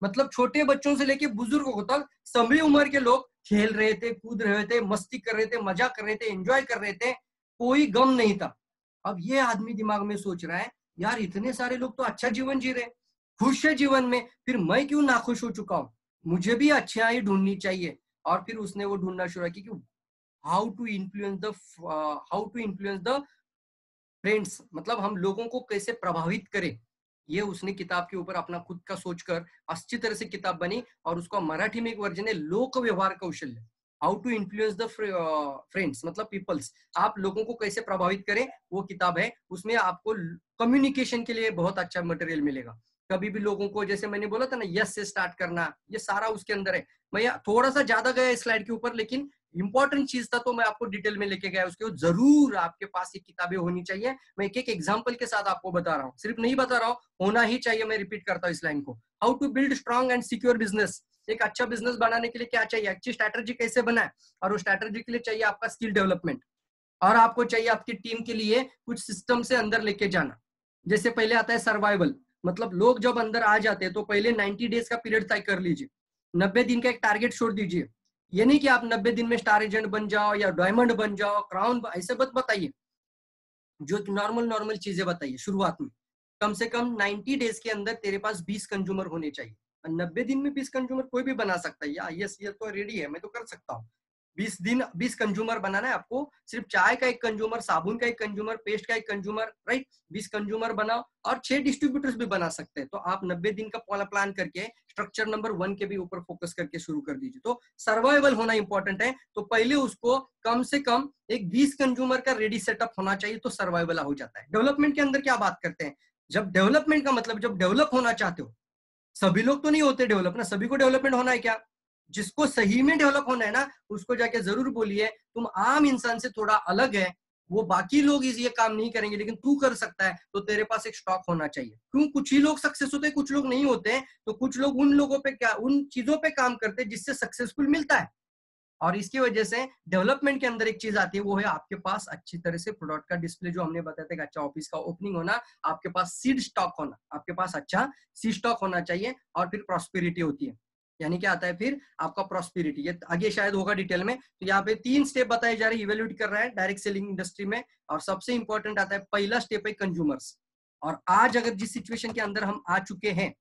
Speaker 1: मतलब छोटे बच्चों से लेके बुजुर्गों तक सभी उम्र के लोग खेल रहे थे, कूद रहे थे, मस्ती कर रहे थे, मजा कर रहे थे, एंजॉय कर रहे थे, कोई गम नहीं था। अब ये आदमी दिमाग में सोच रहा है यार इतने सारे लोग तो अच्छा जीवन जी रहे, खुश है जीवन में, फिर मैं क्यों नाखुश हो चुका हूँ, मुझे भी अच्छाई ढूंढनी चाहिए। और फिर उसने वो ढूंढना शुरू किया कि how to influence the friends, मतलब हम लोगों को कैसे प्रभावित करें। ये उसने किताब के ऊपर अपना खुद का सोचकर अच्छी तरह से किताब बनी, और उसका मराठी में एक वर्जन है लोक व्यवहार कौशल्य, how to influence the friends, मतलब पीपल्स, आप लोगों को कैसे प्रभावित करें, वो किताब है। उसमें आपको कम्युनिकेशन के लिए बहुत अच्छा मटेरियल मिलेगा। कभी भी लोगों को, जैसे मैंने बोला था ना, यस से स्टार्ट करना, ये सारा उसके अंदर है। मैं थोड़ा सा ज्यादा गया स्लाइड के ऊपर, लेकिन इंपॉर्टेंट चीज था तो मैं आपको डिटेल में लेके गया उसके। जरूर आपके पास ये किताबें होनी चाहिए। मैं एक एक एग्जांपल के साथ आपको बता रहा हूँ, सिर्फ नहीं बता रहा हूँ, होना ही चाहिए। मैं रिपीट करता हूँ इस लाइन को, how to build strong and secure business. एक अच्छा बिजनेस बनाने के लिए क्या चाहिए, अच्छी स्ट्रैटेजी कैसे बनाए, और वो स्ट्रैटेजी के लिए चाहिए आपका स्किल डेवलपमेंट, और आपको चाहिए आपकी टीम के लिए कुछ सिस्टम से अंदर लेके जाना। जैसे पहले आता है सर्वाइवल, मतलब लोग जब अंदर आ जाते हैं तो पहले 90 डेज का पीरियड तय कर लीजिए, 90 दिन का एक टारगेट छोड़ दीजिए। ये नहीं कि आप 90 दिन में स्टार एजेंट बन जाओ या डायमंड बन जाओ, क्राउन, ऐसे मत बताइए। जो नॉर्मल नॉर्मल चीजें बताइए शुरुआत में। कम से कम 90 डेज के अंदर तेरे पास 20 कंज्यूमर होने चाहिए। 90 दिन में 20 कंज्यूमर कोई भी बना सकता है, या यस ये तो रेडी है, मैं तो कर सकता हूँ। 20 दिन 20 कंज्यूमर बनाना है आपको, सिर्फ चाय का एक कंज्यूमर, साबुन का एक कंज्यूमर, पेस्ट का एक कंज्यूमर, राइट, 20 कंज्यूमर बनाओ, और 6 डिस्ट्रीब्यूटर्स भी बना सकते हैं। तो आप 90 दिन का प्लान करके स्ट्रक्चर नंबर 1 के भी ऊपर फोकस करके शुरू कर दीजिए। तो सर्वाइवल होना इंपॉर्टेंट है, तो पहले उसको कम से कम एक 20 कंज्यूमर का रेडी सेटअप होना चाहिए, तो सर्वाइवल हो जाता है। डेवलपमेंट के अंदर क्या बात करते हैं, जब डेवलपमेंट का मतलब, जब डेवलप होना चाहते हो, सभी लोग तो नहीं होते डेवलप ना, सभी को डेवलपमेंट होना है क्या, जिसको सही में डेवलप होना है ना, उसको जाके जरूर बोलिए तुम आम इंसान से थोड़ा अलग है, वो बाकी लोग ये काम नहीं करेंगे लेकिन तू कर सकता है, तो तेरे पास एक स्टॉक होना चाहिए। क्यों, कुछ ही लोग सक्सेस होते हैं, कुछ लोग नहीं होते हैं, तो कुछ लोग उन लोगों पे क्या, उन चीजों पे काम करते हैं जिससे सक्सेसफुल मिलता है। और इसकी वजह से डेवलपमेंट के अंदर एक चीज आती है, वो है आपके पास अच्छी तरह से प्रोडक्ट का डिस्प्ले, जो हमने बताया था कि अच्छा ऑफिस का ओपनिंग होना, आपके पास सीड स्टॉक होना, आपके पास अच्छा सीड स्टॉक होना चाहिए। और फिर प्रॉस्पेरिटी होती है, यानी क्या आता है फिर आपका प्रॉस्पेरिटी, ये आगे शायद होगा डिटेल में। तो यहाँ पे 3 स्टेप बताए जा रहे हैं, इवेल्यूएट कर रहा है डायरेक्ट सेलिंग इंडस्ट्री में। और सबसे इंपॉर्टेंट आता है, पहला स्टेप है कंज्यूमर्स। और आज अगर जिस सिचुएशन के अंदर हम आ चुके हैं,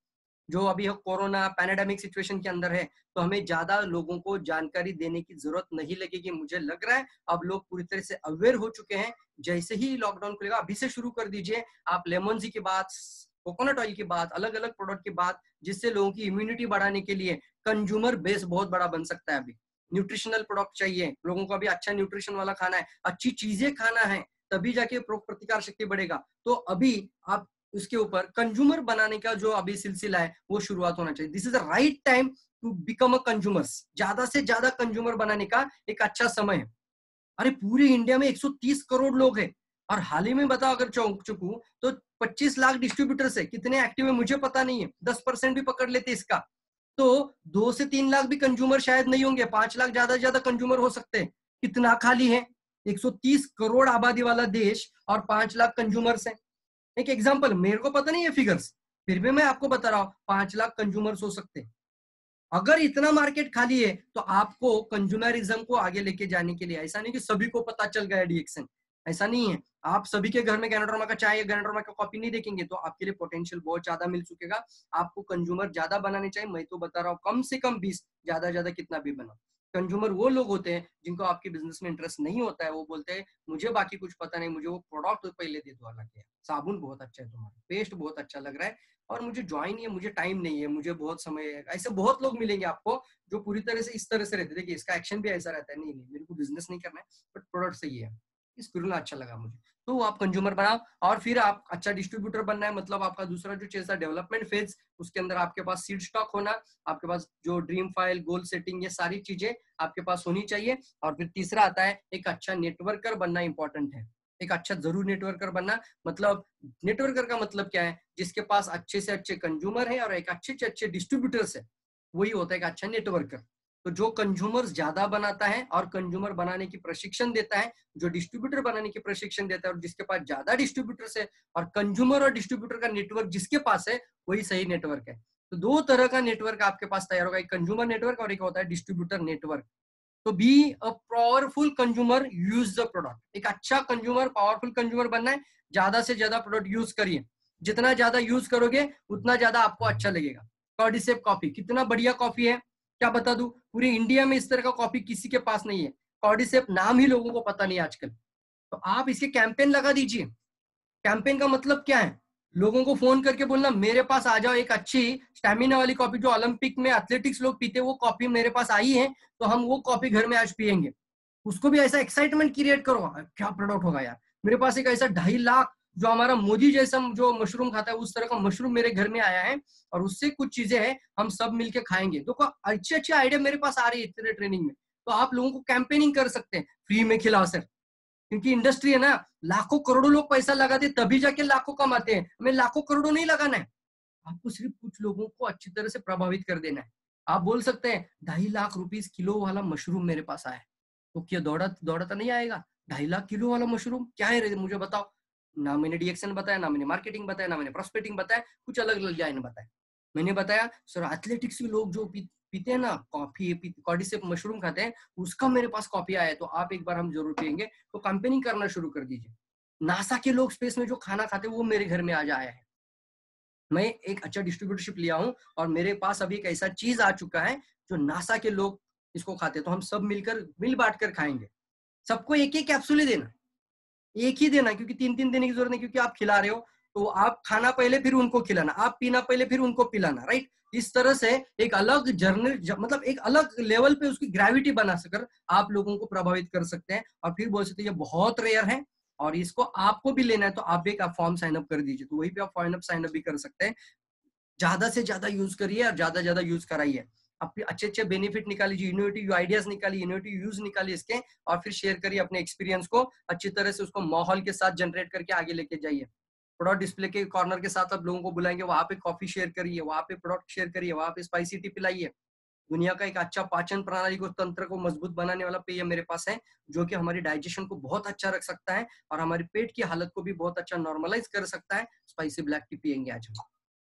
Speaker 1: जो अभी कोरोना पैंडेमिक सिचुएशन के अंदर है, तो हमें ज्यादा लोगों को जानकारी देने की जरूरत नहीं लगेगी। मुझे लग रहा है अब लोग पूरी तरह से अवेयर हो चुके हैं। जैसे ही लॉकडाउन खुलेगा, अभी से शुरू कर दीजिए आप लेमन जी की बात, कोकोनट ऑयल की बात, अलग अलग प्रोडक्ट की बात, जिससे लोगों की इम्यूनिटी बढ़ाने के लिए कंज्यूमर बेस बहुत बड़ा बन सकता है। अभी न्यूट्रिशनल प्रोडक्ट चाहिए, लोगों को अभी अच्छा न्यूट्रिशन वाला खाना है, अच्छी चीजें खाना है, तभी जाके रोग प्रतिकार शक्ति बढ़ेगा। तो अभी आप उसके ऊपर कंज्यूमर बनाने का जो अभी सिलसिला है वो शुरुआत होना चाहिए। This is the right time to become a consumers. ज्यादा से ज्यादा कंज्यूमर बनाने का एक अच्छा समय है। अरे पूरे इंडिया में 130 करोड़ लोग हैं, और हाल ही में बताओ अगर चुकू तो 25 लाख डिस्ट्रीब्यूटर्स है। कितने एक्टिव है मुझे पता नहीं है, 10% भी पकड़ लेते इसका तो 2 से 3 लाख भी कंज्यूमर शायद नहीं होंगे, 5 लाख ज्यादा से ज्यादा कंज्यूमर हो सकते हैं। कितना खाली है? 130 करोड़ आबादी वाला देश और 5 लाख कंज्यूमर्स है। एक एग्जांपल, मेरे को पता नहीं है फिगर्स, फिर भी मैं आपको बता रहा हूं 5 लाख कंज्यूमर्स हो सकते हैं। अगर इतना मार्केट खाली है तो आपको कंज्यूमरिज्म को आगे लेके जाने के लिए, ऐसा नहीं कि सभी को पता चल गया एडिक्शन, ऐसा नहीं है। आप सभी के घर में गैनोडर्मा का चाय या गैनोडर्मा का कॉपी नहीं देखेंगे तो आपके लिए पोटेंशियल बहुत ज्यादा मिल चुकेगा। आपको कंज्यूमर ज्यादा बनाने चाहिए। मैं तो बता रहा हूँ कम से कम 20, ज्यादा ज्यादा कितना भी बनाओ। कंज्यूमर वो लोग होते हैं जिनको आपके बिजनेस में इंटरेस्ट नहीं होता है, वो बोलते हैं मुझे बाकी कुछ पता नहीं, मुझे वो प्रोडक्ट तो पहले दे दो। हालांकि साबुन बहुत अच्छा है, तुम्हारा पेस्ट बहुत अच्छा लग रहा है, और मुझे ज्वाइन नहीं है, मुझे टाइम नहीं है, मुझे बहुत समय है। ऐसे बहुत लोग मिलेंगे आपको जो पूरी तरह से इस तरह से रहते। देखिए इसका एक्शन भी ऐसा रहता है, नहीं नहीं मेरे को बिजनेस नहीं करना है बट प्रोडक्ट सही है, इस फिर अच्छा लगा मुझे, तो आप कंज्यूमर बनाओ। और फिर आप अच्छा डिस्ट्रीब्यूटर बनना है, मतलब आपका दूसरा जो चीज है डेवलपमेंट फेज, उसके अंदर आपके पास सीड स्टॉक होना, आपके पास जो ड्रीम फाइल, गोल सेटिंग, ये सारी चीजें आपके पास होनी चाहिए। और फिर तीसरा आता है एक अच्छा नेटवर्कर बनना इंपॉर्टेंट है। एक अच्छा जरूर नेटवर्कर बनना, मतलब नेटवर्कर का मतलब क्या है? जिसके पास अच्छे से अच्छे कंज्यूमर है और एक अच्छे से अच्छे डिस्ट्रीब्यूटर्स है, वही होता है एक अच्छा नेटवर्कर। तो जो कंज्यूमर्स ज्यादा बनाता है और कंज्यूमर बनाने की प्रशिक्षण देता है, जो डिस्ट्रीब्यूटर बनाने की प्रशिक्षण देता है, और जिसके पास ज्यादा डिस्ट्रीब्यूटर्स है और कंज्यूमर और डिस्ट्रीब्यूटर का नेटवर्क जिसके पास है, वही सही नेटवर्क है। तो दो तरह का नेटवर्क आपके पास तैयार होगा, एक कंज्यूमर नेटवर्क और एक होता है डिस्ट्रीब्यूटर नेटवर्क। तो be a powerful consumer, use the product. एक अच्छा कंज्यूमर, पावरफुल कंज्यूमर बनना है, ज्यादा से ज्यादा प्रोडक्ट यूज करिए। जितना ज्यादा यूज करोगे उतना ज्यादा आपको अच्छा लगेगा। कॉर्डिसेप कॉफी कितना बढ़िया कॉफी है, क्या बता दूं, पूरी इंडिया में इस तरह का कॉफी किसी के पास नहीं है। कॉर्डिसेप नाम ही लोगों को पता नहीं आजकल। तो आप इसके कैंपेन लगा दीजिए। कैंपेन का मतलब क्या है? लोगों को फोन करके बोलना मेरे पास आ जाओ, एक अच्छी स्टेमिना वाली कॉफी जो ओलंपिक में एथलेटिक्स लोग पीते, वो कॉफी मेरे पास आई है, तो हम वो कॉफी घर में आज पियेंगे। उसको भी ऐसा एक्साइटमेंट क्रिएट करो, क्या प्रोडक्ट होगा यार, मेरे पास एक ऐसा 2.5 लाख जो हमारा मोदी जैसा जो मशरूम खाता है उस तरह का मशरूम मेरे घर में आया है, और उससे कुछ चीजें हैं हम सब मिलके खाएंगे। देखो अच्छे अच्छे आइडिया मेरे पास आ रही है ट्रेनिंग में। तो आप लोगों को कैंपेनिंग कर सकते हैं, फ्री में खिलाओ सर, क्योंकि इंडस्ट्री है ना, लाखों करोड़ों लोग पैसा लगाते तभी जाके लाखों कमाते हैं। हमें लाखों करोड़ों नहीं लगाना है, आपको सिर्फ कुछ लोगों को अच्छी तरह से प्रभावित कर देना है। आप बोल सकते हैं 2.5 लाख रुपीस किलो वाला मशरूम मेरे पास आया, तो क्या दौड़ा दौड़ाता नहीं आएगा? 2.5 लाख किलो वाला मशरूम क्या है मुझे बताओ। ना मैंने डिएक्शन बताया, ना मैंने मार्केटिंग बताया, ना मैंने प्रोस्पेक्टिंग बताया, कुछ अलग अलग जाए बताया। मैंने बताया सर एथलेटिक्स के लोग जो पीते हैं ना कॉफी, कॉर्डिसेप मशरूम खाते हैं, उसका मेरे पास कॉफी आया है, तो आप एक बार हम जरूर पियेंगे। तो कंपेनिंग करना शुरू कर दीजिए। नासा के लोग स्पेस में जो खाना खाते हैं वो मेरे घर में आज आया है। मैं एक अच्छा डिस्ट्रीब्यूटरशिप लिया हूं और मेरे पास अभी एक ऐसा चीज आ चुका है जो नासा के लोग इसको खाते हैं, तो हम सब मिलकर मिल बांट कर खाएंगे। सबको एक एक कैप्सूल ही देना, एक ही देना, क्योंकि 3-3 देने की जरूरत नहीं, क्योंकि आप खिला रहे हो। तो आप खाना पहले फिर उनको खिलाना, आप पीना पहले फिर उनको पिलाना, राइट। इस तरह से एक अलग जर्नल, मतलब एक अलग लेवल पे उसकी ग्रेविटी बना सकर आप लोगों को प्रभावित कर सकते हैं। और फिर बोल सकते हैं ये बहुत रेयर है और इसको आपको भी लेना है, तो आप एक फॉर्म साइन अप कर दीजिए। तो वही पे आप फॉर्म साइन अप भी कर सकते हैं। ज्यादा से ज्यादा यूज करिए और ज्यादा ज्यादा यूज कराइए। अपने अच्छे अच्छे बेनिफिट निकालिए, इनोवेटिव आइडियाज निकालिए, इनोवेटिव यूज निकालिए इसके, और फिर शेयर करिए अपने एक्सपीरियंस को अच्छी तरह से, उसको माहौल के साथ जनरेट करके आगे लेके जाइए। प्रोडक्ट डिस्प्ले के कॉर्नर के साथ आप लोगों को बुलाएंगे, वहां पे कॉफी शेयर करिए, वहां पे प्रोडक्ट शेयर करिए, वहां पे स्पाइसी टी पिलाइए। दुनिया का एक अच्छा पाचन प्रणाली को, तंत्र को मजबूत बनाने वाला पेय मेरे पास है, जो कि हमारी डाइजेशन को बहुत अच्छा रख सकता है और हमारे पेट की हालत को भी बहुत अच्छा नॉर्मलाइज कर सकता है। स्पाइसी ब्लैक टी पियेंगे आज हम।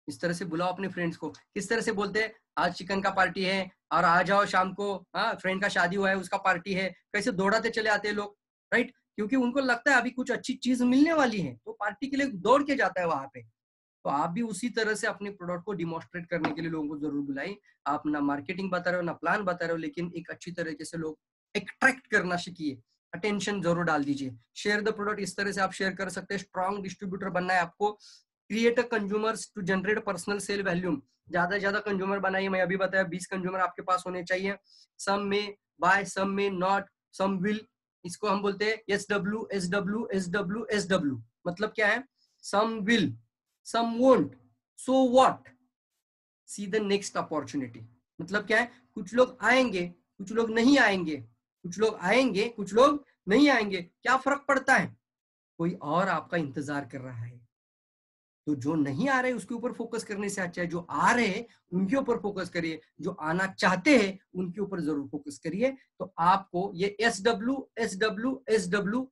Speaker 1: इस तरह से बुलाओ अपने फ्रेंड्स को। किस तरह से बोलते हैं आज चिकन का पार्टी है और आ जाओ शाम को, हाँ फ्रेंड का शादी हुआ है उसका पार्टी है, कैसे दौड़ाते चले आते हैं लोग, राइट। क्योंकि उनको लगता है अभी कुछ अच्छी चीज मिलने वाली है, तो पार्टी के लिए दौड़ के जाता है वहां पे। तो आप भी उसी तरह से अपने प्रोडक्ट को डिमॉन्स्ट्रेट करने के लिए लोगों को जरूर बुलाइए। आप ना मार्केटिंग बता रहे हो ना प्लान बता रहे हो, लेकिन एक अच्छी तरीके से लोग अट्रैक्ट करना सीखिए, अटेंशन जरूर डाल दीजिए। शेयर द प्रोडक्ट इस तरह से आप शेयर कर सकते हैं। स्ट्रॉन्ग डिस्ट्रीब्यूटर बनना है आपको, create a consumers to generate personal sale volume, ज्यादा से ज्यादा कंज्यूमर बनाइए। मैं अभी बताया 20 कंज्यूमर आपके पास होने चाहिए। सम में बाय, सम में नॉट, सम विल, इसको हम बोलते हैं SW SW SW SW। मतलब क्या है? Some will, some won't, so what, see the next opportunity. मतलब क्या है? कुछ लोग आएंगे, कुछ लोग नहीं आएंगे, कुछ लोग आएंगे, कुछ लोग नहीं आएंगे, क्या फर्क पड़ता है? कोई और आपका इंतजार कर रहा है। तो जो नहीं आ रहे उसके ऊपर फोकस करने से अच्छा है जो आ रहे हैं उनके ऊपर फोकस करिए, जो आना चाहते हैं उनके ऊपर जरूर फोकस करिए। तो आपको ये SW SW SW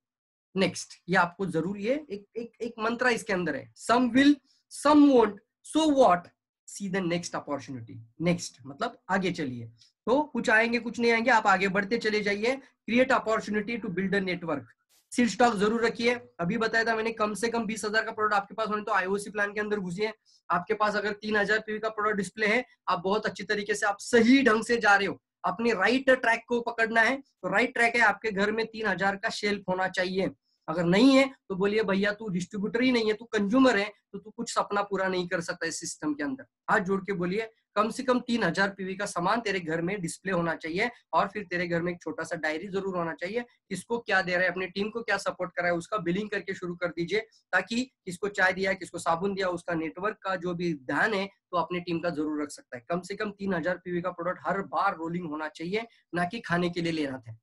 Speaker 1: नेक्स्ट, ये आपको जरूर, ये एक मंत्रा इसके अंदर है। Some will, some won't, so what, see the next opportunity. Next मतलब आगे चलिए। तो कुछ आएंगे, कुछ नहीं आएंगे, आप आगे बढ़ते चले जाइए। Create opportunity to build a network. Seed stock जरूर रखिए। अभी बताया था मैंने, कम से कम 20,000 का प्रोडक्ट आपके पास होने, तो IOC प्लान के अंदर घुसिए। आपके पास अगर 3,000 PV का प्रोडक्ट डिस्प्ले है, आप बहुत अच्छी तरीके से, आप सही ढंग से जा रहे हो, अपने राइट ट्रैक को पकड़ना है। तो राइट ट्रैक है, आपके घर में 3,000 का शेल्फ होना चाहिए। अगर नहीं है तो बोलिए भैया तू डिस्ट्रीब्यूटर ही नहीं है, तू कंज्यूमर है, तो तू कुछ सपना पूरा नहीं कर सकता इस सिस्टम के अंदर। हाथ जोड़ के बोलिए, कम से कम 3,000 PV का सामान तेरे घर में डिस्प्ले होना चाहिए। और फिर तेरे घर में एक छोटा सा डायरी जरूर होना चाहिए, किसको क्या दे रहा है, अपनी टीम को क्या सपोर्ट कर रहा है, उसका बिलिंग करके शुरू कर दीजिए, ताकि किसको चाय दिया, किसको साबुन दिया, उसका नेटवर्क का जो भी ध्यान है तो अपनी टीम का जरूर रख सकता है। कम से कम 3,000 PV का प्रोडक्ट हर बार रोलिंग होना चाहिए, ना कि खाने के लिए लेना था।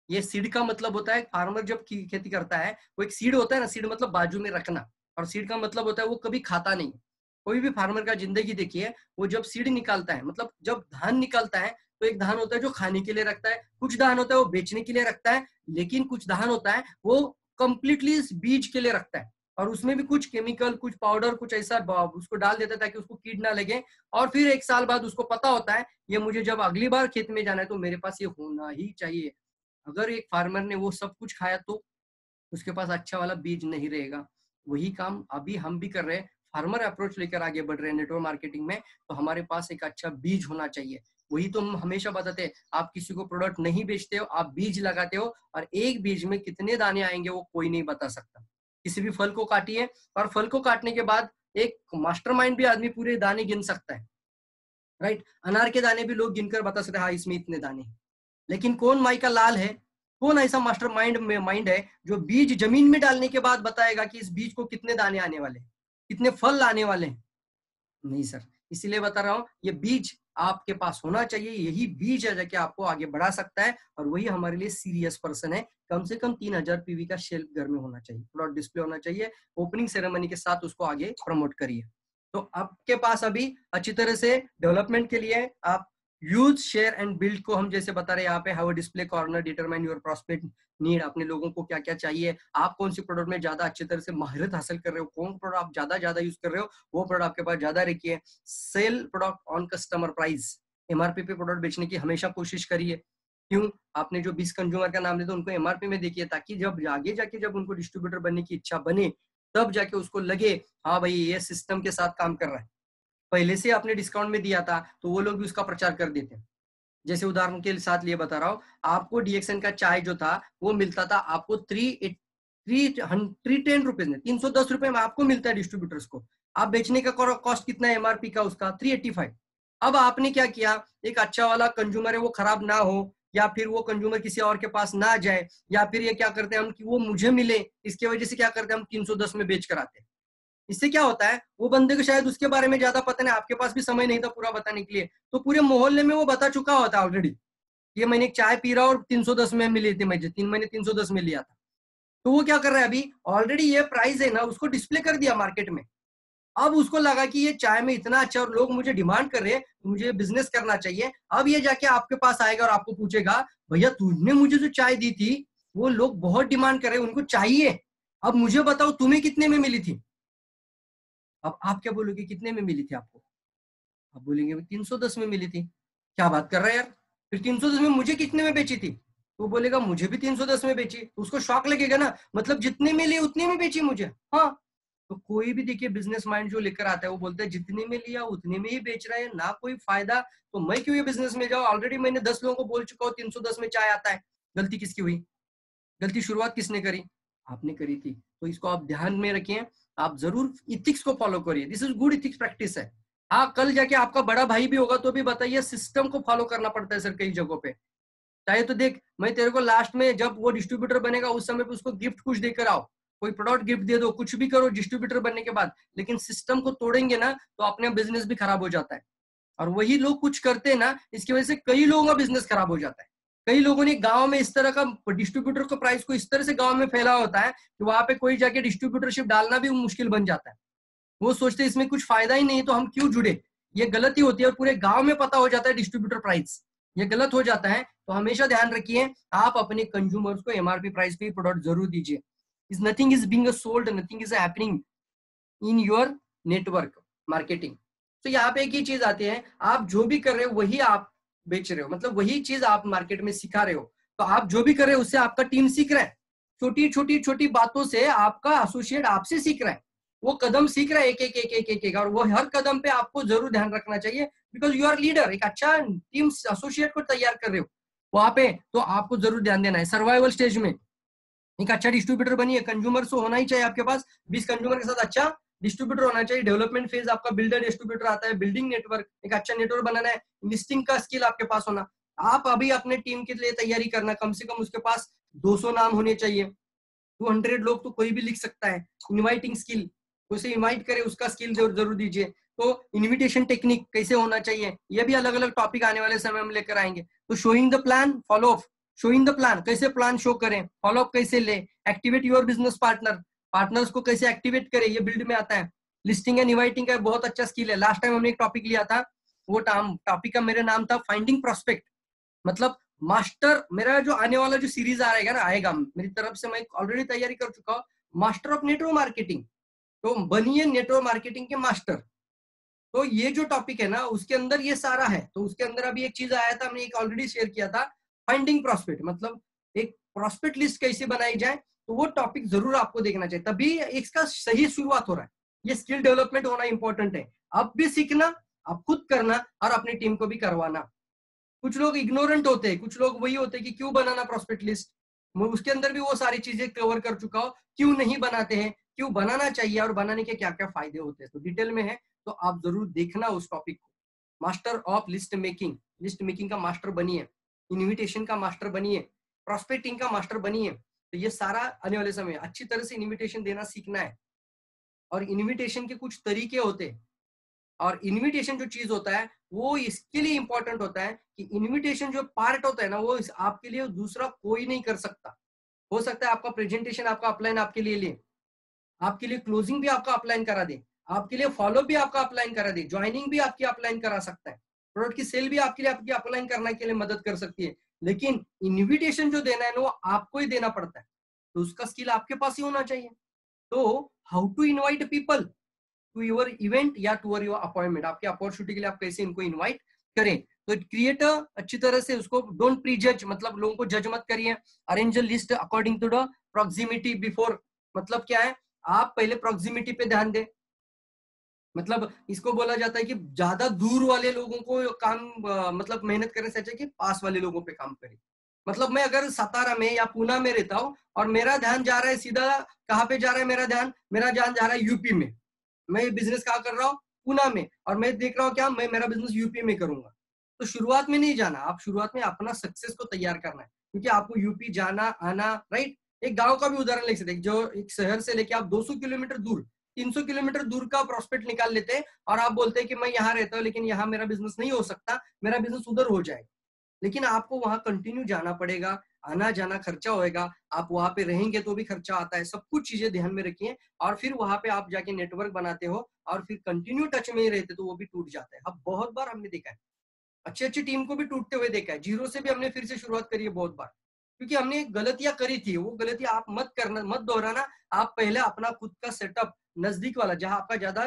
Speaker 1: ये सीड का मतलब होता है, फार्मर जब खेती करता है, वो एक सीड होता है ना, सीड मतलब बाजू में रखना, और सीड का मतलब होता है वो कभी खाता नहीं। कोई भी फार्मर का जिंदगी देखिए, वो जब सीड निकालता है, मतलब जब धान निकालता है, तो एक धान होता है जो खाने के लिए रखता है, कुछ धान होता है वो बेचने के लिए रखता है, लेकिन कुछ धान होता है वो कंप्लीटली बीज के लिए रखता है, और उसमें भी कुछ केमिकल, कुछ पाउडर, कुछ ऐसा उसको डाल देता है ताकि उसको कीट ना लगे। और फिर 1 साल बाद उसको पता होता है, ये मुझे जब अगली बार खेत में जाना है तो मेरे पास ये होना ही चाहिए। अगर एक फार्मर ने वो सब कुछ खाया तो उसके पास अच्छा वाला बीज नहीं रहेगा। वही काम अभी हम भी कर रहे हैं, फार्मर अप्रोच लेकर आगे बढ़ रहे हैं नेटवर्क मार्केटिंग में। तो हमारे पास एक अच्छा बीज होना चाहिए। वही तो हम हमेशा बताते हैं, आप किसी को प्रोडक्ट नहीं बेचते हो, आप बीज लगाते हो, और एक बीज में कितने दाने आएंगे वो कोई नहीं बता सकता। किसी भी फल को काटिए, और फल को काटने के बाद एक मास्टरमाइंड भी आदमी पूरे दाने गिन सकता है, राइट। अनार के दाने भी लोग गिनकर बता सकते हैं, हाँ इसमें इतने दाने। लेकिन कौन माई का लाल है, कौन ऐसा मास्टर माइंड है जो बीज जमीन में डालने के बाद बताएगा कि इस बीज को कितने दाने आने वाले, कितने फल आने वाले हैं? नहीं सर। इसीलिए बता रहा हूँ, ये बीज आपके पास होना चाहिए। यही बीज है जाके आपको आगे बढ़ा सकता है, और वही हमारे लिए सीरियस पर्सन है। कम से कम 3,000 PV का शेल्फ घर में होना चाहिए, प्रोडक्ट डिस्प्ले होना चाहिए। ओपनिंग सेरेमनी के साथ उसको आगे प्रमोट करिए। तो आपके पास अभी अच्छी तरह से डेवलपमेंट के लिए आप यूज, शेयर एंड बिल्ड को हम जैसे बता रहे हैं यहाँ पे, how display corner determine your prospect need. अपने लोगों को क्या क्या चाहिए, आप कौन सी प्रोडक्ट में ज्यादा अच्छी तरह से महारत हासिल कर रहे हो, कौन प्रोडक्ट आप ज्यादा यूज कर रहे हो, वो प्रोडक्ट आपके पास ज्यादा रखिए। Sale product on customer price, MRP पे प्रोडक्ट बेचने की हमेशा कोशिश करिए। क्यों? आपने जो 20 कंज्यूमर का नाम लिया, तो उनको MRP में देखिए, ताकि जब आगे जाके जब उनको डिस्ट्रीब्यूटर बनने की इच्छा बने, तब जाके उसको लगे हाँ भाई ये सिस्टम के साथ काम कर रहा है। पहले से आपने डिस्काउंट में दिया था तो वो लोग भी उसका प्रचार कर देते हैं। जैसे उदाहरण के साथ लिए बता रहा हूँ, आपको DXN का चाय जो था वो मिलता था आपको 310 रुपीज में, 310 रुपए में आपको मिलता है डिस्ट्रीब्यूटर्स को। आप बेचने का कॉस्ट कितना है MRP का उसका? 385। अब आपने क्या किया, एक अच्छा वाला कंज्यूमर है वो खराब ना हो, या फिर वो कंज्यूमर किसी और के पास ना जाए, या फिर ये क्या करते हैं हम कि वो मुझे मिले, इसके वजह से क्या करते हैं हम 310 में बेच कर आते हैं। इससे क्या होता है, वो बंदे को शायद उसके बारे में ज्यादा पता नहीं, आपके पास भी समय नहीं था पूरा बताने के लिए, तो पूरे मोहल्ले में वो बता चुका होता है ऑलरेडी, ये मैंने एक चाय पी रहा और 310 में मिली थी, मुझे 3 महीने 310 में लिया था। तो वो क्या कर रहा है, अभी ऑलरेडी ये प्राइस है ना उसको डिस्प्ले कर दिया मार्केट में। अब उसको लगा कि ये चाय में इतना अच्छा और लोग मुझे डिमांड कर रहे हैं, तो मुझे बिजनेस करना चाहिए। अब ये जाके आपके पास आएगा और आपको पूछेगा, भैया तुमने मुझे जो चाय दी थी वो लोग बहुत डिमांड कर रहे हैं, उनको चाहिए, अब मुझे बताओ तुम्हें कितने में मिली थी। अब आप क्या बोलोगे, कितने में मिली थी आपको? आप बोलेंगे 310 में मिली थी। क्या बात कर रहा है यार, फिर 310 में मुझे कितने में बेची थी? तो बोलेगा मुझे भी 310 में बेची। तो उसको शॉक लगेगा ना, मतलब जितने में लिए उतने में बेची मुझे। हाँ, तो कोई भी देखिए बिजनेस माइंड जो लेकर आता है वो बोलता है जितने में लिया उतने में ही बेच रहा है, ना कोई फायदा, तो मैं क्यों ये बिजनेस में जाऊं? ऑलरेडी मैंने 10 लोगों को बोल चुका हूँ 310 में चाय आता है। गलती किसकी हुई? गलती शुरुआत किसने करी? आपने करी थी। तो इसको आप ध्यान में रखिए। आप जरूर इथिक्स को फॉलो करिए, this is good ethics practice है। हाँ, कल जाके आपका बड़ा भाई भी होगा तो भी बताइए, सिस्टम को फॉलो करना पड़ता है सर कई जगहों पे। चाहे तो देख, मैं तेरे को लास्ट में जब वो डिस्ट्रीब्यूटर बनेगा उस समय पे उसको गिफ्ट कुछ देकर आओ, कोई प्रोडक्ट गिफ्ट दे दो, कुछ भी करो डिस्ट्रीब्यूटर बनने के बाद, लेकिन सिस्टम को तोड़ेंगे ना तो अपने बिजनेस भी खराब हो जाता है। और वही लोग कुछ करते हैं ना, इसकी वजह से कई लोगों का बिजनेस खराब हो जाता है। कई लोगों ने गांव में इस तरह का डिस्ट्रीब्यूटर का प्राइस को इस तरह से गांव में फैला होता है कि वहां पे कोई जाके डिस्ट्रीब्यूटरशिप डालना भी मुश्किल बन जाता है। वो सोचते हैं इसमें कुछ फायदा ही नहीं तो हम क्यों जुड़े, ये गलती होती है। और पूरे गांव में पता हो जाता है डिस्ट्रीब्यूटर प्राइस, ये गलत हो जाता है। तो हमेशा ध्यान रखिए, आप अपने कंज्यूमर्स को एमआरपी प्राइस पे प्रोडक्ट जरूर दीजिए। Is nothing is being sold, nothing is happening in your network marketing. तो यहाँ पे एक ही चीज आती है, आप जो भी कर रहे हो वही आप बेच रहे हो, मतलब वही चीज आप मार्केट में सिखा रहे हो। तो आप जो भी कर रहे हो उससे आपका टीम सीख रहा है, छोटी छोटी छोटी बातों से आपका एसोसिएट आपसे सीख रहा है, वो कदम सीख रहा है एक एक एक एक एक, एक और वो हर कदम पे आपको जरूर ध्यान रखना चाहिए, बिकॉज यू आर लीडर, एक अच्छा टीम एसोसिएट को तैयार कर रहे हो वहां पे, तो आपको जरूर ध्यान देना है। सर्वाइवल स्टेज में एक अच्छा डिस्ट्रीब्यूटर बनिए, कंज्यूमर तो होना ही चाहिए आपके पास, 20 कंज्यूमर के साथ अच्छा डिस्ट्रीब्यूटर होना चाहिए। डेवलपमेंट फेज आपका बिल्डर डिस्ट्रीब्यूटर आता है, बिल्डिंग नेटवर्क, एक अच्छा नेटवर्क बनाना है, लिस्टिंग का स्किल आपके पास होना। आप अभी अपने टीम के लिए तैयारी करना, कम से कम उसके पास 200 नाम होने चाहिए, 200 लोग तो कोई भी लिख सकता है। इनवाइटिंग स्किल, उसे इनवाइट करे उसका स्किल जरूर दीजिए। तो इनविटेशन टेक्निक कैसे होना चाहिए, ये भी अलग अलग टॉपिक आने वाले समय में लेकर आएंगे। तो showing the plan, follow up, showing the plan, कैसे प्लान शो करें, फॉलो अप कैसे ले, activate your business partner, partners को कैसे एक्टिवेट करें, ये बिल्ड में आता है। लिस्टिंग एंड इनवाइटिंग का बहुत अच्छा स्किल है। लास्ट टाइम हमने एक टॉपिक लिया था, वो टॉपिक का मेरा नाम था फाइंडिंग प्रोस्पेक्ट, मतलब मास्टर, मेरा जो आने वाला जो सीरीज आएगा ना, आएगा मेरी तरफ से, मैं ऑलरेडी तैयारी कर चुका हूँ, मास्टर ऑफ नेटवर्क मार्केटिंग। तो बनिए नेटवर्क मार्केटिंग के मास्टर। तो ये जो टॉपिक है ना उसके अंदर ये सारा है। तो उसके अंदर अभी एक चीज आया था, हमने एक ऑलरेडी शेयर किया था, फाइंडिंग प्रॉस्पेक्ट, मतलब एक प्रॉस्पेक्ट लिस्ट कैसे बनाई जाए। तो वो टॉपिक जरूर आपको देखना चाहिए, तभी इसका सही शुरुआत हो रहा है। ये स्किल डेवलपमेंट होना इंपॉर्टेंट है, आप भी सीखना, आप खुद करना और अपनी टीम को भी करवाना। कुछ लोग इग्नोरेंट होते हैं, कुछ लोग वही होते हैं कि क्यों बनाना प्रॉस्पेक्ट लिस्ट, उसके अंदर भी वो सारी चीजें कवर कर चुका हो, क्यों नहीं बनाते हैं, क्यों बनाना चाहिए और बनाने के क्या क्या फायदे होते हैं, तो डिटेल में है। तो आप जरूर देखना उस टॉपिक को। Master of list making, list making का मास्टर बनिए, इन्विटेशन का मास्टर बनिए, प्रॉस्पेक्टिंग का मास्टर बनिए। तो ये सारा आने वाले समय अच्छी तरह से इन्विटेशन देना सीखना है। और इन्विटेशन के कुछ तरीके होते हैं, और इनविटेशन जो चीज होता है वो इसके लिए इंपॉर्टेंट होता है कि इनविटेशन जो पार्ट होता है ना, वो आपके लिए दूसरा कोई नहीं कर सकता। हो सकता है आपका प्रेजेंटेशन आपका अपलाइन आपके लिए ले, आपके लिए क्लोजिंग भी आपका अपलाइन करा दे, आपके लिए फॉलो भी आपका अपलाइन करा दे, ज्वाइनिंग भी आपकी अपलाइन करा सकता है, प्रोडक्ट की सेल भी आपके लिए आपकी अपलाइन करने के लिए मदद कर सकती है। लेकिन इन्विटेशन जो देना है ना वो आपको ही देना पड़ता है, तो उसका स्किल आपके पास ही होना चाहिए। तो how to invite people to your event या टू योर अपॉइंटमेंट, आपके अपॉर्चुनिटी के लिए आप कैसे इनको इनवाइट करें। तो क्रिएट अच्छी तरह से उसको, डोंट प्री जज, मतलब लोगों को जज मत करिए। Arrange a list according to the proximity before, मतलब क्या है, आप पहले प्रॉक्सिमिटी पे ध्यान दें। मतलब इसको बोला जाता है कि ज्यादा दूर वाले लोगों को काम मतलब मेहनत करने से अच्छा कि पास वाले लोगों पे काम करें। मतलब मैं अगर सतारा में या पूना में रहता हूँ और मेरा ध्यान जा रहा है सीधा, कहाँ पे जा रहा है मेरा ध्यान जा रहा है यूपी में, मैं बिजनेस कहाँ कर रहा हूँ, पूना में, और मैं देख रहा हूँ क्या मैं मेरा बिजनेस यूपी में करूंगा। तो शुरुआत में नहीं जाना, आप शुरुआत में अपना सक्सेस को तैयार करना है, क्योंकि आपको यूपी जाना आना, राइट। एक गांव का भी उदाहरण ले सकते हैं, जो एक शहर से लेके आप 200 किलोमीटर दूर, 300 किलोमीटर दूर का प्रॉस्पेक्ट निकाल लेते हैं और आप बोलते हैं कि मैं यहाँ रहता हूँ लेकिन यहाँ मेरा बिजनेस नहीं हो सकता, मेरा बिजनेस उधर हो जाएगा। लेकिन आपको वहां कंटिन्यू जाना पड़ेगा, आना जाना खर्चा होएगा, आप वहां पे रहेंगे तो भी खर्चा आता है, सब कुछ चीजें ध्यान में रखिए। और फिर वहां पे आप जाके नेटवर्क बनाते हो और फिर कंटिन्यू टच में ही रहते तो वो भी टूट जाता है। अब बहुत बार हमने देखा है, अच्छी अच्छी टीम को भी टूटते हुए देखा है, जीरो से भी हमने फिर से शुरुआत करी है बहुत बार, क्योंकि हमने गलतियां करी थी। वो गलतियां आप मत करना, मत दोहराना। आप पहले अपना खुद का सेटअप नजदीक वाला, जहां आपका ज्यादा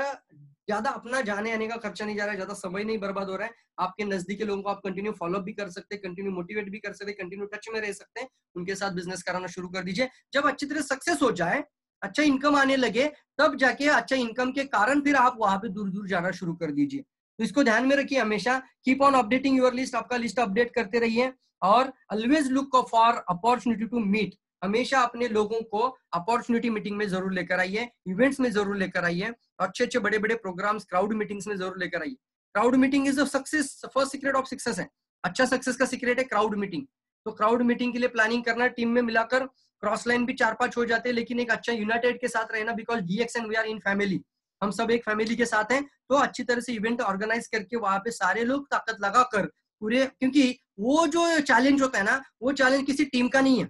Speaker 1: ज्यादा अपना जाने आने का खर्चा नहीं जा रहा है, ज्यादा समय नहीं बर्बाद हो रहा है, आपके नजदीक के लोगों को आप कंटिन्यू फॉलो भी कर सकते हैं, कंटिन्यू मोटिवेट भी कर सकते हैं, कंटिन्यू टच में रह सकते हैं, उनके साथ बिजनेस कराना शुरू कर दीजिए। जब अच्छी तरह सक्सेस हो जाए, अच्छा इनकम आने लगे, तब जाके अच्छा इनकम के कारण फिर आप वहां पे दूर दूर जाना शुरू कर दीजिए। तो इसको ध्यान में रखिए हमेशा, keep on updating your list, आपका लिस्ट अपडेट करते रहिए और always look for opportunity to meet. हमेशा अपने लोगों को अपॉर्चुनिटी मीटिंग में जरूर लेकर आइए, इवेंट्स में जरूर लेकर आइए, और अच्छे अच्छे बड़े बड़े प्रोग्राम्स, क्राउड मीटिंग्स में जरूर लेकर आइए। Crowd meeting is success, first secret of success है। अच्छा सक्सेस का सीक्रेट है क्राउड मीटिंग। तो क्राउड मीटिंग के लिए प्लानिंग करना, टीम में मिलाकर क्रॉस लाइन भी 4-5 हो जाते हैं, लेकिन एक अच्छा यूनाइटेड के साथ रहना, because DXN we are in family, हम सब एक फैमिली के साथ हैं। तो अच्छी तरह से इवेंट ऑर्गेनाइज करके वहां पे सारे लोग ताकत लगाकर पूरे, क्योंकि वो जो चैलेंज होता है ना, वो चैलेंज किसी टीम का नहीं है,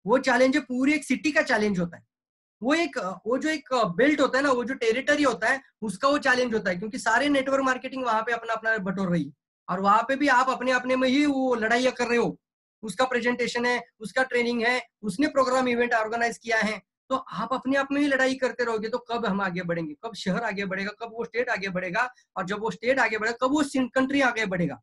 Speaker 1: वो चैलेंज है पूरी एक सिटी का चैलेंज होता है। वो जो एक बेल्ट होता है ना, वो जो टेरिटरी होता है, उसका वो चैलेंज होता है, क्योंकि सारे नेटवर्क मार्केटिंग वहां पे अपना अपना बटोर रही है, और वहां पे भी आप अपने अपने में ही वो लड़ाइयां कर रहे हो। उसका प्रेजेंटेशन है, उसका ट्रेनिंग है, उसने प्रोग्राम इवेंट ऑर्गेनाइज किया है, तो आप अपने आप में ही लड़ाई करते रहोगे, तो कब हम आगे बढ़ेंगे, कब शहर आगे बढ़ेगा, कब वो स्टेट आगे बढ़ेगा, और जब वो स्टेट आगे बढ़ेगा कब वो कंट्री आगे बढ़ेगा।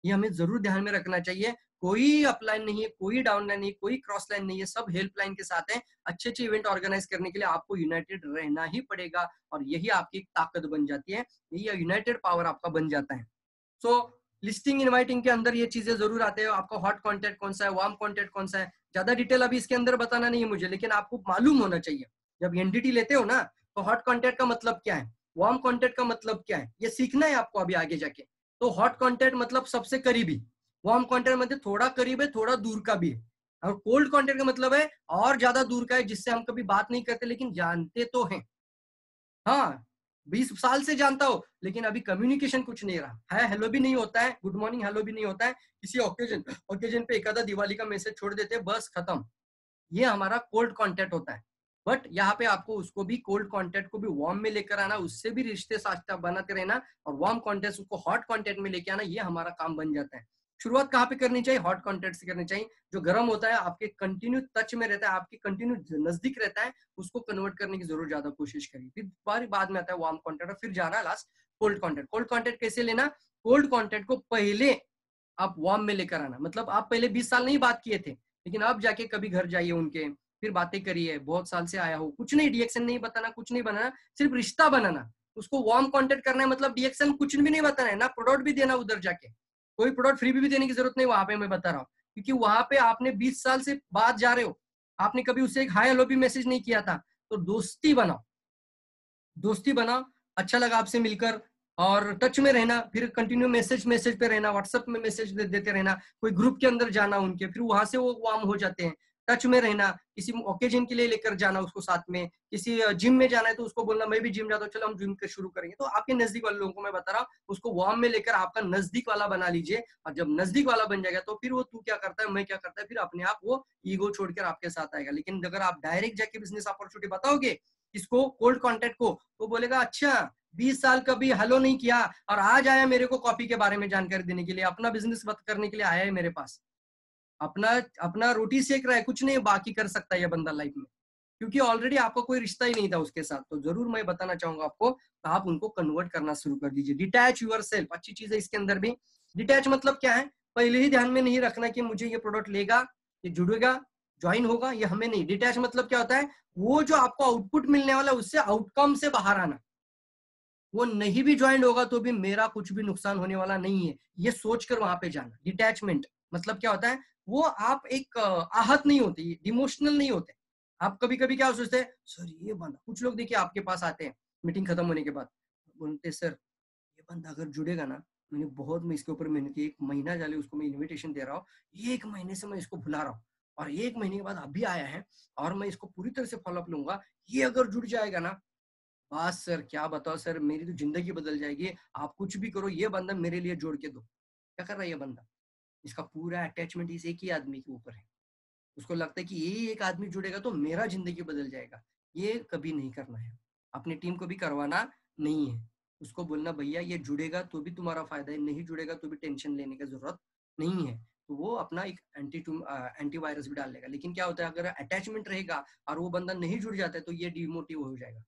Speaker 1: ये हमें जरूर ध्यान में रखना चाहिए। कोई अपलाइन नहीं है, कोई डाउनलाइन नहीं है, कोई क्रॉस लाइन नहीं है, सब हेल्पलाइन के साथ है। अच्छे अच्छे इवेंट ऑर्गेनाइज करने के लिए आपको यूनाइटेड रहना ही पड़ेगा, और यही आपकी एक ताकत बन जाती है, यही यूनाइटेड पावर आपका बन जाता है। सो लिस्टिंग इनवाइटिंग के अंदर ये चीजें जरूर आते हैं। आपका हॉट कॉन्टेक्ट कौन सा है, वार्म कॉन्टेक्ट कौन सा है, ज्यादा डिटेल अभी इसके अंदर बताना नहीं है मुझे, लेकिन आपको मालूम होना चाहिए। जब एनडीटी लेते हो ना, तो हॉट कॉन्टेक्ट का मतलब क्या है, वार्म कॉन्टेक्ट का मतलब क्या है, ये सीखना है आपको अभी आगे जाके। तो हॉट कॉन्टेक्ट मतलब सबसे करीबी, वार्म कॉन्टेक्ट मतलब थोड़ा करीब है, थोड़ा दूर का भी है, और कोल्ड कॉन्टेक्ट का मतलब है और ज्यादा दूर का है, जिससे हम कभी बात नहीं करते लेकिन जानते तो हैं। हाँ, 20 साल से जानता हो, लेकिन अभी कम्युनिकेशन कुछ नहीं रहा है, हेलो भी नहीं होता है, गुड मॉर्निंग हेलो भी नहीं होता है, किसी ओकेजन पे एक आधा दिवाली का मैसेज छोड़ देते हैं, बस खत्म। ये हमारा कोल्ड कॉन्टेक्ट होता है। बट यहाँ पे आपको उसको भी, कोल्ड कॉन्टेक्ट को भी वार्म में लेकर आना, उससे भी रिश्ते साथ बनाते रहना, और वार्म कॉन्टेक्ट उसको हॉट कॉन्टेक्ट में लेके आना, ये हमारा काम बन जाता है। शुरुआत कहाँ पे करनी चाहिए, हॉट कॉन्टेक्ट से करनी चाहिए। जो गर्म होता है, आपके कंटिन्यू टच में रहता है, आपके कंटिन्यू नजदीक रहता है, उसको कन्वर्ट करने की जरूर ज्यादा कोशिश करिए। फिर बाद में आता है वार्म कॉन्टेक्ट, और फिर जाना last cold contact. Cold contact कैसे लेना, कोल्ड कॉन्टेक्ट को पहले आप वार्म में लेकर आना, मतलब आप पहले 20 साल नहीं बात किए थे, लेकिन अब जाके कभी घर जाइए उनके, फिर बातें करिए, बहुत साल से आया हो, कुछ नहीं DXN नहीं बताना, कुछ नहीं बनाना, सिर्फ रिश्ता बनाना। उसको वार्म कॉन्टेक्ट करना है, मतलब DXN कुछ भी नहीं बताना है ना, प्रोडक्ट भी देना उधर जाके, कोई प्रोडक्ट फ्री भी देने की जरूरत नहीं वहां पे, मैं बता रहा हूँ, क्योंकि वहां पे आपने 20 साल से बाद जा रहे हो, आपने कभी उससे एक हाय हेलो भी मैसेज नहीं किया था, तो दोस्ती बनाओ, दोस्ती बनाओ, अच्छा लगा आपसे मिलकर, और टच में रहना, फिर कंटिन्यू मैसेज पे रहना, व्हाट्सएप में मैसेज देते रहना, कोई ग्रुप के अंदर जाना उनके, फिर वहां से वो वार्म हो जाते हैं। टच में रहना, किसी ओकेजन के लिए लेकर जाना उसको साथ में, किसी जिम में जाना है तो उसको बोलना मैं भी जिम जाता हूँ, चलो हम जिम के शुरू करेंगे। तो आपके नजदीक वाले लोगों को मैं बता रहा हूँ, उसको वार्म में लेकर आपका नजदीक वाला बना लीजिए, और जब नजदीक वाला बन जाएगा तो फिर वो तू क्या करता है, मैं क्या करता है, फिर अपने आप वो ईगो छोड़कर आपके साथ आएगा। लेकिन अगर आप डायरेक्ट जाके बिजनेस अपॉर्चुनिटी बताओगे इसको, कोल्ड कॉन्टेक्ट को, तो बोलेगा अच्छा 20 साल कभी हेलो नहीं किया, और आज आया मेरे को कॉफी के बारे में जानकारी देने के लिए, अपना बिजनेस बात करने के लिए आया है मेरे पास, अपना अपना रोटी सेक रहा है, कुछ नहीं बाकी कर सकता है ये बंदा लाइफ में, क्योंकि ऑलरेडी आपका कोई रिश्ता ही नहीं था उसके साथ। तो जरूर मैं बताना चाहूंगा आपको, आप उनको कन्वर्ट करना शुरू कर दीजिए। डिटैच यूर सेल्फ, अच्छी चीज है इसके अंदर भी। डिटैच मतलब क्या है, पहले ही ध्यान में नहीं रखना कि मुझे ये प्रोडक्ट लेगा, ये जुड़ेगा, ज्वाइन होगा, ये हमें नहीं। डिटैच मतलब क्या होता है, वो जो आपको आउटपुट मिलने वाला है उससे आउटकम से बाहर आना, वो नहीं भी ज्वाइन होगा तो भी मेरा कुछ भी नुकसान होने वाला नहीं है, ये सोचकर वहां पे जाना। डिटैचमेंट मतलब क्या होता है, वो आप एक आहत नहीं होते, इमोशनल नहीं होते। आप कभी कभी क्या सोचते हैं, सर ये बंदा, कुछ लोग देखिए आपके पास आते हैं मीटिंग खत्म होने के बाद, बोलते हैं सर ये बंदा अगर जुड़ेगा ना, मैं इसके ऊपर मेहनत की, 1 महीना जाले उसको मैं इन्विटेशन दे रहा हूँ, 1 महीने से मैं इसको भुला रहा हूँ, और 1 महीने के बाद अभी आया है, और मैं इसको पूरी तरह से फॉलोअप लूंगा, ये अगर जुड़ जाएगा ना, बस सर क्या बताओ सर, मेरी तो जिंदगी बदल जाएगी, आप कुछ भी करो, ये बंदा मेरे लिए जोड़ के दो। क्या कर रहा है ये बंदा, इसका पूरा अटैचमेंट इस एक ही आदमी के ऊपर है, उसको लगता है कि यही एक आदमी जुड़ेगा तो मेरा जिंदगी बदल जाएगा। ये कभी नहीं करना है, अपनी टीम को भी करवाना नहीं है। उसको बोलना भैया ये जुड़ेगा तो भी तुम्हारा फायदा है, नहीं जुड़ेगा तो भी टेंशन लेने की जरूरत नहीं है। तो वो अपना एक एंटीवायरस भी डाल लेगा। लेकिन क्या होता है, अगर अटैचमेंट रहेगा और वो बंदा नहीं जुड़ जाता है तो ये डिमोटिव हो जाएगा,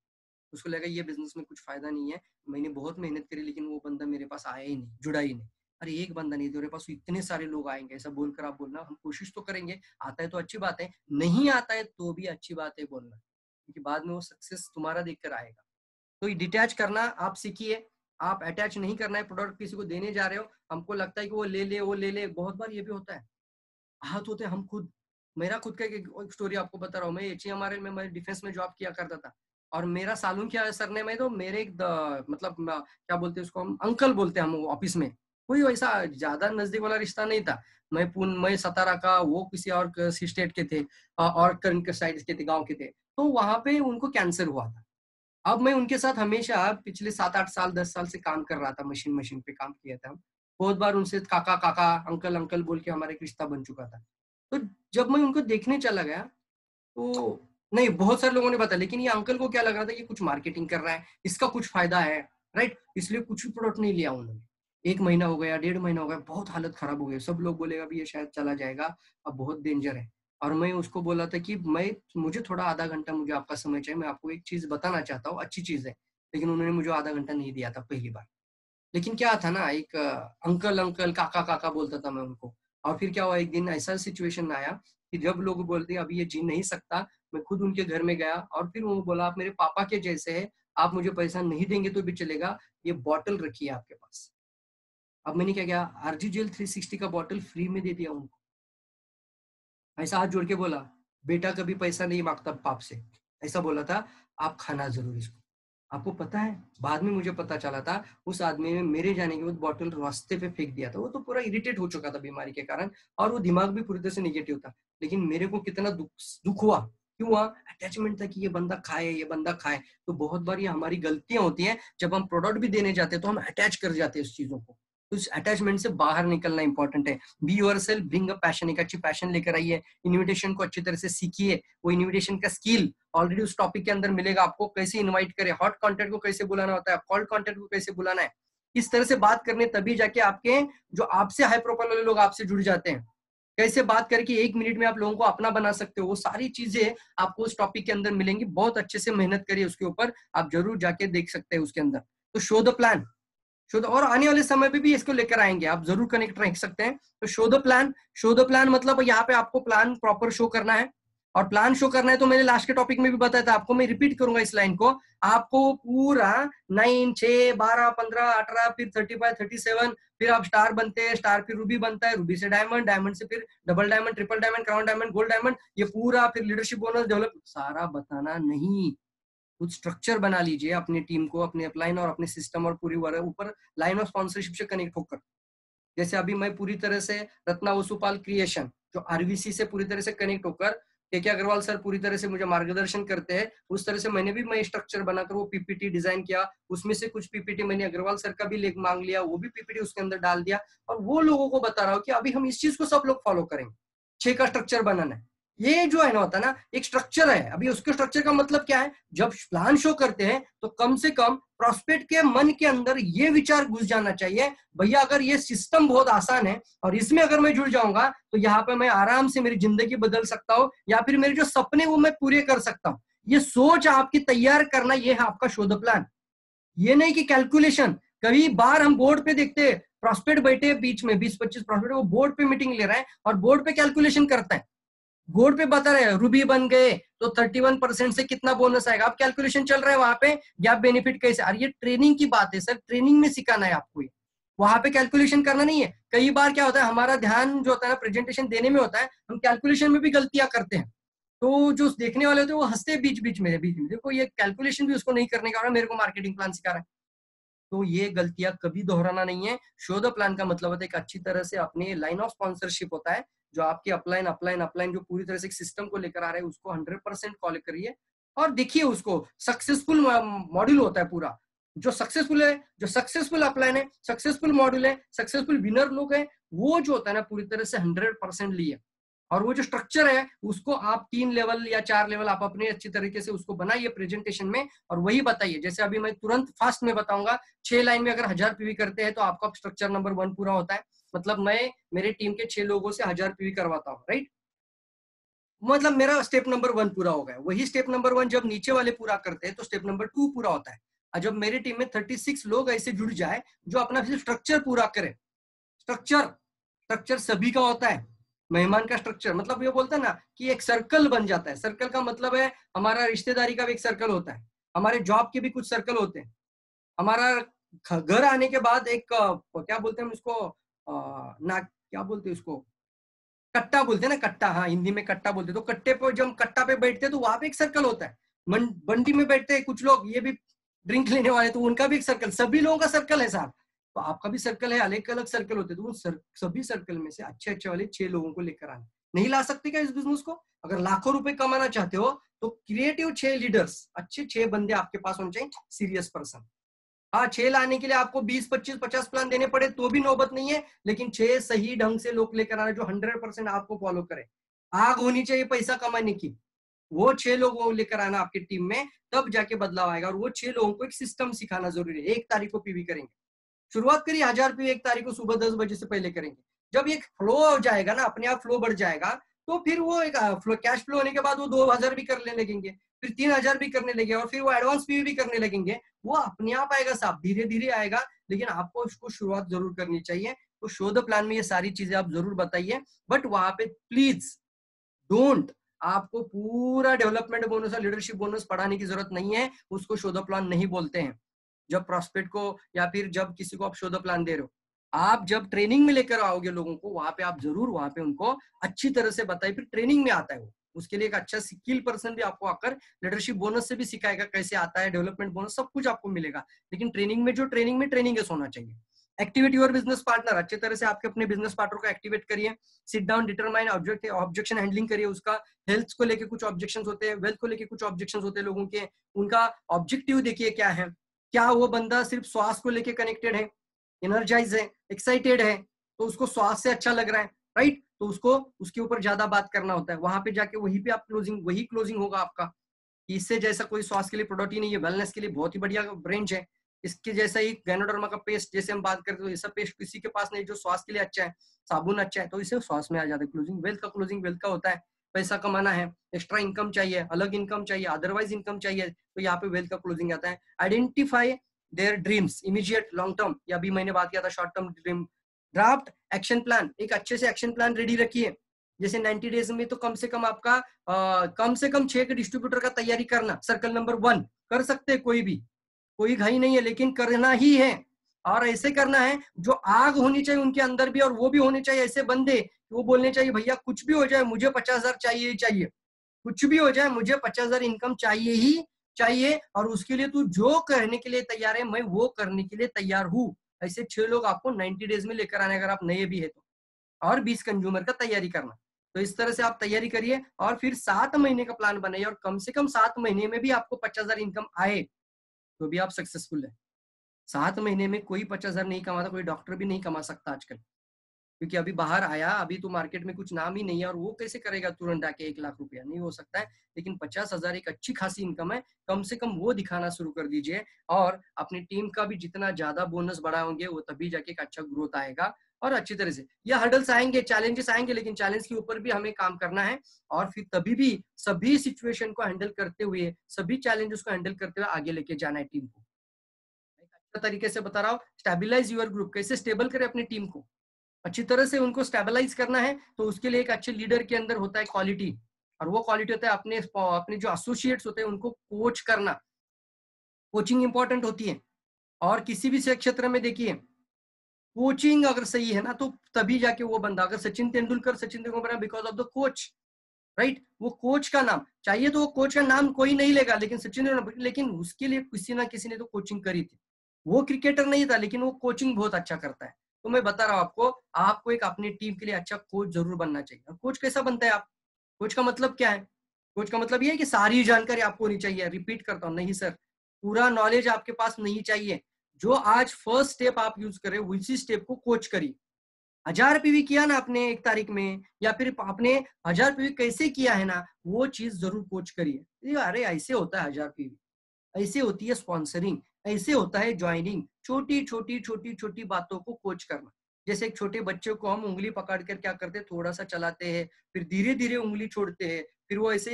Speaker 1: उसको लगा ये बिजनेस में कुछ फायदा नहीं है, मैंने बहुत मेहनत करी लेकिन वो बंदा मेरे पास आया ही नहीं, जुड़ा ही नहीं। अरे एक बंदा नहीं, तेरे पास इतने सारे लोग आएंगे, ऐसा बोलकर आप बोलना हम कोशिश तो करेंगे, आता है तो अच्छी बात है, नहीं आता है तो भी अच्छी बात है बोलना, क्योंकि बाद में वो सक्सेस तुम्हारा देखकर आएगा। तो ये डिटैच करना आप सीखिए। आप अटैच नहीं करना है, प्रोडक्ट किसी को देने जा रहे हो, हमको लगता है कि वो ले ले वो ले ले, बहुत बार ये भी होता है, आहत होते हैं हम खुद, मेरा खुद का एक स्टोरी आपको बता रहा हूँ। मैं HMRL में मैं डिफेंस में जॉब किया करता था, और मेरा सालून क्या सरनेम है, तो मेरे एक मतलब क्या बोलते हैं उसको, हम अंकल बोलते हैं हम ऑफिस में। कोई वैसा ज्यादा नजदीक वाला रिश्ता नहीं था। मैं सतारा का, वो किसी और स्टेट के थे, और कर्ण के साइड के थे, गाँव के थे। तो वहां पे उनको कैंसर हुआ था। अब मैं उनके साथ हमेशा पिछले 7-8 साल 10 साल से काम कर रहा था, मशीन मशीन पे काम किया था। बहुत बार उनसे काका काका, अंकल अंकल बोल के हमारा एक रिश्ता बन चुका था। तो जब मैं उनको देखने चला गया, तो नहीं, बहुत सारे लोगों ने बताया, लेकिन ये अंकल को क्या लग रहा था कि कुछ मार्केटिंग कर रहा है, इसका कुछ फायदा है, राइट, इसलिए कुछ भी प्रोडक्ट नहीं लिया उन्होंने। 1 महीना हो गया, 1.5 महीना हो गया, बहुत हालत खराब हो गई, सब लोग बोलेगा अभी ये शायद चला जाएगा, अब बहुत डेंजर है। और मैं उसको बोला था कि मुझे थोड़ा आधा घंटा मुझे आपका समय चाहिए, मैं आपको एक चीज बताना चाहता हूँ, अच्छी चीज है। लेकिन उन्होंने मुझे आधा घंटा नहीं दिया था पहली बार। लेकिन क्या था ना, एक अंकल अंकल काका काका बोलता था मैं उनको। और फिर क्या हुआ, एक दिन ऐसा सिचुएशन आया कि जब लोग बोलते अभी ये जी नहीं सकता, मैं खुद उनके घर में गया, और फिर वो बोला आप मेरे पापा के जैसे है, आप मुझे पैसा नहीं देंगे तो भी चलेगा, ये बॉटल रखिए आपके पास। अब मैंने क्या किया, RGGL 360 का बॉटल फ्री में दे दिया उनको। ऐसा हाथ जोड़ के बोला, बेटा कभी पैसा नहीं मांगता बाप से, ऐसा बोला था, आप खाना जरूर इसको। आपको पता है, बाद में मुझे पता चला था उस आदमी ने मेरे जाने के बाद बॉटल रास्ते पे फेंक दिया था। वो तो पूरा इरिटेट हो चुका था बीमारी के कारण, और वो दिमाग भी पूरी तरह से निगेटिव था। लेकिन मेरे को कितना दुख दुख हुआ, क्यों हुआ, अटैचमेंट था कि ये बंदा खाए, ये बंदा खाए। तो बहुत बार ये हमारी गलतियां होती हैं, जब हम प्रोडक्ट भी देने जाते हैं तो हम अटैच कर जाते हैं उस चीजों को। तो इस अटैचमेंट से बाहर निकलना इंपॉर्टेंट है। Be your self, bring a passion, एक अच्छी पैशन लेकर आइए, इन्विटेशन को अच्छी तरह से सीखिए। वो इन्विटेशन का स्किल ऑलरेडी उस टॉपिक के अंदर मिलेगा आपको, कैसे इनवाइट करें, हॉट कंटेंट को कैसे बुलाना होता है, कॉल्ड कंटेंट को कैसे बुलाना है, इस तरह से बात करने, तभी जाके आपके जो आपसे हाई प्रोफाइल वाले लोग आपसे जुड़ जाते हैं। कैसे बात करके 1 मिनट में आप लोगों को अपना बना सकते हो, वो सारी चीजें आपको उस टॉपिक के अंदर मिलेंगी। बहुत अच्छे से मेहनत करिए उसके ऊपर, आप जरूर जाके देख सकते हैं उसके अंदर। तो show the plan, show the, और आने वाले समय पे भी इसको लेकर आएंगे, आप जरूर कनेक्ट रह सकते हैं। तो show the plan, show the plan मतलब यहाँ पे आपको प्लान प्रॉपर शो करना है। और प्लान शो करना है तो मैंने लास्ट के टॉपिक में भी बताया था आपको, मैं रिपीट करूंगा इस लाइन को। आपको पूरा 9, 6, 12, 15, 18, फिर 35, 37, फिर आप स्टार बनते हैं, स्टार फिर रूबी बनता है, रूबी से डायमंड, डायमंड से फिर double diamond, triple diamond, crown diamond, gold diamond, ये पूरा फिर लीडरशिप बोनस डेवलप, सारा बताना नहीं। कुछ स्ट्रक्चर बना लीजिए अपनी टीम को, अपने अपलाइन और अपने सिस्टम और पूरी ऊपर लाइन ऑफ स्पॉन्सरशिप से कनेक्ट होकर। जैसे अभी मैं पूरी तरह से रत्ना वसुपाल क्रिएशन जो RVC से पूरी तरह से कनेक्ट होकर, के अग्रवाल सर पूरी तरह से मुझे मार्गदर्शन करते हैं, उस तरह से मैंने भी मैं स्ट्रक्चर बनाकर वो PPT डिजाइन किया। उसमें से कुछ PPT मैंने अग्रवाल सर का भी लेख मांग लिया, वो भी PPT उसके अंदर डाल दिया, और वो लोगों को बता रहा हूँ कि अभी हम इस चीज को सब लोग फॉलो करेंगे। 6 का स्ट्रक्चर बनाना है, ये जो है ना होता है ना एक स्ट्रक्चर है। अभी उसके स्ट्रक्चर का मतलब क्या है, जब प्लान शो करते हैं तो कम से कम प्रोस्पेक्ट के मन के अंदर ये विचार घुस जाना चाहिए, भैया अगर ये सिस्टम बहुत आसान है और इसमें अगर मैं जुड़ जाऊंगा तो यहाँ पे मैं आराम से मेरी जिंदगी बदल सकता हूँ, या फिर मेरे जो सपने वो मैं पूरे कर सकता हूँ। ये सोच आपकी तैयार करना, ये है आपका शो द प्लान। ये नहीं कि कैलकुलेशन। कई बार हम बोर्ड पे देखते हैं प्रोस्पेक्ट बैठे बीच में 20-25 प्रोस्पेक्ट, वो बोर्ड पे मीटिंग ले रहा है और बोर्ड पे कैलकुलेशन करता है, बोर्ड पे बता रहे हैं रूबी बन गए तो 31% से कितना बोनस आएगा, अब कैलकुलेशन चल रहा है वहां पे, गैप बेनिफिट कैसे। अरे ये ट्रेनिंग की बात है सर, ट्रेनिंग में सिखाना है आपको, ये वहां पे कैलकुलेशन करना नहीं है। कई बार क्या होता है, हमारा ध्यान जो होता है ना प्रेजेंटेशन देने में होता है, हम कैलकुलेशन में भी गलतियां करते हैं। तो जो देखने वाले होते हैं वो हंसते बीच में देखो ये कैलकुलेशन भी उसको नहीं करने का, मेरे को मार्केटिंग प्लान सिखा रहा है। तो ये गलतियां कभी दोहराना नहीं है। शो द प्लान का मतलब होता है एक अच्छी तरह से अपने लाइन ऑफ स्पॉन्सरशिप होता है, जो आपके अपलाइन अपलाइन अपलाइन जो पूरी तरह से एक सिस्टम को लेकर आ रहे हैं उसको 100% कॉल करिए और देखिए उसको सक्सेसफुल मॉड्यूल होता है पूरा। जो सक्सेसफुल है, जो सक्सेसफुल अपलाइन है, सक्सेसफुल मॉड्यूल है, सक्सेसफुल विनर लोग हैं, वो जो होता है ना पूरी तरह से 100% लिए। और वो जो स्ट्रक्चर है उसको आप 3 लेवल या 4 लेवल आप अपने अच्छी तरीके से उसको बनाइए प्रेजेंटेशन में, और वही बताइए। जैसे अभी मैं तुरंत फास्ट में बताऊंगा, 6 लाइन में अगर 1000 PV करते हैं तो आपका स्ट्रक्चर नंबर 1 पूरा होता है। मतलब मैं मेरे टीम के 6 लोगों से 1000 PV करवाता हूँ, राइट, मतलब मेरा स्टेप नंबर 1 पूरा हो गया। वही स्टेप नंबर 1 जब नीचे वाले पूरा करते हैं तो स्टेप नंबर 2 पूरा होता है। और जब मेरी टीम में 36 लोग ऐसे जुड़ जाए जो अपना स्ट्रक्चर पूरा करें, स्ट्रक्चर स्ट्रक्चर सभी का होता है। मेहमान का स्ट्रक्चर मतलब ये बोलता है ना कि एक सर्कल बन जाता है। सर्कल का मतलब है हमारा रिश्तेदारी का भी एक सर्कल होता है, हमारे जॉब के भी कुछ सर्कल होते हैं, हमारा घर आने के बाद एक क्या बोलते हैं उसको, ना क्या बोलते हैं उसको, कट्टा बोलते हैं ना, कट्टा, हाँ हिंदी में कट्टा बोलते हैं। तो कट्टे पे जब कट्टा पे बैठते हैं तो वहां पे एक सर्कल होता है। बंडी में बैठते हैं कुछ लोग, ये भी ड्रिंक लेने वाले, तो उनका भी एक सर्कल, सभी लोगों का सर्कल है साहब। तो आपका भी सर्कल है, अलग अलग सर्कल होते हैं, तो उन सभी सर्कल में से अच्छे अच्छे वाले 6 लोगों को लेकर आना। नहीं ला सकते क्या इस बिजनेस को? अगर लाखों रुपए कमाना चाहते हो तो क्रिएटिव 6 लीडर्स, अच्छे 6 बंदे आपके पास होने चाहिए, सीरियस पर्सन। हाँ 6 लाने के लिए आपको 20, 25, 50 प्लान देने पड़े तो भी नौबत नहीं है, लेकिन 6 सही ढंग से लोग लेकर आना जो 100% आपको फॉलो करे। आग होनी चाहिए पैसा कमाने की, वो 6 लोगों को लेकर आना आपकी टीम में, तब जाके बदलाव आएगा। और वो 6 लोगों को एक सिस्टम सिखाना जरूरी है। 1 तारीख को पीवी करेंगे, शुरुआत करिए 1000 पीवी 1 तारीख को सुबह 10 बजे से पहले करेंगे। जब एक फ्लो हो जाएगा ना, अपने आप फ्लो बढ़ जाएगा, तो फिर वो एक फ्लो, कैश फ्लो होने के बाद वो 2000 भी करने लगेंगे, फिर 3000 भी करने लगेंगे, और फिर वो एडवांस पीवी भी करने लगेंगे। वो अपने आप आएगा साहब, धीरे धीरे आएगा, लेकिन आपको उसको शुरुआत जरूर करनी चाहिए। तो शो द प्लान में ये सारी चीजें आप जरूर बताइए, बट वहां पे प्लीज डोंट, आपको पूरा डेवलपमेंट बोनस और लीडरशिप बोनस पढ़ाने की जरूरत नहीं है, उसको शो द प्लान नहीं बोलते हैं। जब प्रॉस्पेक्ट को या फिर जब किसी को आप शो द प्लान दे रहे हो, आप जब ट्रेनिंग में लेकर आओगे लोगों को, वहां पे आप जरूर वहां पे उनको अच्छी तरह से बताइए, फिर ट्रेनिंग में आता है वो, उसके लिए एक अच्छा स्किल पर्सन भी आपको आकर लीडरशिप बोनस से भी सिखाएगा कैसे आता है, डेवलपमेंट बोनस सब कुछ आपको मिलेगा। लेकिन ट्रेनिंग में जो ट्रेनिंग होना चाहिए। एक्टिवेट योर बिजनेस पार्टनर, अच्छे तरह से आपके अपने बिजनेस पार्टनर को एक्टिवेट करिए। Sit down, determine objection handling करिए उसका। हेल्थ को लेके कुछ ऑब्जेक्शंस होते हैं, वेल्थ को लेके कुछ ऑब्जेक्शंस होते हैं लोगों के, उनका ऑब्जेक्टिव देखिए क्या है। क्या वो बंदा सिर्फ श्वास को लेके कनेक्टेड है, एनर्जाइज है, एक्साइटेड है, तो उसको श्वास से अच्छा लग रहा है, राइट, तो उसको उसके ऊपर ज्यादा बात करना होता है। वहां पे जाके वहीं पे आप वही क्लोजिंग होगा आपका। इससे जैसा कोई स्वास्थ्य के लिए प्रोडक्ट ही नहीं है, वेलनेस के लिए बहुत ही बढ़िया रेंज है। इसके जैसा ही गैनोडर्मा का पेस्ट जैसे हम बात करते हैं, ऐसा पेस्ट किसी के पास नहीं जो स्वास्थ्य के लिए अच्छा है, साबुन अच्छा है, तो इसे स्वास्थ्य में आ जाता है क्लोजिंग। वेल्थ का होता है, पैसा कमाना है, एक्स्ट्रा इनकम चाहिए, अलग इनकम चाहिए, अदरवाइज इनकम चाहिए, तो यहाँ पे वेल्थ का क्लोजिंग आता है। Identify their dreams, immediate, long term, या अभी मैंने बात किया था short term dream. Draft action plan, एक अच्छे से एक्शन प्लान रेडी रखिए। जैसे 90 डेज में तो कम से कम आपका कम से कम 6 के डिस्ट्रीब्यूटर का तैयारी करना। सर्कल नंबर 1 कर सकते हैं, कोई घाई नहीं है, लेकिन करना ही है। और ऐसे करना है जो आग होनी चाहिए उनके अंदर भी, और वो भी होने चाहिए ऐसे बंदे, वो बोलने चाहिए भैया कुछ भी हो जाए मुझे 50,000 चाहिए ही चाहिए, कुछ भी हो जाए मुझे 50,000 इनकम चाहिए ही चाहिए, और उसके लिए तू जो करने के लिए तैयार है मैं वो करने के लिए तैयार हूँ। ऐसे 6 लोग आपको 90 डेज में लेकर आने, अगर आप नए भी है तो। और 20 कंज्यूमर का तैयारी करना। तो इस तरह से आप तैयारी करिए, और फिर 7 महीने का प्लान बनाइए, और कम से कम 7 महीने में भी आपको 50,000 इनकम आए तो भी आप सक्सेसफुल है। 7 महीने में कोई 50,000 नहीं कमाता, कोई डॉक्टर भी नहीं कमा सकता आजकल, क्योंकि अभी बाहर आया, अभी तो मार्केट में कुछ नाम ही नहीं है, और वो कैसे करेगा तुरंत आके 1 लाख रुपया, नहीं हो सकता है। लेकिन 50,000 एक अच्छी खासी इनकम है, कम से कम वो दिखाना शुरू कर दीजिए, और अपनी टीम का भी जितना ज्यादा बोनस बढ़ाओगे वो तभी जाके एक अच्छा ग्रोथ आएगा। और अच्छी तरह से ये हर्डल्स आएंगे, चैलेंजेस आएंगे, लेकिन चैलेंज के ऊपर भी हमें काम करना है, और फिर तभी भी सभी सिचुएशन को हैंडल करते हुए, सभी चैलेंजेस को हैंडल करते हुए आगे लेके जाना है टीम को। एक अच्छा तरीके से बता रहा हूँ, स्टेबलाइज यूर ग्रुप, कैसे स्टेबल करें अपनी टीम को, अच्छी तरह से उनको स्टेबलाइज करना है। तो उसके लिए एक अच्छे लीडर के अंदर होता है क्वालिटी, और वो क्वालिटी होता है अपने अपने जो एसोसिएट्स होते हैं उनको कोच करना। कोचिंग इंपॉर्टेंट होती है, और किसी भी क्षेत्र में देखिए कोचिंग अगर सही है ना, तो तभी जाके वो बंदा, अगर सचिन तेंदुलकर बना because of the coach, right, वो कोच का नाम चाहिए, तो वो कोच का नाम कोई नहीं लेगा, लेकिन सचिन, लेकिन उसके लिए किसी ना किसी ने तो कोचिंग करी थी। वो क्रिकेटर नहीं था, लेकिन वो कोचिंग बहुत अच्छा करता है। तो मैं बता रहा हूँ आपको एक अपनी टीम के लिए अच्छा कोच जरूर बनना चाहिए। और कोच कैसा बनता है आप, कोच का मतलब क्या है? कोच का मतलब ये है कि सारी जानकारी आपको होनी चाहिए। रिपीट करता हूँ, नहीं सर, पूरा नॉलेज आपके पास नहीं चाहिए। जो आज फर्स्ट स्टेप आप यूज करें उसी स्टेप को कोच करिए। 1000 पीवी किया ना आपने 1 तारीख में, या फिर आपने 1000 पीवी कैसे किया है ना, वो चीज जरूर कोच करिए। अरे ऐसे होता है 1000 पीवी, ऐसे होती है स्पॉन्सरिंग, ऐसे होता है ज्वाइनिंग। छोटी छोटी बातों को कोच करना। जैसे एक छोटे बच्चे को हम उंगली पकड़ कर क्या करते हैं, थोड़ा सा चलाते हैं, फिर धीरे धीरे उंगली छोड़ते हैं, फिर वो ऐसा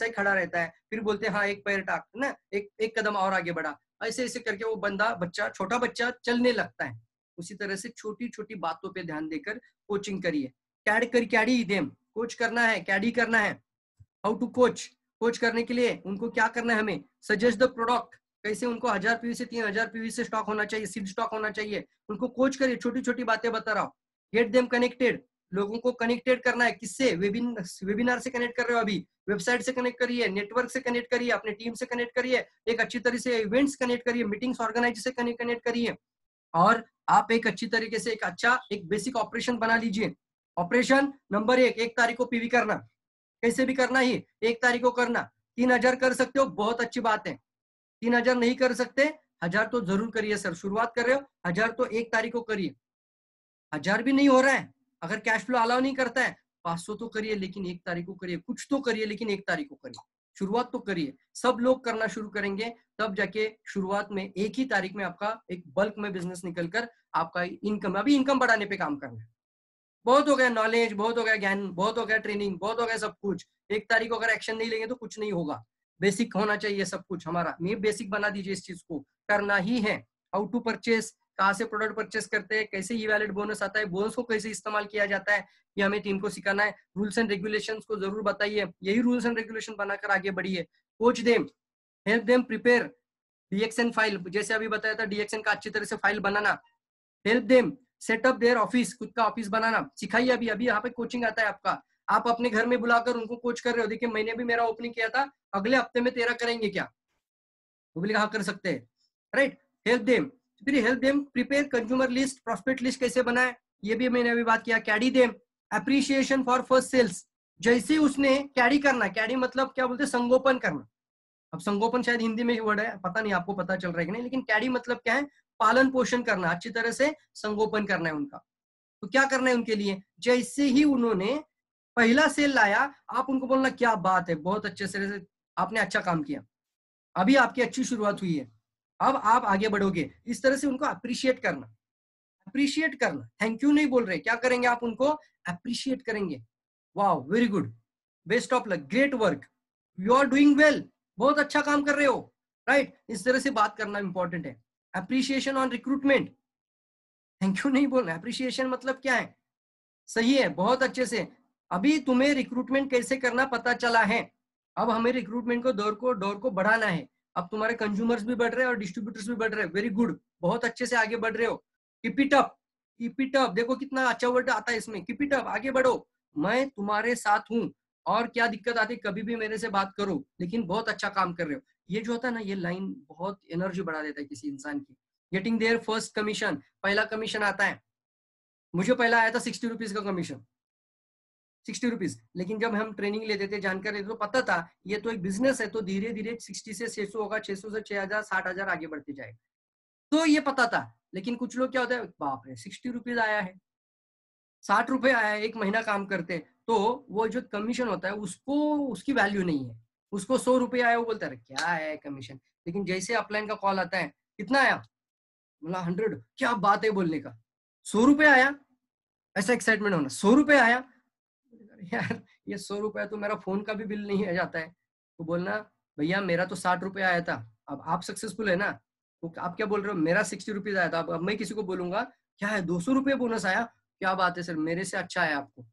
Speaker 1: ही खड़ा रहता है, फिर बोलते हैं हाँ एक पैर टाक ना, एक कदम और आगे बढ़ा, ऐसे ऐसे करके वो छोटा बच्चा चलने लगता है। उसी तरह से छोटी छोटी बातों पे ध्यान देकर कोचिंग करिए। कैडी देम, कोच करना है, कैडी करना है। हाउ टू कोच करने के लिए उनको क्या करना है, हमें सजेस्ट द प्रोडक्ट, कैसे उनको 1000 पीवी से 3000 पीवी से स्टॉक होना चाहिए, सीड स्टॉक होना चाहिए, उनको कोच करिए। छोटी छोटी बातें बता रहा हूँ। गेट देम कनेक्टेड, लोगों को कनेक्टेड करना है। किससे? वेबिनार से कनेक्ट कर रहे हो, अभी वेबसाइट से कनेक्ट करिए, नेटवर्क से कनेक्ट करिए, अपने टीम से कनेक्ट करिए, एक अच्छी तरह से इवेंट्स कनेक्ट करिए, मीटिंग्स ऑर्गेनाइज से कनेक्ट करिए, और आप एक अच्छी तरीके से एक बेसिक ऑपरेशन बना लीजिए। ऑपरेशन नंबर 1, 1 तारीख को पीवी करना, कैसे भी करना ही 1 तारीख को करना। 3000 कर सकते हो, बहुत अच्छी बात है। 3000 नहीं कर सकते, 1000 तो जरूर करिए सर, शुरुआत कर रहे हो 1000 तो 1 तारीख को करिए। 1000 भी नहीं हो रहा है, अगर कैश फ्लो अलाउ नहीं करता है, 500 तो करिए, लेकिन 1 तारीख को करिए। कुछ तो करिए, लेकिन 1 तारीख को करिए, शुरुआत तो करिए। सब लोग करना शुरू करेंगे, तब जाके शुरुआत में 1 ही तारीख में आपका एक बल्क में बिजनेस निकलकर आपका इनकम, अभी इनकम बढ़ाने पे काम करना है। बहुत हो गया नॉलेज, बहुत हो गया ज्ञान, बहुत हो गया ट्रेनिंग, बहुत हो गया सब कुछ। 1 तारीख को अगर एक्शन नहीं लेंगे तो कुछ नहीं होगा। बेसिक होना चाहिए सब कुछ हमारा, ये बेसिक बना दीजिए, इस चीज को करना ही है। हाउ टू परचेस, कहाँ से प्रोडक्ट परचेस करते हैं, कैसे ई वैलिड बोनस आता है, बोनस को कैसे इस्तेमाल किया जाता है, ये हमें टीम को सिखाना है। रूल्स एंड रेगुलेशंस को जरूर बताइए, यही रूल्स एंड रेगुलेशन बनाकर आगे बढ़िए। Coach them, help them prepare DXN file, जैसे अभी बताया था डीएक्सएन का अच्छी तरह से file banana. Help them setup their office, खुद का ऑफिस बनाना सिखाइए। अभी अभी यहाँ पे कोचिंग आता है आपका, आप अपने घर में बुलाकर उनको कोच कर रहे हो। देखिए मैंने भी मेरा ओपनिंग किया था, अगले हफ्ते में तेरा करेंगे क्या? वो भी हाँ कर सकते हैं, राइट। हेल्प देम, फिर help them prepare consumer list, prospect list कैसे बनाए, ये भी मैंने अभी बात किया। कैडी them appreciation for first sales, जैसे उसने कैडी करना, कैडी मतलब क्या बोलते हैं, संगोपन करना। अब संगोपन शायद हिंदी में ही वर्ड है, पता नहीं आपको पता चल रहा है कि नहीं, लेकिन कैडी मतलब क्या है, पालन पोषण करना, अच्छी तरह से संगोपन करना है उनका। तो क्या करना है उनके लिए, जैसे ही उन्होंने पहला सेल लाया, आप उनको बोलना क्या बात है, बहुत अच्छे से आपने अच्छा काम किया, अभी आपकी अच्छी शुरुआत हुई है, अब आप आगे बढ़ोगे। इस तरह से उनको अप्रिशिएट करना, अप्रिशिएट करना, थैंक यू नहीं बोल रहे, क्या करेंगे आप उनको अप्रिशिएट करेंगे। Wow very good, best of luck, great work, you are doing well, बहुत अच्छा काम कर रहे हो, राइट। इस तरह से बात करना इंपॉर्टेंट है। Appreciation on recruitment, thank you नहीं बोलना, अप्रिशिएशन मतलब क्या है, सही है, बहुत अच्छे से। अभी तुम्हें रिक्रूटमेंट कैसे करना पता चला है, अब हमें रिक्रूटमेंट को दौर को बढ़ाना है। अब तुम्हारे कंज्यूमर्स भी बढ़ रहे हैं और डिस्ट्रीब्यूटर्स भी बढ़ रहे हैं, वेरी गुड, बहुत अच्छे से आगे बढ़ रहे हो। Keep it up, keep it up, देखो कितना अच्छा वर्ड आता है इसमें, कीप इट अप, आगे बढ़ो, मैं तुम्हारे साथ हूँ, और क्या दिक्कत आती कभी भी मेरे से बात करो, लेकिन बहुत अच्छा काम कर रहे हो। ये जो होता है ना, ये लाइन बहुत एनर्जी बढ़ा देता है किसी इंसान की। गेटिंग देयर फर्स्ट कमीशन, पहला कमीशन आता है, मुझे पहला आया था 60 रुपीज का कमीशन, 60 रुपीज, लेकिन जब हम ट्रेनिंग लेते थे, जानकारी लेते तो पता था ये तो एक बिजनेस है, तो धीरे धीरे 60 से 600 होगा, 600 से 6000, 60,000 आगे बढ़ते जाएगा, तो ये पता था। लेकिन कुछ लोग क्या होता है, बाप रे 60 रुपीज आया है, 60 रुपए आया है, एक महीना काम करते, तो वो जो कमीशन होता है उसको, उसकी वैल्यू नहीं है। उसको 100 रुपये आया, वो बोलता है क्या है कमीशन, लेकिन जैसे अपलाइन का कॉल आता है, कितना आया, बोला 100, क्या बात है बोलने का, 100 रुपये आया, ऐसा एक्साइटमेंट होना, 100 रुपये आया, यार ये 100 रुपया तो मेरा फोन का भी बिल नहीं आ जाता है। तो बोलना भैया मेरा तो 60 रुपये आया था, अब आप सक्सेसफुल है ना, तो आप क्या बोल रहे हो, मेरा 60 रुपीज आया था, अब मैं किसी को बोलूंगा क्या है 200 रुपये बोनस आया, क्या बात है सर, मेरे से अच्छा है आपको,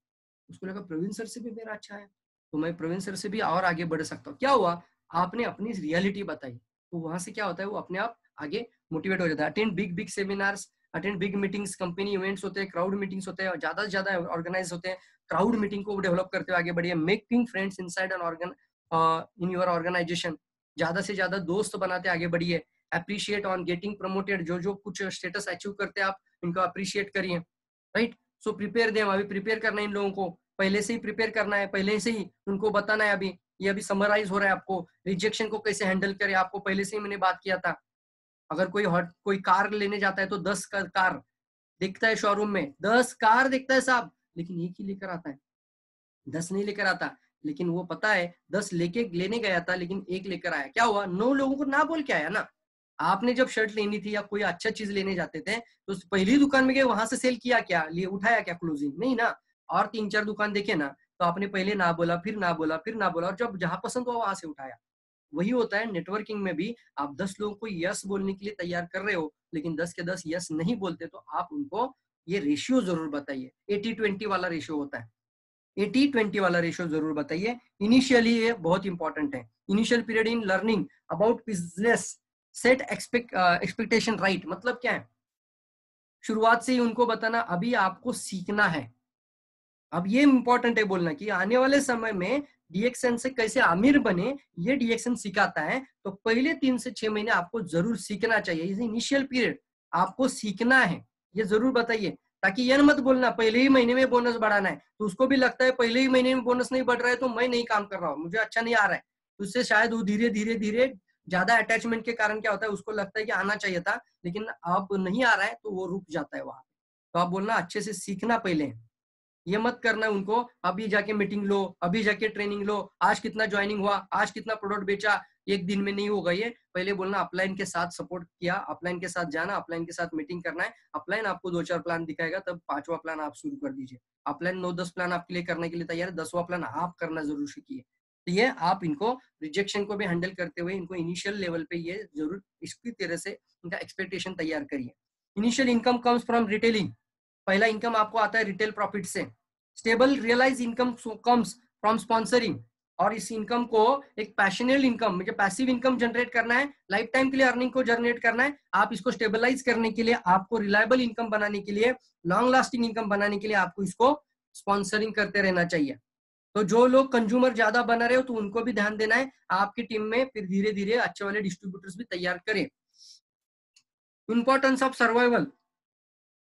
Speaker 1: उसको लगा प्रवीण सर से भी मेरा अच्छा है, तो मैं प्रवीण सर से भी और आगे बढ़ सकता हूँ। क्या हुआ, आपने अपनी रियलिटी बताई, तो वहां से क्या होता है, वो अपने आप आगे मोटिवेट हो जाता है। Attend big big seminars, attend big meetings, company events होते हैं, क्राउड मीटिंग्स होते हैं, ज्यादा से ज्यादा ऑर्गेनाइज होते हैं, क्राउड मीटिंग को डेवलप करते हुए आगे बढ़िए। Making friends inside an organ in your organisation, ज्यादा से ज्यादा दोस्त बनाते आगे बढ़िए। अप्रिशिएट ऑन गेटिंग प्रमोटेड, जो जो कुछ स्टेटस अचीव करते हैं आप, इनको अप्रिशिएट करिए, राइट। सो प्रिपेयर देम, अभी प्रिपेयर करना है इन लोगों को, पहले से ही प्रिपेयर करना है, पहले से ही उनको बताना है। अभी ये अभी समराइज हो रहा है आपको, रिजेक्शन को कैसे हैंडल करें, आपको पहले से ही मैंने बात किया था। अगर कोई कार लेने जाता है तो 10 कार देखता है शोरूम में, 10 कार देखता है साहब, लेकिन एक ही लेकर आता है, 10 नहीं लेकर आता। लेकिन वो पता है 10 लेके लेने गया था, लेकिन एक लेकर आया, क्या हुआ, 9 लोगों को ना बोल के आया ना। आपने जब शर्ट लेनी थी या कोई अच्छा चीज लेने जाते थे, तो पहली दुकान में गए, वहां से सेल किया क्या, लिए उठाया क्या क्लोजिंग, नहीं ना। और 3-4 दुकान देखे ना, तो आपने पहले ना बोला, फिर ना बोला, फिर ना बोला, और जब जहां पसंद हुआ वहां से उठाया। वही होता है नेटवर्किंग में भी, आप 10 लोगों को यस बोलने के लिए तैयार कर रहे हो, लेकिन 10 के 10 यस नहीं बोलते, तो आप उनको ये रेशियो जरूर बताइए। 80-20 वाला रेशियो होता है, 80-20 वाला रेशियो जरूर बताइए। इनिशियली ये बहुत इंपॉर्टेंट है, initial period in learning about business, set expectation right, मतलब क्या है, शुरुआत से ही उनको बताना अभी आपको सीखना है, अब ये इंपॉर्टेंट है बोलना कि आने वाले समय में डीएक्सएन से कैसे अमीर बने, ये डीएक्सएन सिखाता है। तो पहले 3 से 6 महीने आपको जरूर सीखना चाहिए, इस इनिशियल पीरियड आपको सीखना है, ये जरूर बताइए, ताकि ये मत बोलना पहले ही महीने में बोनस बढ़ाना है, तो उसको भी लगता है पहले ही महीने में बोनस नहीं बढ़ रहा है तो मैं नहीं काम कर रहा हूँ, मुझे अच्छा नहीं आ रहा है। उससे शायद वो धीरे धीरे धीरे ज्यादा अटैचमेंट के कारण क्या होता है, उसको लगता है कि आना चाहिए था लेकिन अब नहीं आ रहा है, तो वो रुक जाता है वहां। तो आप बोलना अच्छे से सीखना पहले, ये मत करना उनको अभी जाके मीटिंग लो, अभी जाके ट्रेनिंग लो, आज कितना ज्वाइनिंग हुआ, आज कितना प्रोडक्ट बेचा, एक दिन में नहीं होगा ये। पहले बोलना अपलाइन के साथ सपोर्ट किया, अपलाइन के साथ जाना, अपलाइन के साथ मीटिंग करना है, अपलाइन आपको 2-4 प्लान दिखाएगा, तब 5वां प्लान आप शुरू कर दीजिए। अपलाइन 9-10 प्लान आपके लिए करने के लिए तैयार है, 10वां प्लान आप करना जरूर सीखिए। तो ये आप इनको रिजेक्शन को भी हैंडल करते हुए इनको इनिशियल लेवल पे ये जरूर इसकी तरह से इनका एक्सपेक्टेशन तैयार करिए। Initial income comes from retailing, पहला इनकम आपको आता है रिटेल प्रॉफिट से। Stable realise income comes from sponsoring, और इस इनकम को एक पैशनेबल इनकम, मुझे पैसिव इनकम जनरेट करना है, लाइफ टाइम के लिए अर्निंग को जनरेट करना है। आप इसको स्टेबलाइज करने के लिए, आपको रिलायबल इनकम बनाने के लिए, लॉन्ग लास्टिंग इनकम बनाने के लिए आपको इसको स्पॉन्सरिंग करते रहना चाहिए। तो जो लोग कंज्यूमर ज्यादा बना रहे हो तो उनको भी ध्यान देना है आपकी टीम में, फिर धीरे धीरे अच्छे वाले डिस्ट्रीब्यूटर्स भी तैयार करें। Importance of survival,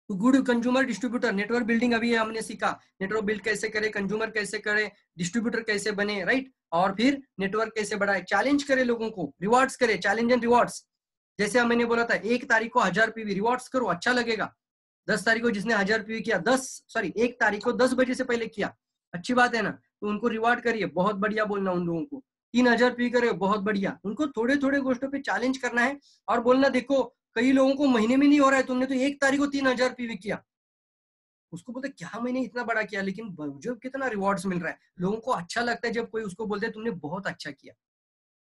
Speaker 1: good consumer distributor, network building अभी हमने सीखा, नेटवर्क बिल्ड कैसे करे, कंज्यूमर कैसे करे, डिस्ट्रीब्यूटर कैसे बने, राइट, और फिर नेटवर्क कैसे बढ़ाए, चैलेंज करे लोगों को, रिवॉर्ड्स करे, चैलेंज एंड रिवॉर्ड्स। जैसे मैंने बोला था 1 तारीख को 1000 पीवी रिवॉर्ड्स करो, अच्छा लगेगा। 10 तारीख को जिसने 1000 पीवी किया, 1 तारीख को 10 बजे से पहले किया, अच्छी बात है ना, तो उनको रिवॉर्ड करिए, बहुत बढ़िया बोलना उन लोगों को। 3000 पीवी करे, बहुत बढ़िया, उनको थोड़े थोड़े गोष्टों पे चैलेंज करना है और बोलना देखो कई लोगों को महीने में नहीं हो रहा है, तुमने तो 1 तारीख को 3000 पीवी किया, उसको बोलते क्या मैंने इतना बड़ा किया, लेकिन मुझे कितना रिवॉर्ड्स मिल रहा है। लोगों को अच्छा लगता है जब कोई उसको बोलते है तुमने बहुत अच्छा किया,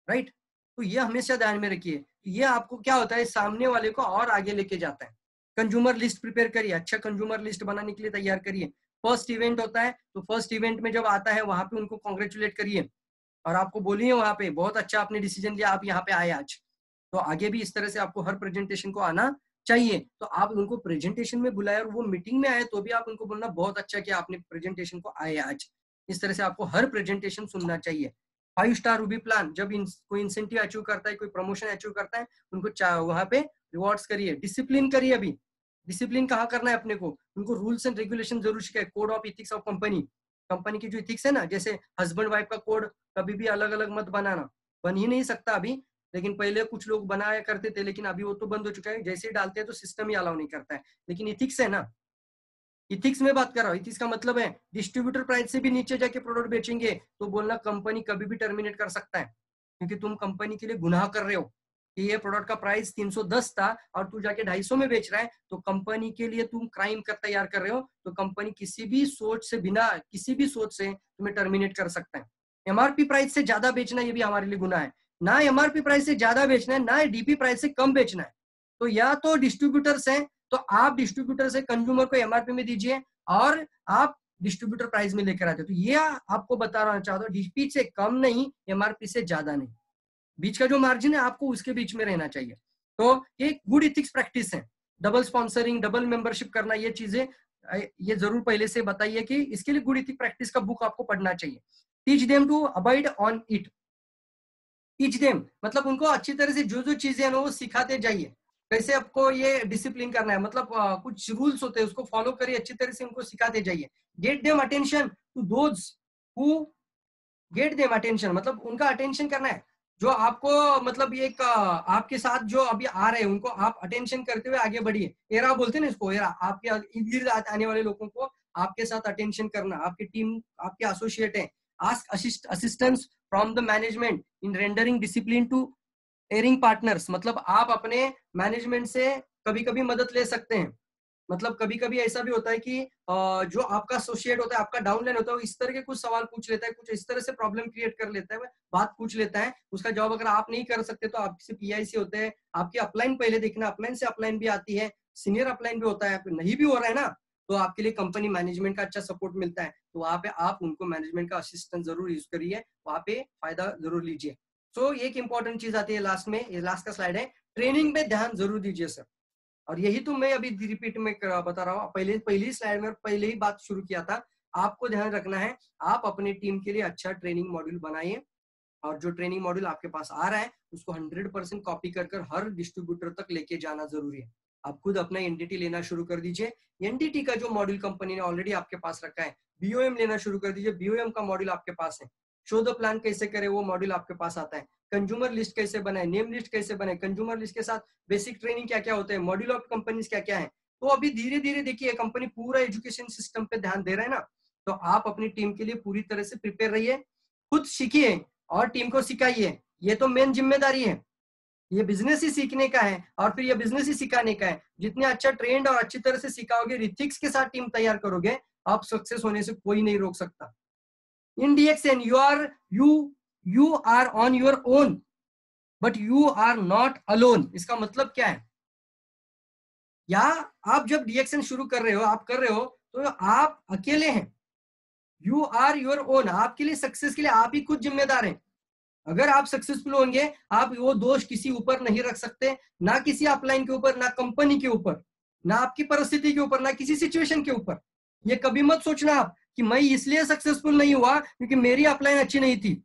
Speaker 1: राइट। तो ये हमेशा ध्यान में रखिए, ये आपको क्या होता है, सामने वाले को और आगे लेके जाता है। कंज्यूमर लिस्ट प्रिपेयर करिए, अच्छा कंज्यूमर लिस्ट बनाने के लिए तैयार करिए। फर्स्ट इवेंट होता है तो फर्स्ट इवेंट में जब आता है वहां पे उनको कॉन्ग्रेचुलेट करिए और आपको बोलिए वहां पे बहुत अच्छा आपने डिसीजन लिया, आप यहाँ पे आए आज। तो आगे भी इस तरह से आपको हर प्रेजेंटेशन को आना चाहिए। तो आप उनको प्रेजेंटेशन में बुलाए और वो मीटिंग में आए तो भी आप उनको बोलना बहुत अच्छा कि आपने प्रेजेंटेशन को आए आज। इस तरह से आपको हर प्रेजेंटेशन सुनना चाहिए। 5 स्टार रूबी प्लान, जब कोई इंसेंटिव अचीव करता है, कोई प्रमोशन अचीव करता है, उनको वहां पे रिवॉर्ड्स करिए। डिसिप्लिन करिए, अभी डिसिप्लिन कहाँ करना है अपने को, उनको रूल्स एंड रेगुलेशन जरूर सिखाए। Code of ethics of company, company की जो इथिक्स है ना, जैसे हस्बैंड वाइफ का कोड कभी भी अलग अलग मत बनाना, बन ही नहीं सकता अभी, लेकिन पहले कुछ लोग बनाया करते थे, लेकिन अभी वो तो बंद हो चुका है, जैसे ही डालते हैं तो सिस्टम ही अलाउ नहीं करता है। लेकिन इथिक्स है ना, इथिक्स में बात कर रहा हूँ, इथिक्स का मतलब है डिस्ट्रीब्यूटर प्राइस से भी नीचे जाके प्रोडक्ट बेचेंगे तो बोलना कंपनी कभी भी टर्मिनेट कर सकता है, क्योंकि तुम कंपनी के लिए गुनाह कर रहे हो कि ये प्रोडक्ट का प्राइस 310 था और तू जाके 250 में बेच रहा है, तो कंपनी के लिए तुम क्राइम कर तैयार कर रहे हो। तो कंपनी किसी भी सोच से, बिना किसी भी सोच से तुम्हें टर्मिनेट कर सकता है। एमआरपी प्राइस से ज्यादा बेचना ये भी हमारे लिए गुनाह है, ना एमआरपी प्राइस से ज्यादा बेचना है, ना डीपी प्राइस से कम बेचना है। तो या तो डिस्ट्रीब्यूटर्स हैं तो आप डिस्ट्रीब्यूटर से कंज्यूमर को एमआरपी में दीजिए और आप डिस्ट्रीब्यूटर प्राइस में लेकर आते हो। तो ये आपको बताना चाहता हूँ, डीपी से कम नहीं, एमआरपी से ज्यादा नहीं, बीच का जो मार्जिन है आपको उसके बीच में रहना चाहिए। तो ये गुड इथिक्स प्रैक्टिस है। डबल स्पॉन्सरिंग, डबल मेंबरशिप करना, ये चीजें ये जरूर पहले से बताइए कि इसके लिए गुड इथिक प्रैक्टिस का बुक आपको पढ़ना चाहिए। Teach them to abide on it, teach them मतलब उनको अच्छी तरह से जो जो चीजें हैं वो सिखाते जाइए। कैसे आपको ये डिसिप्लिन करना है, मतलब कुछ रूल्स होते हैं उसको फॉलो करिए, अच्छी तरह से उनको सिखाते जाइए। Get them attention to those who get them attention, मतलब उनका अटेंशन करना है जो आपको, मतलब एक आपके साथ जो अभी आ रहे हैं उनको आप अटेंशन करते हुए आगे बढ़िए। एरा बोलते हैं ना इसको, एरा, आपके इर्द गिर्द आने वाले लोगों को आपके साथ अटेंशन करना। आपकी टीम आपके एसोसिएट है, ask assistance from the management in rendering discipline to erring partners, मतलब आप अपने मैनेजमेंट से कभी कभी मदद ले सकते हैं। मतलब कभी कभी ऐसा भी होता है कि जो आपका एसोसिएट होता है, आपका डाउनलाइन होता है, वो इस तरह के कुछ सवाल पूछ लेता है, कुछ इस तरह से प्रॉब्लम क्रिएट कर लेता है, बात पूछ लेता है, उसका जवाब अगर आप नहीं कर सकते तो आपसे पीआईसी होते हैं, आपकी अपलाइन पहले देखना, अपलाइन से अपलाइन भी आती है, सीनियर अपलाइन भी होता है, नहीं भी हो रहा है ना तो आपके लिए कंपनी मैनेजमेंट का अच्छा सपोर्ट मिलता है। तो वहां पे आप उनको मैनेजमेंट का असिस्टेंस जरूर यूज करिए, वहां पे फायदा जरूर लीजिए। तो एक इंपॉर्टेंट चीज आती है लास्ट में, ये लास्ट का स्लाइड है, ट्रेनिंग पे ध्यान जरूर दीजिए सर। और यही तो मैं अभी रिपीट में बता रहा हूँ, पहली स्लाइड में पहले ही बात शुरू किया था, आपको ध्यान रखना है, आप अपने टीम के लिए अच्छा ट्रेनिंग मॉड्यूल बनाइए और जो ट्रेनिंग मॉड्यूल आपके पास आ रहा है उसको 100% कॉपी कर हर डिस्ट्रीब्यूटर तक लेके जाना जरूरी है। आप खुद अपना एनडीटी लेना शुरू कर दीजिए। एनडीटी का जो मॉड्यूल कंपनी ने ऑलरेडी आपके पास रखा है, बीओएम लेना शुरू कर दीजिए, बीओएम का मॉड्यूल आपके पास है। शो द प्लान कैसे करे वो मॉड्यूल आपके पास आता है। कंज्यूमर लिस्ट कैसे बनाए, नेम लिस्ट कैसे बनाए, कंज्यूमर लिस्ट के साथ बेसिक ट्रेनिंग क्या क्या होते हैं, मॉड्यूल ऑफ कंपनीज क्या क्या है। तो अभी धीरे धीरे देखिए कंपनी पूरा एजुकेशन सिस्टम पे ध्यान दे रहा है ना, तो आप अपनी टीम के लिए पूरी तरह से प्रिपेयर रहिए, खुद सीखिए और टीम को सिखाइए। ये तो मेन जिम्मेदारी है, ये बिजनेस ही सीखने का है और फिर ये बिजनेस ही सिखाने का है। जितने अच्छा ट्रेंड और अच्छी तरह से सिखाओगे, रिथिक्स के साथ टीम तैयार करोगे, आप सक्सेस होने से कोई नहीं रोक सकता। In DXN you are on your own but you are not alone. इसका मतलब क्या है? या आप जब डीएक्सएन शुरू कर रहे हो, आप कर रहे हो, तो आप अकेले हैं। यू आर योर ओन, आपके लिए सक्सेस के लिए आप ही खुद जिम्मेदार हैं। अगर आप सक्सेसफुल होंगे, आप वो दोष किसी ऊपर नहीं रख सकते, ना किसी अपलाइन के ऊपर, ना कंपनी के ऊपर, ना आपकी परिस्थिति के ऊपर, ना किसी सिचुएशन के ऊपर। ये कभी मत सोचना आप कि मैं इसलिए सक्सेसफुल नहीं हुआ क्योंकि मेरी अपलाइन अच्छी नहीं थी।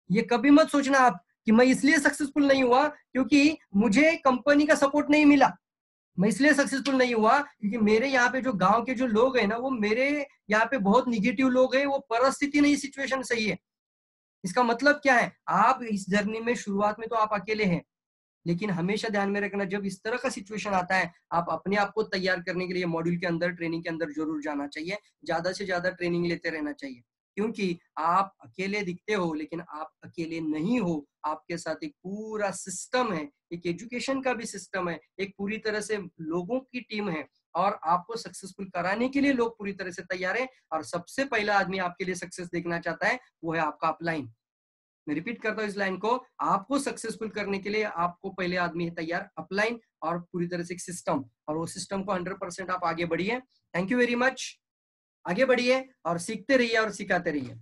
Speaker 1: ये कभी मत सोचना आप कि मैं इसलिए सक्सेसफुल नहीं हुआ क्योंकि मुझे कंपनी का सपोर्ट नहीं मिला। मैं इसलिए सक्सेसफुल नहीं हुआ क्योंकि मेरे यहाँ पे जो गांव के जो लोग हैं ना, वो मेरे यहाँ पे बहुत निगेटिव लोग हैं, वो परिस्थिति नहीं, सिचुएशन सही है। इसका मतलब क्या है? आप इस जर्नी में शुरुआत में तो आप अकेले हैं, लेकिन हमेशा ध्यान में रखना, जब इस तरह का सिचुएशन आता है, आप अपने आप को तैयार करने के लिए मॉड्यूल के अंदर, ट्रेनिंग के अंदर जरूर जाना चाहिए। ज्यादा से ज्यादा ट्रेनिंग लेते रहना चाहिए, क्योंकि आप अकेले दिखते हो लेकिन आप अकेले नहीं हो। आपके साथ एक पूरा सिस्टम है, एक एजुकेशन का भी सिस्टम है, एक पूरी तरह से लोगों की टीम है और आपको सक्सेसफुल कराने के लिए लोग पूरी तरह से तैयार है। और सबसे पहला आदमी आपके लिए सक्सेस देखना चाहता है, वो है आपका अपलाइन। मैं रिपीट करता हूँ इस लाइन को, आपको सक्सेसफुल करने के लिए आपको पहले आदमी है तैयार, अपलाइन और पूरी तरह से एक सिस्टम, और वो सिस्टम को 100% आप आगे बढ़िए। Thank you very much. आगे बढ़िए और सीखते रहिए और सिखाते रहिए।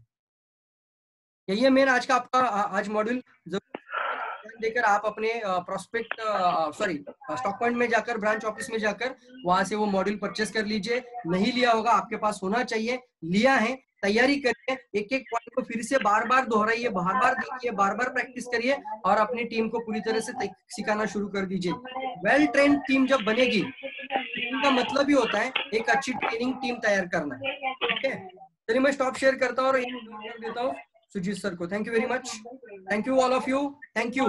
Speaker 1: यही है मेन आज का आपका आज मॉड्यूल। जरूर देकर आप अपने प्रोस्पेक्ट स्टॉक पॉइंट में जाकर, ब्रांच ऑफिस में जाकर वहां से वो मॉड्यूल परचेस कर लीजिए। नहीं लिया होगा, आपके पास होना चाहिए। लिया है, तैयारी करिए, एक एक पॉइंट को फिर से बार बार दोहराइए, बार बार देखिए, बार बार प्रैक्टिस करिए और अपनी टीम को पूरी तरह से सिखाना शुरू कर दीजिए। वेल ट्रेन टीम जब बनेगी, ट्रेनिंग का मतलब ही होता है एक अच्छी ट्रेनिंग टीम तैयार करना। ठीक है, चलिए मैं स्टॉप शेयर करता हूँ और कर देता हूँ सुजीत सर को। Thank you very much. Thank you all of you. Thank you.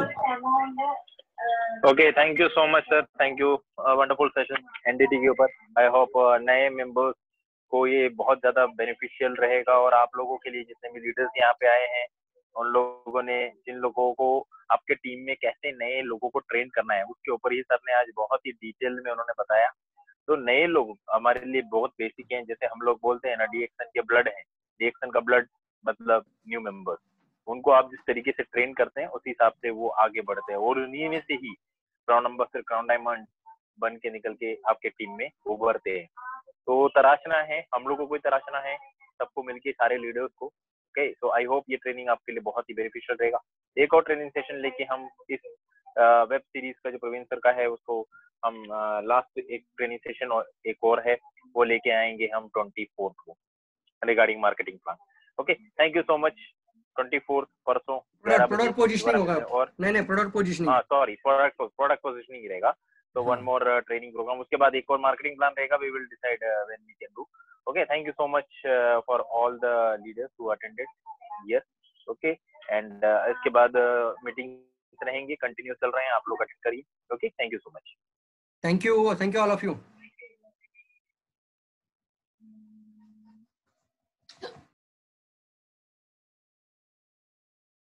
Speaker 2: Okay, thank you so much sir, thank you. Wonderful session NDT के ऊपर। आई होप नए मेंबर्स को ये बहुत ज्यादा बेनिफिशियल रहेगा, और आप लोगों के लिए जितने भी लीडर्स यहाँ पे आए हैं, उन लोगों ने, जिन लोगों को आपके टीम में कैसे नए लोगों को ट्रेन करना है, उसके ऊपर ही सर ने आज बहुत ही डिटेल में उन्होंने बताया। तो नए लोग हमारे लिए बहुत बेसिक हैं, जैसे हम लोग बोलते हैं ना, डीएक्सन के ब्लड है, डीएक्सन का ब्लड मतलब न्यू मेंबर्स। उनको आप जिस तरीके से ट्रेन करते हैं, उसी हिसाब से वो आगे बढ़ते हैं, और उन्हीं में से ही क्राउन नंबर फिर क्राउन डायमंड बन के निकल के आपके टीम में उभरते हैं। तो तराशना है, हम लोगों को ही तराशना है, सबको मिलके, सारे लीडर्स को। ओके, सो आई होप ये ट्रेनिंग आपके लिए बहुत ही बेनिफिशियल रहेगा। एक और ट्रेनिंग सेशन लेके हम इस वेब सीरीज का जो प्रवीण सर का है, उसको हम लास्ट एक ट्रेनिंग सेशन और एक और है, वो लेके आएंगे हम 24 को, regarding marketing plan. Okay, thank you so much. 24 परसों 11 बजे,
Speaker 1: प्रोडक्ट पोजिशनिंग होगा।
Speaker 2: और
Speaker 1: नहीं, प्रोडक्ट पोजिशनिंग,
Speaker 2: हाँ सॉरी, प्रोडक्ट पोजिशनिंग ही रहेगा। तो वन मोर ट्रेनिंग प्रोग्राम, उसके बाद एक और मार्केटिंग प्लान रहेगा। We will decide when we can do. Okay, thank you so much for all the leaders who attended here. Okay, and इसके बाद मीटिंग रहेंगे, कंटिन्यू चल रहे हैं, आप लोग अटेंड करिए। Okay, thank you so much.
Speaker 1: Thank you all of you.